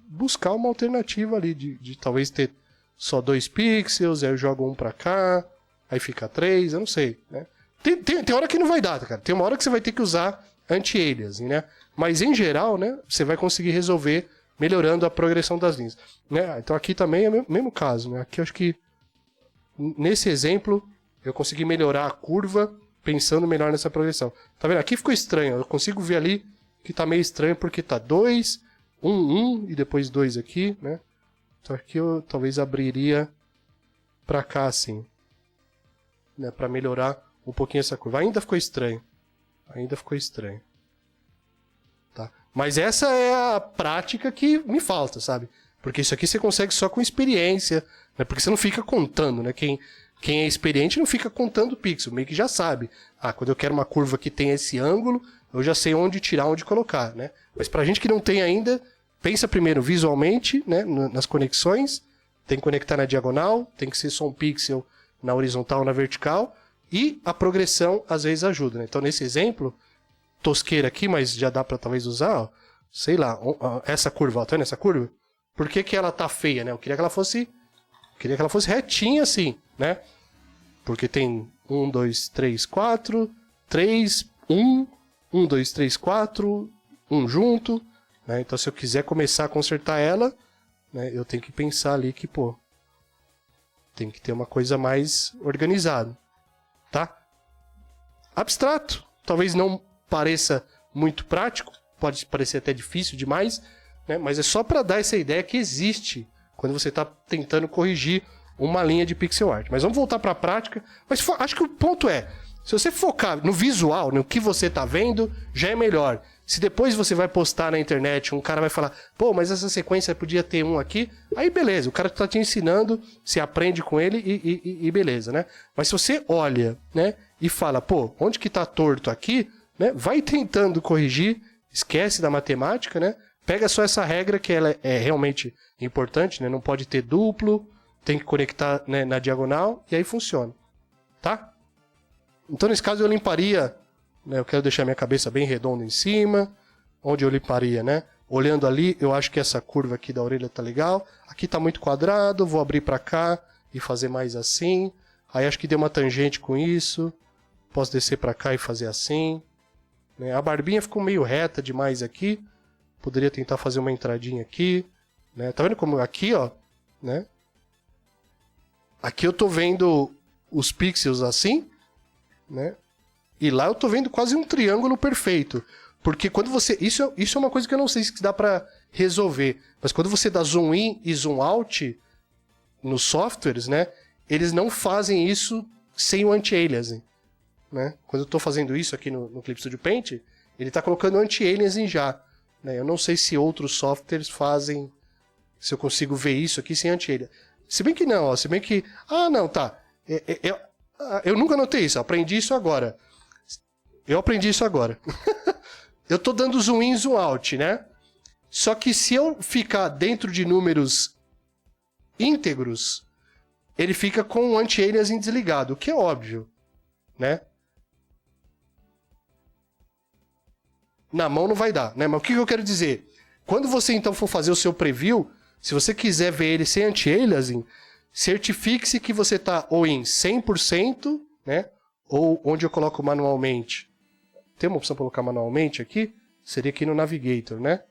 buscar uma alternativa ali de talvez ter só 2 pixels, aí eu jogo um pra cá, aí fica 3, eu não sei, né? Tem hora que não vai dar, cara. Tem uma hora que você vai ter que usar anti-aliasing, né? Mas em geral, né, você vai conseguir resolver melhorando a progressão das linhas, né? Então aqui também é o mesmo caso, né? Aqui eu acho que nesse exemplo eu consegui melhorar a curva pensando melhor nessa progressão. Tá vendo? Aqui ficou estranho. Eu consigo ver ali que tá meio estranho porque tá 2, 1, 1 e depois 2 aqui, né? Então aqui eu talvez abriria pra cá assim, né? Pra melhorar um pouquinho essa curva. Ainda ficou estranho. Ainda ficou estranho. Tá? Mas essa é a prática que me falta, sabe? Porque isso aqui você consegue só com experiência, né? Porque você não fica contando, né? Quem é experiente não fica contando pixel, meio que já sabe. Ah, quando eu quero uma curva que tem esse ângulo, eu já sei onde tirar, onde colocar, né? Mas pra gente que não tem ainda, pensa primeiro visualmente, né? Nas conexões, tem que conectar na diagonal, tem que ser só um pixel na horizontal ou na vertical, e a progressão às vezes ajuda, né? Então nesse exemplo, tosqueira aqui, mas já dá pra talvez usar, ó. sei lá, essa curva, ó, tá vendo essa curva? Por que que ela tá feia, né? Eu queria que ela fosse retinha assim, né? Porque tem 1, 2, 3, 4, 3, 1, 1, 2, 3, 4, 1 junto, né? Então se eu quiser começar a consertar ela, né, eu tenho que pensar ali que, pô, tem que ter uma coisa mais organizada, tá? Abstrato, talvez não pareça muito prático, pode parecer até difícil demais, né? Mas é só para dar essa ideia que existe quando você está tentando corrigir uma linha de pixel art. Mas vamos voltar para a prática. Mas acho que o ponto é, se você focar no visual, no que você está vendo, já é melhor. Se depois você vai postar na internet, um cara vai falar, pô, mas essa sequência podia ter um aqui, aí beleza, o cara está te ensinando, você aprende com ele e beleza, né? Mas se você olha, né, e fala, pô, onde que está torto aqui, né, vai tentando corrigir, esquece da matemática, né? Pega só essa regra que ela é realmente importante, né? Não pode ter duplo, tem que conectar, né, na diagonal e aí funciona, tá? Então nesse caso eu limparia, né, eu quero deixar minha cabeça bem redonda em cima, onde eu limparia, né? Olhando ali, eu acho que essa curva aqui da orelha tá legal, aqui tá muito quadrado, vou abrir para cá e fazer mais assim, aí acho que deu uma tangente com isso, posso descer para cá e fazer assim, né? A barbinha ficou meio reta demais aqui, poderia tentar fazer uma entradinha aqui, né? Tá vendo como aqui, ó, né? Aqui eu tô vendo os pixels assim, né? E lá eu tô vendo quase um triângulo perfeito. Porque quando você... Isso é uma coisa que eu não sei se dá pra resolver. Mas quando você dá zoom in e zoom out nos softwares, né? Eles não fazem isso sem o anti-aliasing, né? Quando eu tô fazendo isso aqui no Clip Studio Paint, ele tá colocando anti-aliasing já, né? Eu não sei se outros softwares fazem... Se eu consigo ver isso aqui sem anti-aliasing. Se bem que não, ó. Se bem que... Ah, não, tá. Eu nunca notei isso. Eu aprendi isso agora. Eu tô dando zoom in, zoom out, né? Só que se eu ficar dentro de números íntegros, ele fica com o anti-aliasing desligado, o que é óbvio, né? Na mão não vai dar, né? Mas o que eu quero dizer? Quando você então for fazer o seu preview, se você quiser ver ele sem anti-aliasing, certifique-se que você tá ou em 100%, né? Ou onde eu coloco manualmente. Tem uma opção para colocar manualmente aqui? Seria aqui no Navigator, né?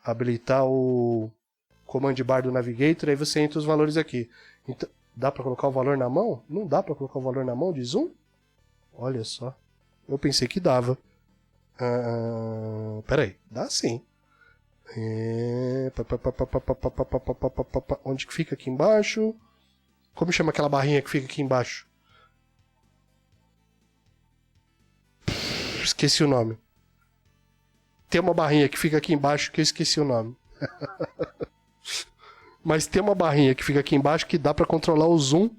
Habilitar o Command Bar do Navigator, aí você entra os valores aqui. Então, dá para colocar o valor na mão? Não dá para colocar o valor na mão de zoom? Olha só. Eu pensei que dava. Peraí, dá sim. Onde que fica aqui embaixo? Como chama aquela barrinha que fica aqui embaixo? Esqueci o nome. Tem uma barrinha que fica aqui embaixo que eu esqueci o nome. Mas tem uma barrinha que fica aqui embaixo que dá para controlar o zoom.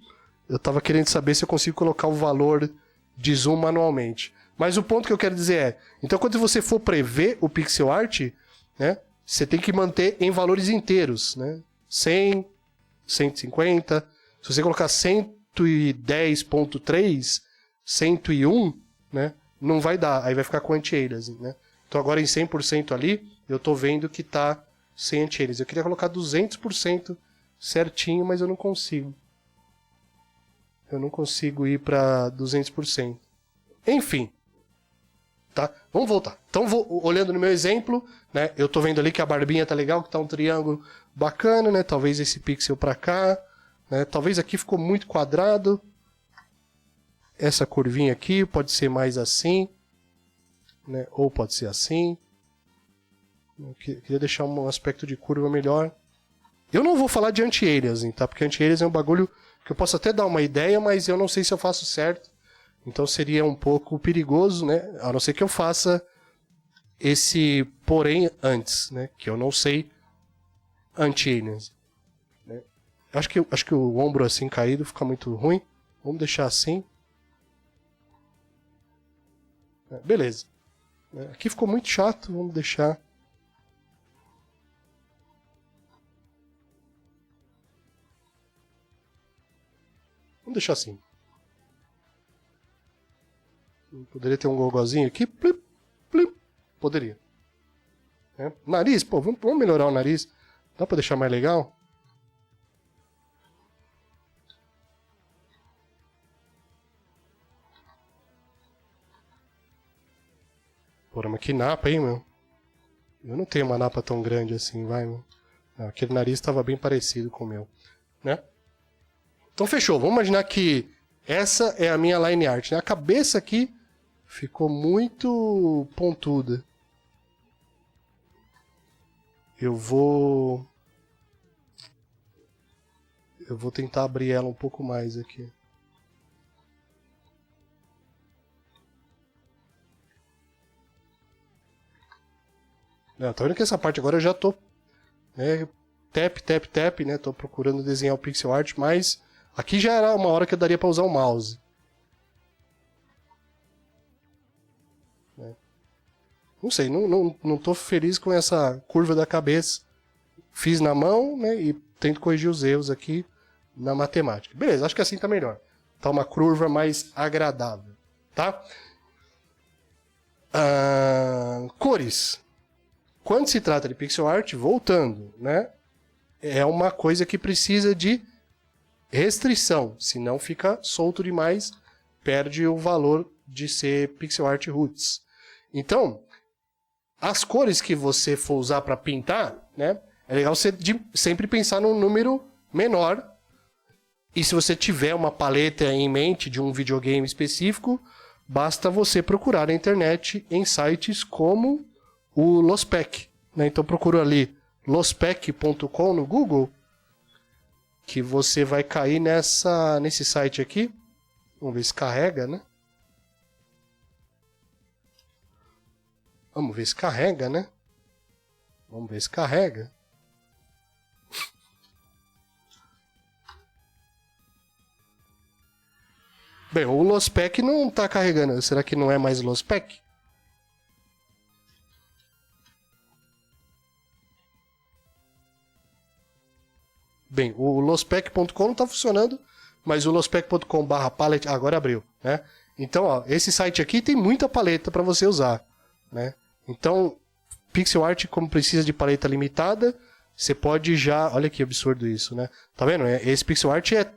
Eu tava querendo saber se eu consigo colocar o valor de zoom manualmente. Mas o ponto que eu quero dizer é... Então quando você for prever o pixel art, né, você tem que manter em valores inteiros, né? 100, 150... Se você colocar 110.3, 101, né, não vai dar. Aí vai ficar com anti-aliasing, né? Então agora em 100% ali, eu tô vendo que tá sem anti-aliasing. Eu queria colocar 200% certinho, mas eu não consigo. Eu não consigo ir para 200%. Enfim. Tá? Vamos voltar. Então, olhando no meu exemplo, né, eu tô vendo ali que a barbinha tá legal, que tá um triângulo bacana, né? Talvez esse pixel para cá, né? Talvez aqui ficou muito quadrado. Essa curvinha aqui pode ser mais assim, né? Ou pode ser assim. Eu queria deixar um aspecto de curva melhor. Eu não vou falar de anti-aliasing, tá? Porque anti-aliasing é um bagulho que eu posso até dar uma ideia, mas eu não sei se eu faço certo. Então seria um pouco perigoso, né? A não ser que eu faça esse porém antes, né? Que eu não sei anti-aliasing, né? Acho que o ombro assim caído fica muito ruim. Vamos deixar assim. Beleza. Aqui ficou muito chato, vamos deixar. Vamos deixar assim. Poderia ter um gogozinho aqui. Plip, plip. Poderia. Né? Nariz, pô, vamos melhorar o nariz. Dá pra deixar mais legal? Porra, mas que napa, hein, meu? Eu não tenho uma napa tão grande assim, vai, meu. Não, aquele nariz estava bem parecido com o meu, né? Então fechou. Vamos imaginar que essa é a minha line art, né? A cabeça aqui ficou muito pontuda. Eu vou tentar abrir ela um pouco mais aqui. Tá vendo que essa parte agora eu já tô, né, tap, né? Tô procurando desenhar o pixel art, mas aqui já era uma hora que eu daria para usar o mouse. Não sei, não tô feliz com essa curva da cabeça. Fiz na mão, né, e tento corrigir os erros aqui na matemática. Beleza, acho que assim tá melhor. Tá uma curva mais agradável, tá? Cores. Quando se trata de pixel art, voltando, né, é uma coisa que precisa de restrição, senão fica solto demais, perde o valor de ser pixel art roots. Então, as cores que você for usar para pintar, né, é legal você sempre pensar num número menor. E se você tiver uma paleta em mente de um videogame específico, basta você procurar na internet em sites como o Lospec, né? Então procura ali lospec.com no Google, que você vai cair nesse site aqui. Vamos ver se carrega, né? Vamos ver se carrega, né? Vamos ver se carrega. Bem, o Lospec não está carregando. Será que não é mais Lospec? Bem, o lospec.com não está funcionando, mas o lospec.com/palette agora abriu, né? Então, ó, esse site aqui tem muita paleta para você usar, né? Então, pixel art, como precisa de paleta limitada, você pode já... Olha que absurdo isso, né? Tá vendo? Esse pixel art é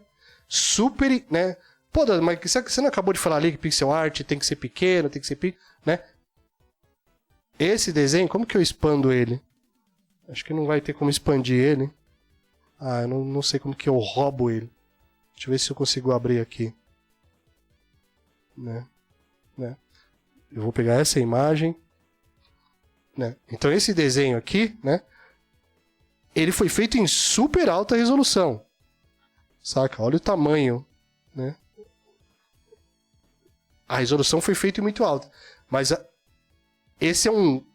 super, né? Pô, mas você não acabou de falar ali que pixel art tem que ser pequeno, tem que ser né? Esse desenho, como que eu expando ele? Acho que não vai ter como expandir ele. Eu não sei como que eu roubo ele. Deixa eu ver se eu consigo abrir aqui. Né? Eu vou pegar essa imagem. Né? Então esse desenho aqui, né? Ele foi feito em super alta resolução. Saca? Olha o tamanho, né? A resolução foi feita muito alta. Mas esse é um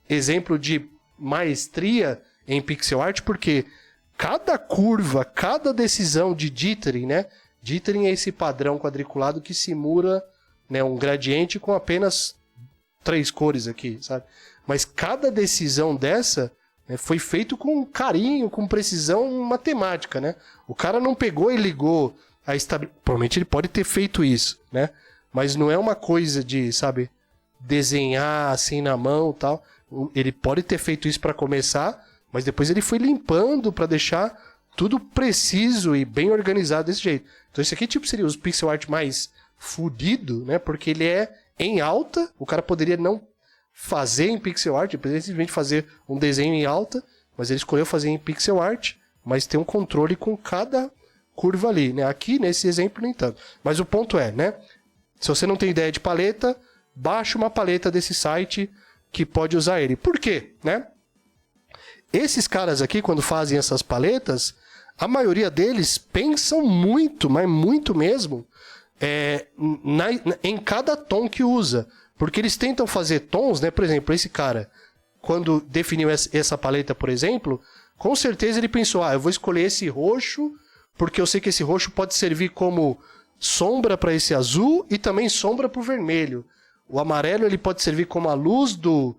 exemplo de maestria em pixel art, porque cada curva, cada decisão de dithering, né? Dithering é esse padrão quadriculado que simula, né, um gradiente com apenas 3 cores aqui, sabe? Mas cada decisão dessa, né, foi feito com carinho, com precisão matemática, né? O cara não pegou e ligou a estabilidade. Provavelmente ele pode ter feito isso, né? Mas não é uma coisa de, sabe, desenhar assim na mão e tal. Ele pode ter feito isso para começar, mas depois ele foi limpando para deixar tudo preciso e bem organizado desse jeito. Então esse aqui tipo seria os pixel art mais fudido, né? Porque ele é em alta, o cara poderia não fazer em pixel art, ele poderia simplesmente fazer um desenho em alta, mas ele escolheu fazer em pixel art, mas tem um controle com cada curva ali, né? Aqui nesse exemplo nem tanto. Mas o ponto é, né? Se você não tem ideia de paleta, baixa uma paleta desse site que pode usar ele. Por quê, né? Esses caras aqui, quando fazem essas paletas, a maioria deles pensam muito, mas muito mesmo, em cada tom que usa. Porque eles tentam fazer tons, né? Por exemplo, esse cara, quando definiu essa paleta, por exemplo, com certeza ele pensou, eu vou escolher esse roxo, porque eu sei que esse roxo pode servir como sombra para esse azul e também sombra para o vermelho. O amarelo ele pode servir como a luz do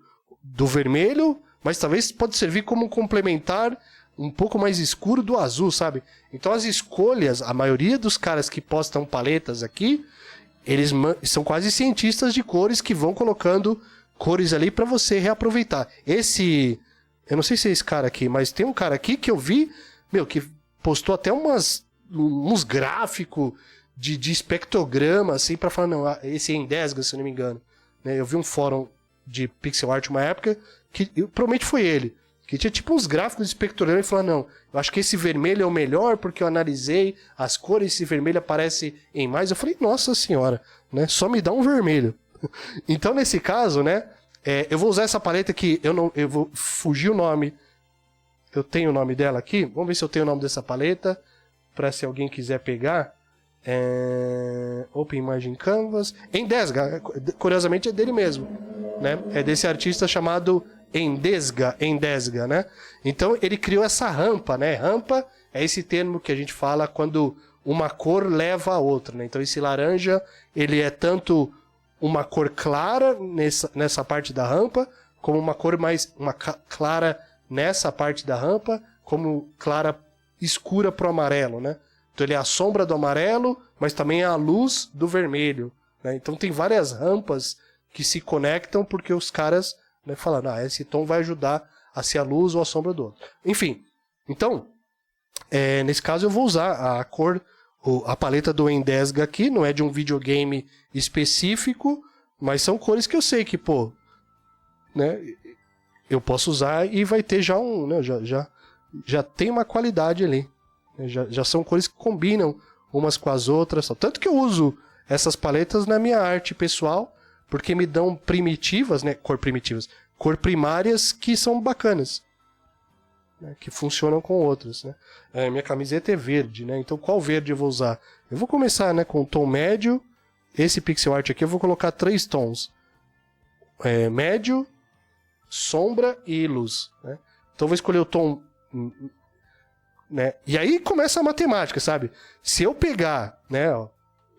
vermelho, mas talvez pode servir como um complementar um pouco mais escuro do azul, sabe? Então as escolhas, a maioria dos caras que postam paletas aqui, eles são quase cientistas de cores que vão colocando cores ali para você reaproveitar. Eu não sei se é esse cara aqui, mas tem um cara aqui que eu vi, que postou até uns gráficos de espectrograma, assim, pra falar, não, esse é Endesga, se eu não me engano. Né? Eu vi um fórum de pixel art uma época, que provavelmente foi ele, que tinha tipo uns gráficos de espectrograma e falou, não, eu acho que esse vermelho é o melhor, porque eu analisei as cores, esse vermelho aparece em mais. Eu falei, nossa senhora, né? Só me dá um vermelho. Então, nesse caso, né, eu vou usar essa paleta que eu vou fugir o nome. Eu tenho o nome dela aqui. Vamos ver se eu tenho o nome dessa paleta, para se alguém quiser pegar. Open Imagine Canvas. Endesga, curiosamente é dele mesmo, né? É desse artista chamado Endesga, né? Então ele criou essa rampa, né? Rampa é esse termo que a gente fala quando uma cor leva a outra, né? Então esse laranja, ele é tanto uma cor clara nessa parte da rampa, como uma cor uma clara nessa parte da rampa, como clara escura pro amarelo, né? Então ele é a sombra do amarelo, mas também é a luz do vermelho, né? Então tem várias rampas que se conectam porque os caras, né, falam, esse tom vai ajudar a ser a luz ou a sombra do outro. Enfim, então, nesse caso eu vou usar a paleta do Endesga aqui, não é de um videogame específico, mas são cores que eu sei que, né, eu posso usar e vai ter já né, já tem uma qualidade ali. Já são cores que combinam umas com as outras. Tanto que eu uso essas paletas na minha arte pessoal, porque me dão primitivas, né? Cor primárias que são bacanas, né? Que funcionam com outras, né? Minha camiseta é verde, né? Então qual verde eu vou usar? Eu vou começar, né, com o tom médio. Esse pixel art aqui eu vou colocar 3 tons. Médio, sombra e luz, né? Então eu vou escolher o tom... Né? E aí começa a matemática, sabe? Se eu pegar, né,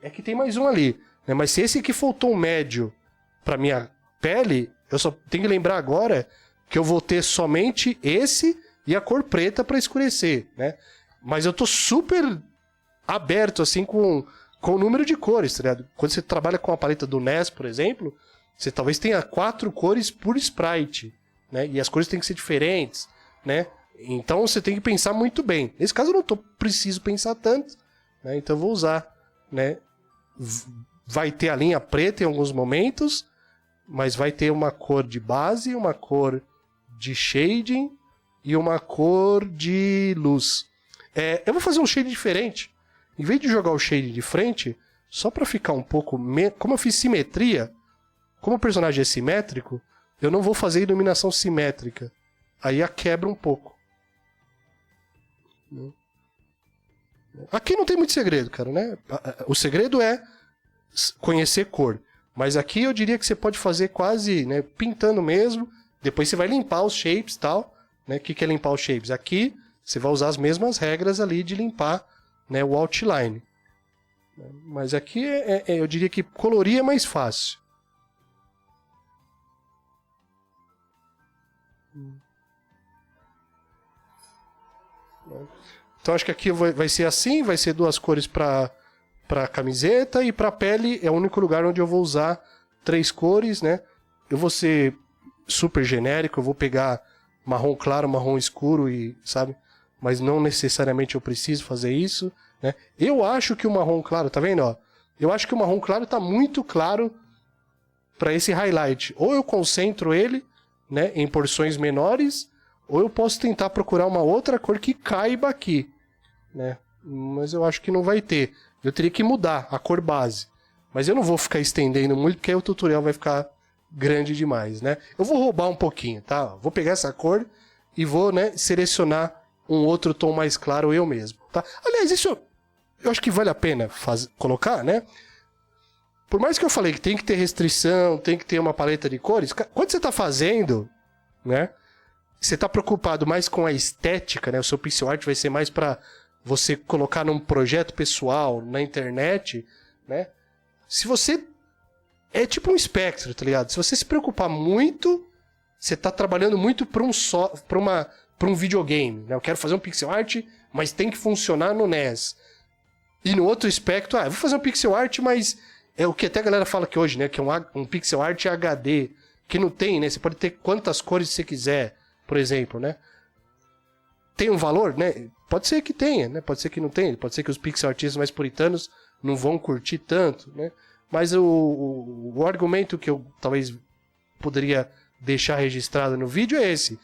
é que tem mais um ali, né? Mas se esse aqui for o tom médio para minha pele, eu só tenho que lembrar agora que eu vou ter somente esse e a cor preta para escurecer, né? Mas eu tô super aberto assim com o número de cores, tá ligado? Quando você trabalha com a paleta do NES, por exemplo, você talvez tenha 4 cores por sprite, né? E as cores têm que ser diferentes, né? Então você tem que pensar muito bem. Nesse caso eu não preciso pensar tanto, né? Então eu vou usar, né? Vai ter a linha preta em alguns momentos, mas vai ter uma cor de base, uma cor de shading e uma cor de luz. Eu vou fazer um shade diferente. Em vez de jogar o shade de frente, só para ficar um pouco... Como eu fiz simetria, como o personagem é simétrico, eu não vou fazer iluminação simétrica. Aí a quebra um pouco. Aqui não tem muito segredo, cara, né? O segredo é conhecer cor. Mas aqui eu diria que você pode fazer quase, né, pintando mesmo. Depois você vai limpar os shapes e tal, né? O que é limpar os shapes? Aqui você vai usar as mesmas regras ali de limpar, né, o outline. Mas aqui eu diria que colorir é mais fácil. Então acho que aqui vai ser assim, vai ser 2 cores para camiseta e para pele é o único lugar onde eu vou usar 3 cores, né? Eu vou ser super genérico, eu vou pegar marrom claro, marrom escuro e, sabe? Mas não necessariamente eu preciso fazer isso, né? Eu acho que o marrom claro, tá vendo, ó? Eu acho que o marrom claro tá muito claro para esse highlight. Ou eu concentro ele, né, em porções menores, ou eu posso tentar procurar uma outra cor que caiba aqui, né? Mas eu acho que não vai ter. Eu teria que mudar a cor base. Mas eu não vou ficar estendendo muito, porque aí o tutorial vai ficar grande demais, né? Eu vou roubar um pouquinho, tá? Vou pegar essa cor e vou, né, selecionar um outro tom mais claro eu mesmo, tá? Aliás, isso eu acho que vale a pena colocar, né? Por mais que eu falei que tem que ter restrição, tem que ter uma paleta de cores, quando você tá fazendo, né? Você está preocupado mais com a estética, né? O seu pixel art vai ser mais para você colocar num projeto pessoal, na internet, né? Se você... É tipo um espectro, tá ligado? Se você se preocupar muito, você está trabalhando muito para um videogame, né? Eu quero fazer um pixel art, mas tem que funcionar no NES. E no outro espectro, eu vou fazer um pixel art, mas é o que até a galera fala que hoje, né? Que é um pixel art HD, que não tem, né? Você pode ter quantas cores você quiser, por exemplo, né? Tem um valor, né? Pode ser que tenha, né? Pode ser que não tenha. Pode ser que os pixel artistas mais puritanos não vão curtir tanto, né? Mas o argumento que eu talvez poderia deixar registrado no vídeo é esse.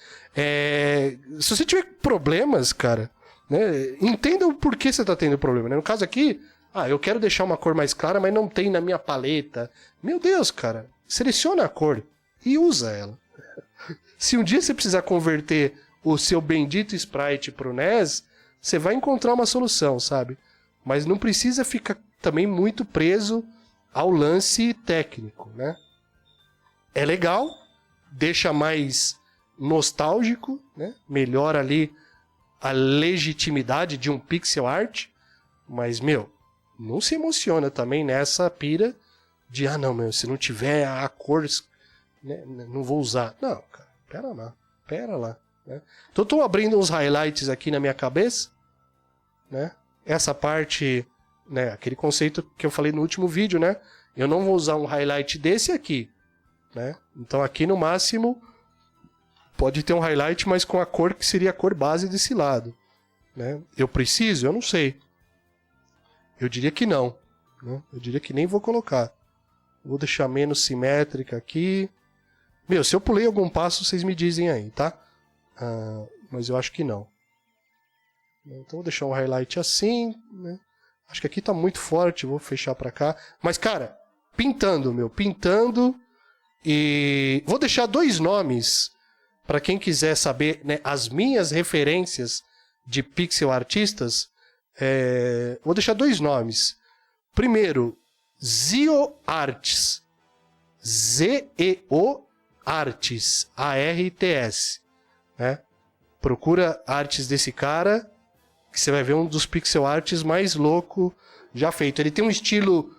Se você tiver problemas, cara, né? Entenda o porquê você está tendo problema, né? No caso aqui, eu quero deixar uma cor mais clara, mas não tem na minha paleta. Meu Deus, cara. Seleciona a cor e usa ela. Se um dia você precisar converter o seu bendito sprite pro NES, você vai encontrar uma solução, sabe? Mas não precisa ficar também muito preso ao lance técnico, né? É legal, deixa mais nostálgico, né? Melhora ali a legitimidade de um pixel art, mas, não se emociona também nessa pira de, se não tiver a cor, né, não vou usar. Não, cara, pera lá. Né? Então eu tô abrindo uns highlights aqui na minha cabeça, né? Essa parte, né, aquele conceito que eu falei no último vídeo, né? Eu não vou usar um highlight desse aqui, né? Então aqui no máximo pode ter um highlight, mas com a cor que seria a cor base desse lado, né? Eu preciso? Eu não sei. Eu diria que não, né? Eu diria que nem vou colocar. Vou deixar menos simétrica aqui. Se eu pulei algum passo, vocês me dizem aí, tá? Mas eu acho que não. Então vou deixar um highlight assim, né? Acho que aqui tá muito forte, vou fechar pra cá. Mas, cara, pintando. E vou deixar 2 nomes para quem quiser saber, né, as minhas referências de pixel artistas. Vou deixar 2 nomes. Primeiro, Zeo Arts. Z-E-O Arts. A-R-T-S. Né? Procura artes desse cara, que você vai ver um dos pixel arts mais louco já feito. Ele tem um estilo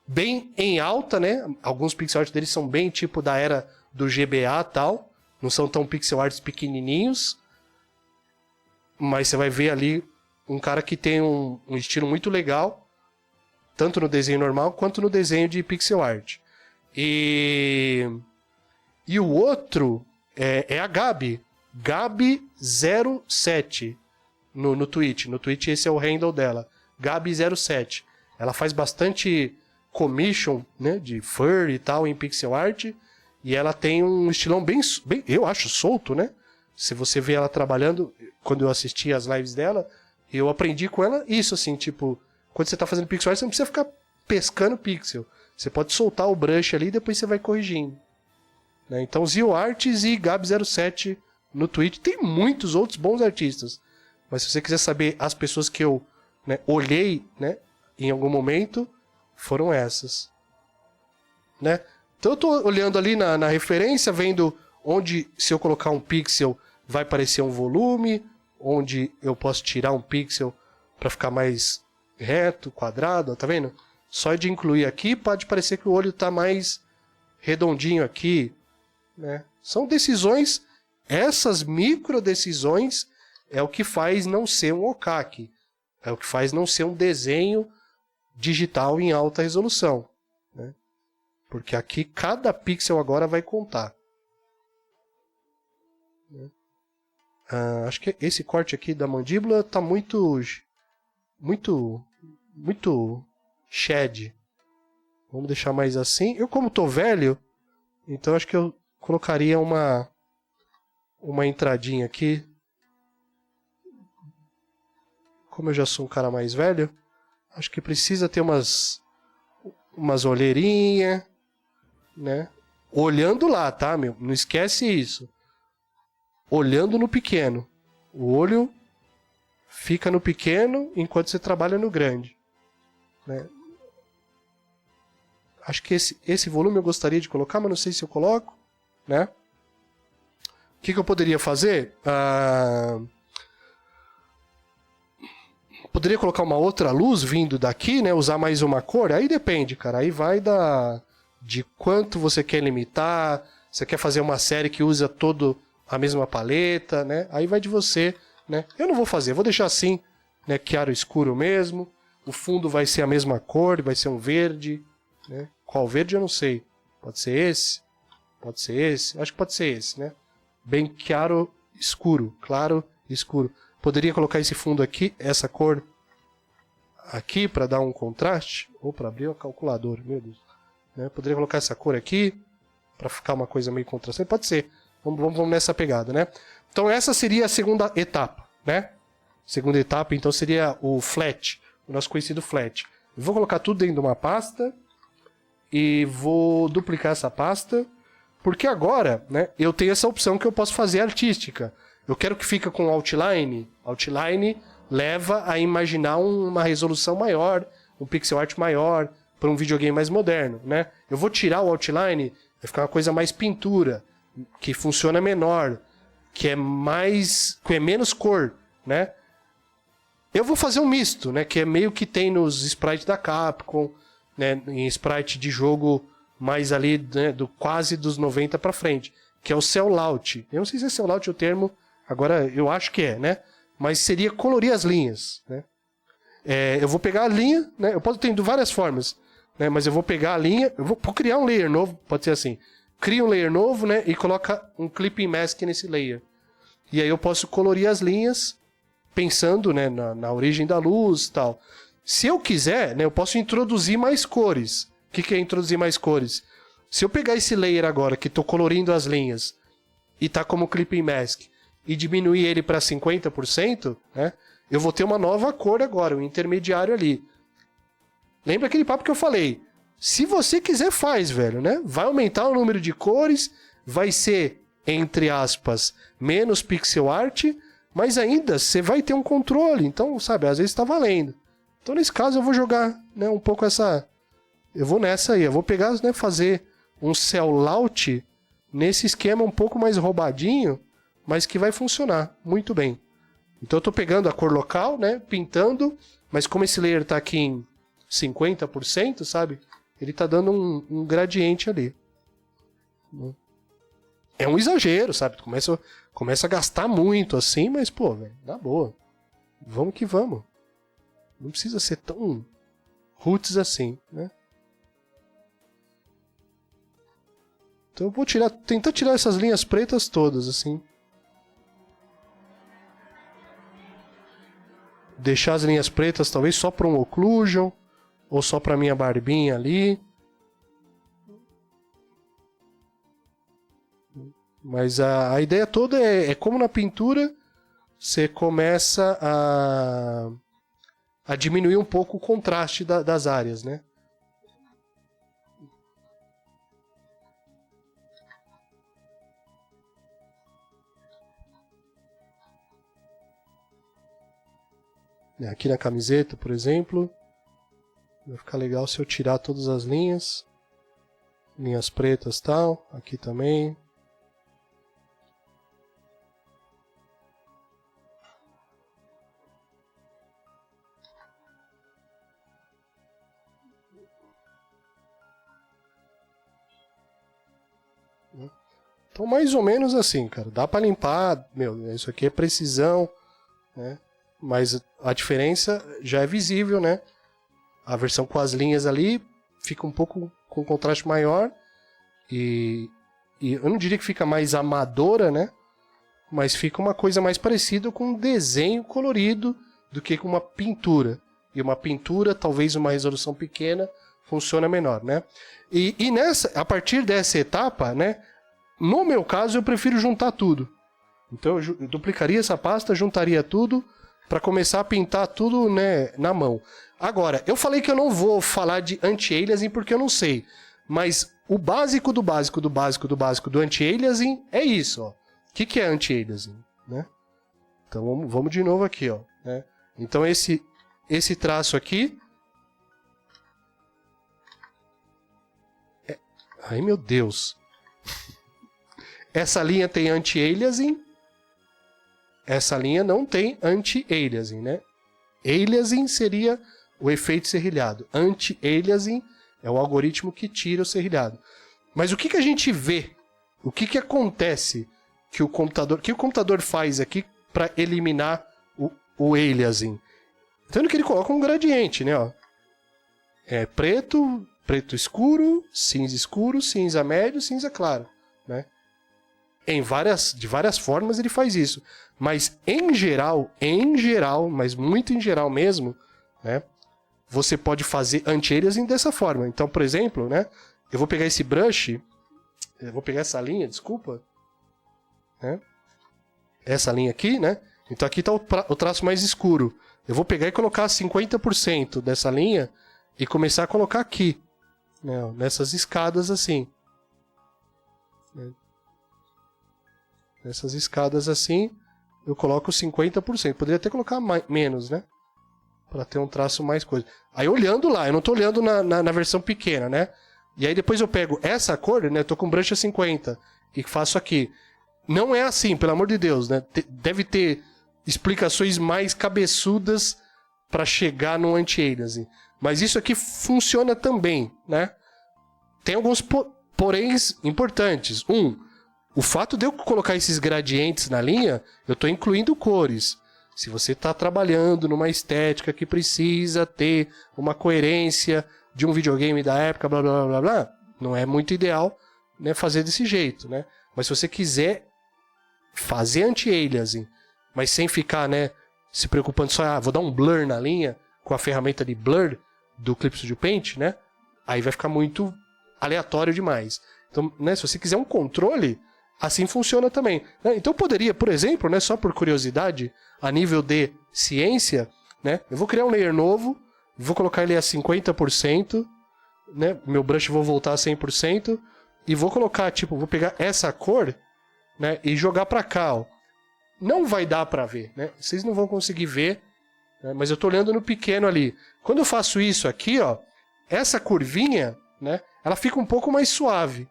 bem em alta, né? Alguns pixel arts dele são bem tipo da era do GBA e tal. Não são tão pixel arts pequenininhos. Mas você vai ver ali um cara que tem um estilo muito legal, tanto no desenho normal quanto no desenho de pixel art. E o outro é a Gabi. Gabi07 no Twitch. No Twitch esse é o handle dela. Gabi07. Ela faz bastante commission, né, de fur e tal em pixel art. E ela tem um estilão bem, eu acho, solto, né? Se você vê ela trabalhando, quando eu assisti as lives dela, eu aprendi com ela isso, assim, tipo, quando você tá fazendo pixel art, você não precisa ficar pescando pixel. Você pode soltar o brush ali e depois você vai corrigindo. Né? Então, Zio Arts e Gabi07 no Twitch. Tem muitos outros bons artistas. Mas se você quiser saber as pessoas que eu, né, olhei, né, em algum momento, foram essas. Né? Então eu tô olhando ali na referência, vendo onde, se eu colocar um pixel, vai aparecer um volume, onde eu posso tirar um pixel para ficar mais reto, quadrado, tá vendo? Só de incluir aqui, pode parecer que o olho tá mais redondinho aqui, né? São decisões, essas micro decisões é o que faz não ser um okaki, é o que faz não ser um desenho digital em alta resolução, né? Porque aqui cada pixel agora vai contar. Acho que esse corte aqui da mandíbula tá muito shed. Vamos deixar mais assim. Eu, como tô velho, então acho que eu colocaria uma entradinha aqui. Como eu já sou um cara mais velho, acho que precisa ter umas olheirinhas, né? Olhando lá, tá, meu? Não esquece isso. Olhando no pequeno. O olho fica no pequeno enquanto você trabalha no grande. Né? Acho que esse volume eu gostaria de colocar, mas não sei se eu coloco. Né? O que eu poderia fazer? Poderia colocar uma outra luz vindo daqui, né? Usar mais uma cor. Aí depende, cara. Aí vai de quanto você quer limitar. Você quer fazer uma série que usa a mesma paleta, né? Aí vai de você, né? Eu não vou fazer, vou deixar assim, né? Claro escuro mesmo. O fundo vai ser a mesma cor, vai ser um verde, né? Qual verde eu não sei. Pode ser esse, Pode ser esse? Acho que pode ser esse, né? Bem claro, escuro. Poderia colocar esse fundo aqui, essa cor aqui para dar um contraste. Ou para abrir o calculador, meu Deus. Né? Poderia colocar essa cor aqui para ficar uma coisa meio contrastante. Pode ser. Vamos nessa pegada, né? Então essa seria a segunda etapa, né? Segunda etapa, então, seria o flat, o nosso conhecido flat. Eu vou colocar tudo dentro de uma pasta e vou duplicar essa pasta, porque agora, né, eu tenho essa opção que eu posso fazer artística. Eu quero que fique com outline. Outline leva a imaginar uma resolução maior, um pixel art maior, para um videogame mais moderno, né? Eu vou tirar o outline, vai ficar uma coisa mais pintura, que funciona menor, que é menos cor, né? Eu vou fazer um misto, né? Que é meio que tem nos sprites da Capcom, né? Em sprite de jogo mais ali, né? Quase dos 90 para frente, que é o cel layout. Eu não sei se é cel layout o termo, agora eu acho que é, né? Mas seria colorir as linhas, né? Eu vou pegar a linha, né? Eu posso ter de várias formas, né? Mas eu vou pegar a linha, eu vou criar um layer novo, pode ser assim. Cria um layer novo, né? E coloca um clipping mask nesse layer. E aí eu posso colorir as linhas pensando, né, na origem da luz e tal. Se eu quiser, né, eu posso introduzir mais cores. O que é introduzir mais cores? Se eu pegar esse layer agora, que estou colorindo as linhas, e tá como clipping mask, e diminuir ele para 50%, né, eu vou ter uma nova cor agora, um intermediário ali. Lembra aquele papo que eu falei? Se você quiser, faz, velho, né? Vai aumentar o número de cores, vai ser, entre aspas, menos pixel art, mas ainda você vai ter um controle, então, sabe, às vezes tá valendo. Então, nesse caso, eu vou jogar, né, um pouco essa... Eu vou nessa aí, eu vou pegar, né, fazer um cel layout nesse esquema um pouco mais roubadinho, mas que vai funcionar muito bem. Então, eu tô pegando a cor local, né, pintando, mas como esse layer tá aqui em 50%, sabe, ele tá dando um gradiente ali. É um exagero, sabe, começa a gastar muito assim, mas, pô, velho, na boa. Vamos que vamos. Não precisa ser tão roots assim, né? Então eu vou tentar tirar essas linhas pretas todas, assim. Deixar as linhas pretas talvez só para um occlusion, ou só para minha barbinha ali. Mas a ideia toda é como na pintura você começa a diminuir um pouco o contraste das áreas, né? Aqui na camiseta, por exemplo, vai ficar legal se eu tirar todas as linhas pretas e tal, aqui também. Então, mais ou menos assim, cara. Dá pra limpar, meu, isso aqui é precisão, né? Mas a diferença já é visível, né? A versão com as linhas ali fica um pouco com contraste maior e eu não diria que fica mais amadora, né? Mas fica uma coisa mais parecida com um desenho colorido do que com uma pintura. E uma pintura, talvez uma resolução pequena, funciona menor, né? E a partir dessa etapa, né? No meu caso, eu prefiro juntar tudo. Então eu duplicaria essa pasta, juntaria tudo para começar a pintar tudo, né, na mão. Agora, eu falei que eu não vou falar de anti-aliasing porque eu não sei. Mas o básico do básico do básico do básico do anti-aliasing é isso, ó. O que é anti-aliasing, né? Então vamos de novo aqui, ó, né? Então esse traço aqui... Ai, meu Deus... Essa linha tem anti-aliasing. Essa linha não tem anti-aliasing, né? Aliasing seria o efeito serrilhado. Anti-aliasing é o algoritmo que tira o serrilhado. Mas o que a gente vê? O que acontece que o computador faz aqui para eliminar o aliasing? Então que ele coloca um gradiente, né? Ó. Preto escuro, cinza médio, cinza claro. né? De várias formas ele faz isso. Mas em geral, mas muito em geral mesmo, né? Você pode fazer anti-aliasing dessa forma. Então, por exemplo, né? Eu vou pegar esse brush, eu vou pegar essa linha, desculpa, né? Essa linha aqui, né? Então aqui está o traço mais escuro. Eu vou pegar e colocar 50% dessa linha e começar a colocar aqui, né? Nessas escadas assim. Né? Nessas escadas assim, eu coloco 50%. Poderia até colocar menos, né? Para ter um traço mais coisa. Aí olhando lá, eu não estou olhando na versão pequena, né? E aí depois eu pego essa cor, né? Tô com brush a 50 e faço aqui. Não é assim, pelo amor de Deus, né? Deve ter explicações mais cabeçudas para chegar no anti-aliasing. Mas isso aqui funciona também, né? Tem alguns poréns importantes. O fato de eu colocar esses gradientes na linha, eu estou incluindo cores. Se você está trabalhando numa estética que precisa ter uma coerência de um videogame da época, blá blá blá blá, não é muito ideal, né, fazer desse jeito, né? Mas se você quiser fazer anti-aliasing, mas sem ficar, né, se preocupando só, vou dar um blur na linha com a ferramenta de blur do Clip Studio Paint, né? Aí vai ficar muito aleatório demais. Então, né, se você quiser um controle, assim funciona também. Então eu poderia, por exemplo, né, só por curiosidade, a nível de ciência, né, eu vou criar um layer novo, vou colocar ele a 50%, né, meu brush vou voltar a 100%, e vou colocar, tipo, vou pegar essa cor, né, e jogar pra cá, ó. Não vai dar pra ver, né, vocês não vão conseguir ver, né, mas eu tô olhando no pequeno ali. Quando eu faço isso aqui, ó, essa curvinha, né, ela fica um pouco mais suave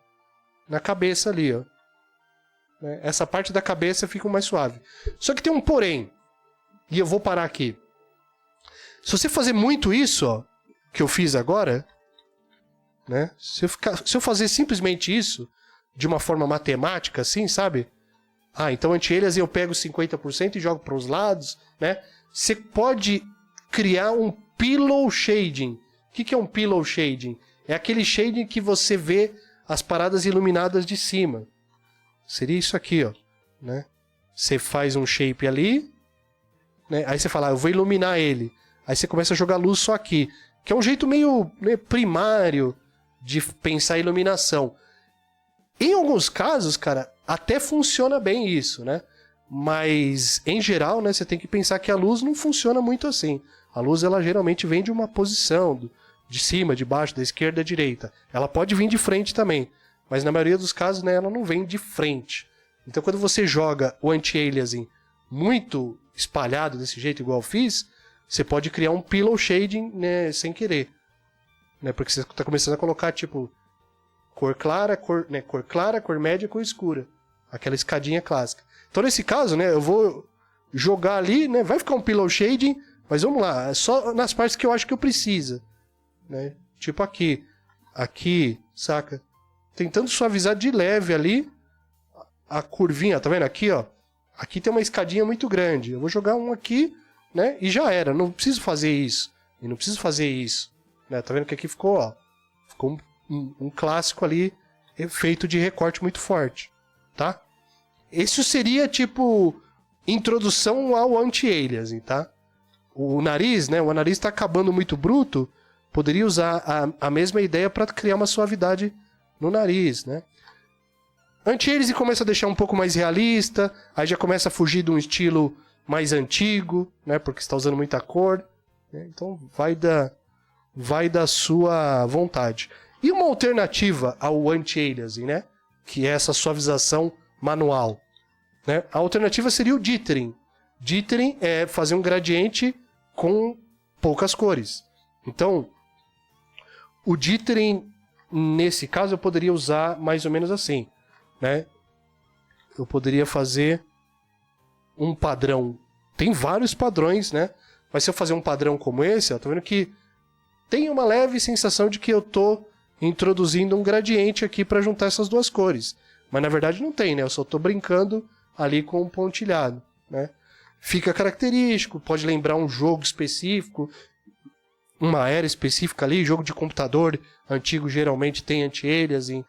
na cabeça ali, ó. Essa parte da cabeça fica mais suave. Só que tem um porém. E eu vou parar aqui. Se você fazer muito isso, ó, que eu fiz agora, né? Se eu fazer simplesmente isso, de uma forma matemática, assim, sabe? Então anti-aliasing eu pego 50% e jogo para os lados, né? Você pode criar um pillow shading. O que é um pillow shading? É aquele shading que você vê as paradas iluminadas de cima. Seria isso aqui, ó, né? Você faz um shape ali, né? Aí você fala, eu vou iluminar ele. Aí você começa a jogar luz só aqui, que é um jeito meio, né, primário de pensar a iluminação. Em alguns casos, cara, até funciona bem isso, né? Mas, em geral, né, você tem que pensar que a luz não funciona muito assim. A luz, ela geralmente vem de uma posição, de cima, de baixo, da esquerda à direita. Ela pode vir de frente também. Mas na maioria dos casos, né, ela não vem de frente. Então quando você joga o anti-aliasing muito espalhado desse jeito, igual eu fiz, você pode criar um pillow shading, né, sem querer. Né, porque você está começando a colocar tipo cor clara, cor média, cor escura. Aquela escadinha clássica. Então nesse caso, né, eu vou jogar ali, né, vai ficar um pillow shading, mas vamos lá, é só nas partes que eu acho que eu preciso. Né? Tipo aqui, saca? Tentando suavizar de leve ali a curvinha, tá vendo aqui, ó? Aqui tem uma escadinha muito grande. Eu vou jogar um aqui, né? E já era. Não preciso fazer isso. E não preciso fazer isso. Né? Tá vendo que aqui ficou, ó? Ficou um clássico ali, efeito de recorte muito forte. Tá? Isso seria, tipo, introdução ao anti-aliasing, tá? O nariz, né? O nariz tá acabando muito bruto. Poderia usar a mesma ideia para criar uma suavidade no nariz, né? Anti-aliasing começa a deixar um pouco mais realista, aí já começa a fugir de um estilo mais antigo, né? Porque está usando muita cor, né? Então vai da sua vontade. E uma alternativa ao anti-aliasing, né? Que é essa suavização manual, né? A alternativa seria o dithering. Dithering é fazer um gradiente com poucas cores. Então, o dithering, nesse caso, eu poderia usar mais ou menos assim, né? Eu poderia fazer um padrão. Tem vários padrões, né? Mas se eu fazer um padrão como esse, ó, tá vendo que tem uma leve sensação de que eu tô introduzindo um gradiente aqui para juntar essas duas cores. Mas na verdade não tem, né? Eu só tô brincando ali com um pontilhado, né? Fica característico, pode lembrar um jogo específico, uma era específica ali, jogo de computador antigo geralmente tem anti-aliasing,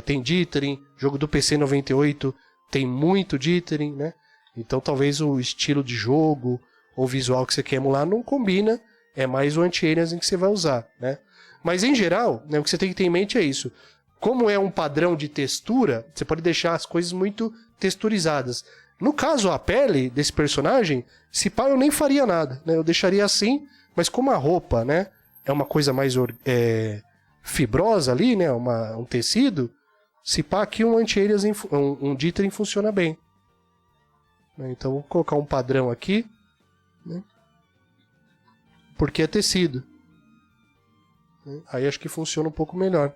tem dithering, jogo do PC 98 tem muito dithering, né? Então talvez o estilo de jogo ou visual que você quer emular não combina, é mais o anti-aliasing que você vai usar, né? Mas em geral, né, o que você tem que ter em mente é isso. Como é um padrão de textura, você pode deixar as coisas muito texturizadas. No caso, a pele desse personagem, se pá, eu nem faria nada, né? Eu deixaria assim, mas como a roupa, né, é uma coisa mais fibrosa ali, né, um tecido, se pá, aqui um anti-aliasing, um dithering funciona bem. Então, vou colocar um padrão aqui, né, porque é tecido. Aí acho que funciona um pouco melhor.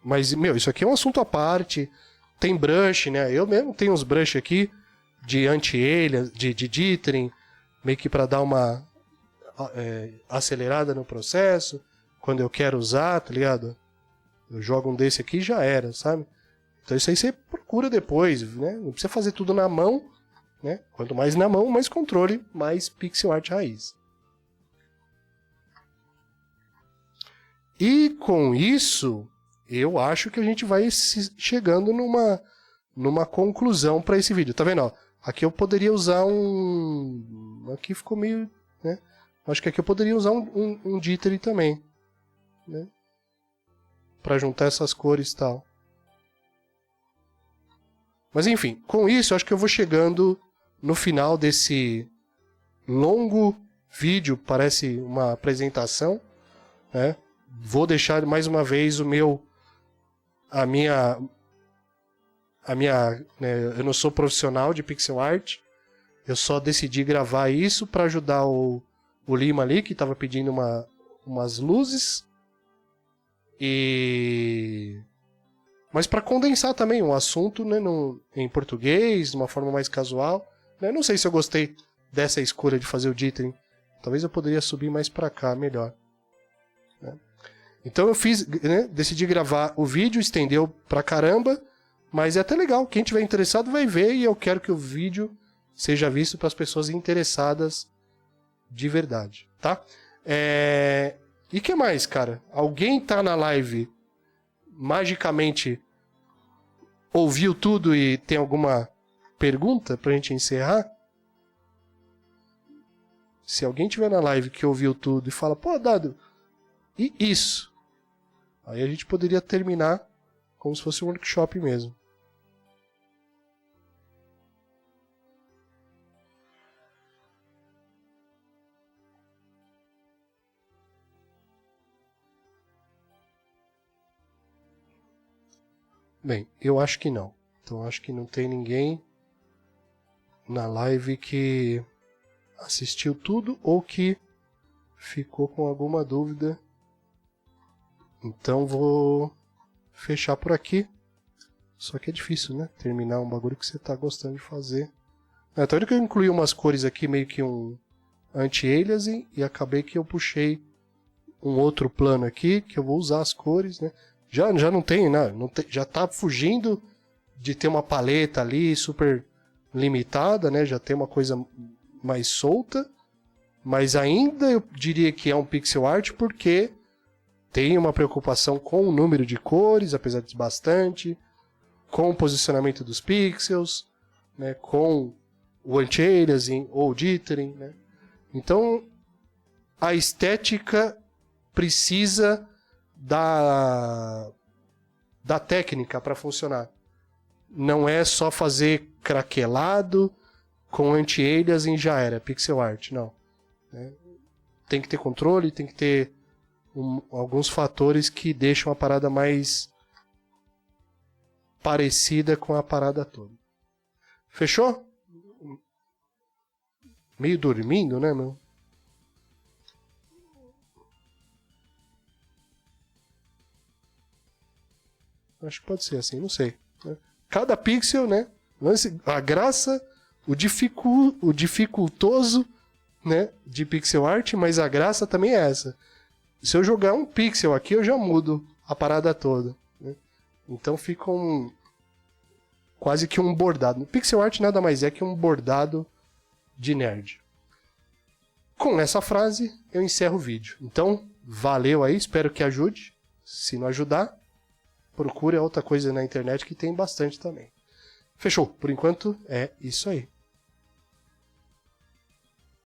Mas, meu, isso aqui é um assunto à parte. Tem brush, né? Eu mesmo tenho uns brush aqui de anti-alias, de dithering, meio que para dar uma acelerada no processo. Quando eu quero usar, tá ligado? Eu jogo um desse aqui e já era, sabe? Então isso aí você procura depois, né? Não precisa fazer tudo na mão, né? Quanto mais na mão, mais controle, mais pixel art raiz. E com isso, eu acho que a gente vai chegando numa conclusão para esse vídeo. Tá vendo? Ó, aqui eu poderia usar aqui ficou meio, né? Acho que aqui eu poderia usar um dithering também, né? Para juntar essas cores e tal. Mas enfim, com isso eu acho que eu vou chegando no final desse longo vídeo, parece uma apresentação, né? Vou deixar mais uma vez a minha, né, eu não sou profissional de pixel art, eu só decidi gravar isso para ajudar o Lima ali, que estava pedindo umas luzes, mas para condensar também o assunto, né, em português, de uma forma mais casual. Eu não sei se eu gostei dessa escolha de fazer o dithering, talvez eu poderia subir mais para cá, melhor. Né? Então eu decidi gravar o vídeo, estendeu pra caramba, mas é até legal, quem tiver interessado vai ver e eu quero que o vídeo seja visto para as pessoas interessadas de verdade, tá? E que mais, cara? Alguém tá na live, magicamente ouviu tudo e tem alguma pergunta pra gente encerrar? Se alguém tiver na live que ouviu tudo e fala, pô, Dado, e isso? Aí a gente poderia terminar como se fosse um workshop mesmo. Bem, eu acho que não. Então acho que não tem ninguém na live que assistiu tudo ou que ficou com alguma dúvida. Então vou fechar por aqui. Só que é difícil, né? Terminar um bagulho que você tá gostando de fazer. Tá vendo que eu incluí umas cores aqui, meio que um anti-aliasing, e acabei que eu puxei um outro plano aqui, que eu vou usar as cores, né? Já não tem, né? Já tá fugindo de ter uma paleta ali super limitada, né? Já tem uma coisa mais solta, mas ainda eu diria que é um pixel art porque tem uma preocupação com o número de cores, apesar de bastante, com o posicionamento dos pixels, né? Com o anti-aliasing ou dithering, né? Então a estética precisa da técnica para funcionar. Não é só fazer craquelado com anti-aliasing já era, pixel art, não. Tem que ter controle, tem que ter alguns fatores que deixam a parada mais parecida com a parada toda. Fechou? Meio dormindo, né, meu? Acho que pode ser assim, não sei. Cada pixel, né? A graça, o dificultoso, né, de pixel art, mas a graça também é essa. Se eu jogar um pixel aqui, eu já mudo a parada toda. Né? Então fica quase que um bordado. Pixel art nada mais é que um bordado de nerd. Com essa frase, eu encerro o vídeo. Então, valeu aí, espero que ajude. Se não ajudar, procure outra coisa na internet que tem bastante também. Fechou? Por enquanto, é isso aí.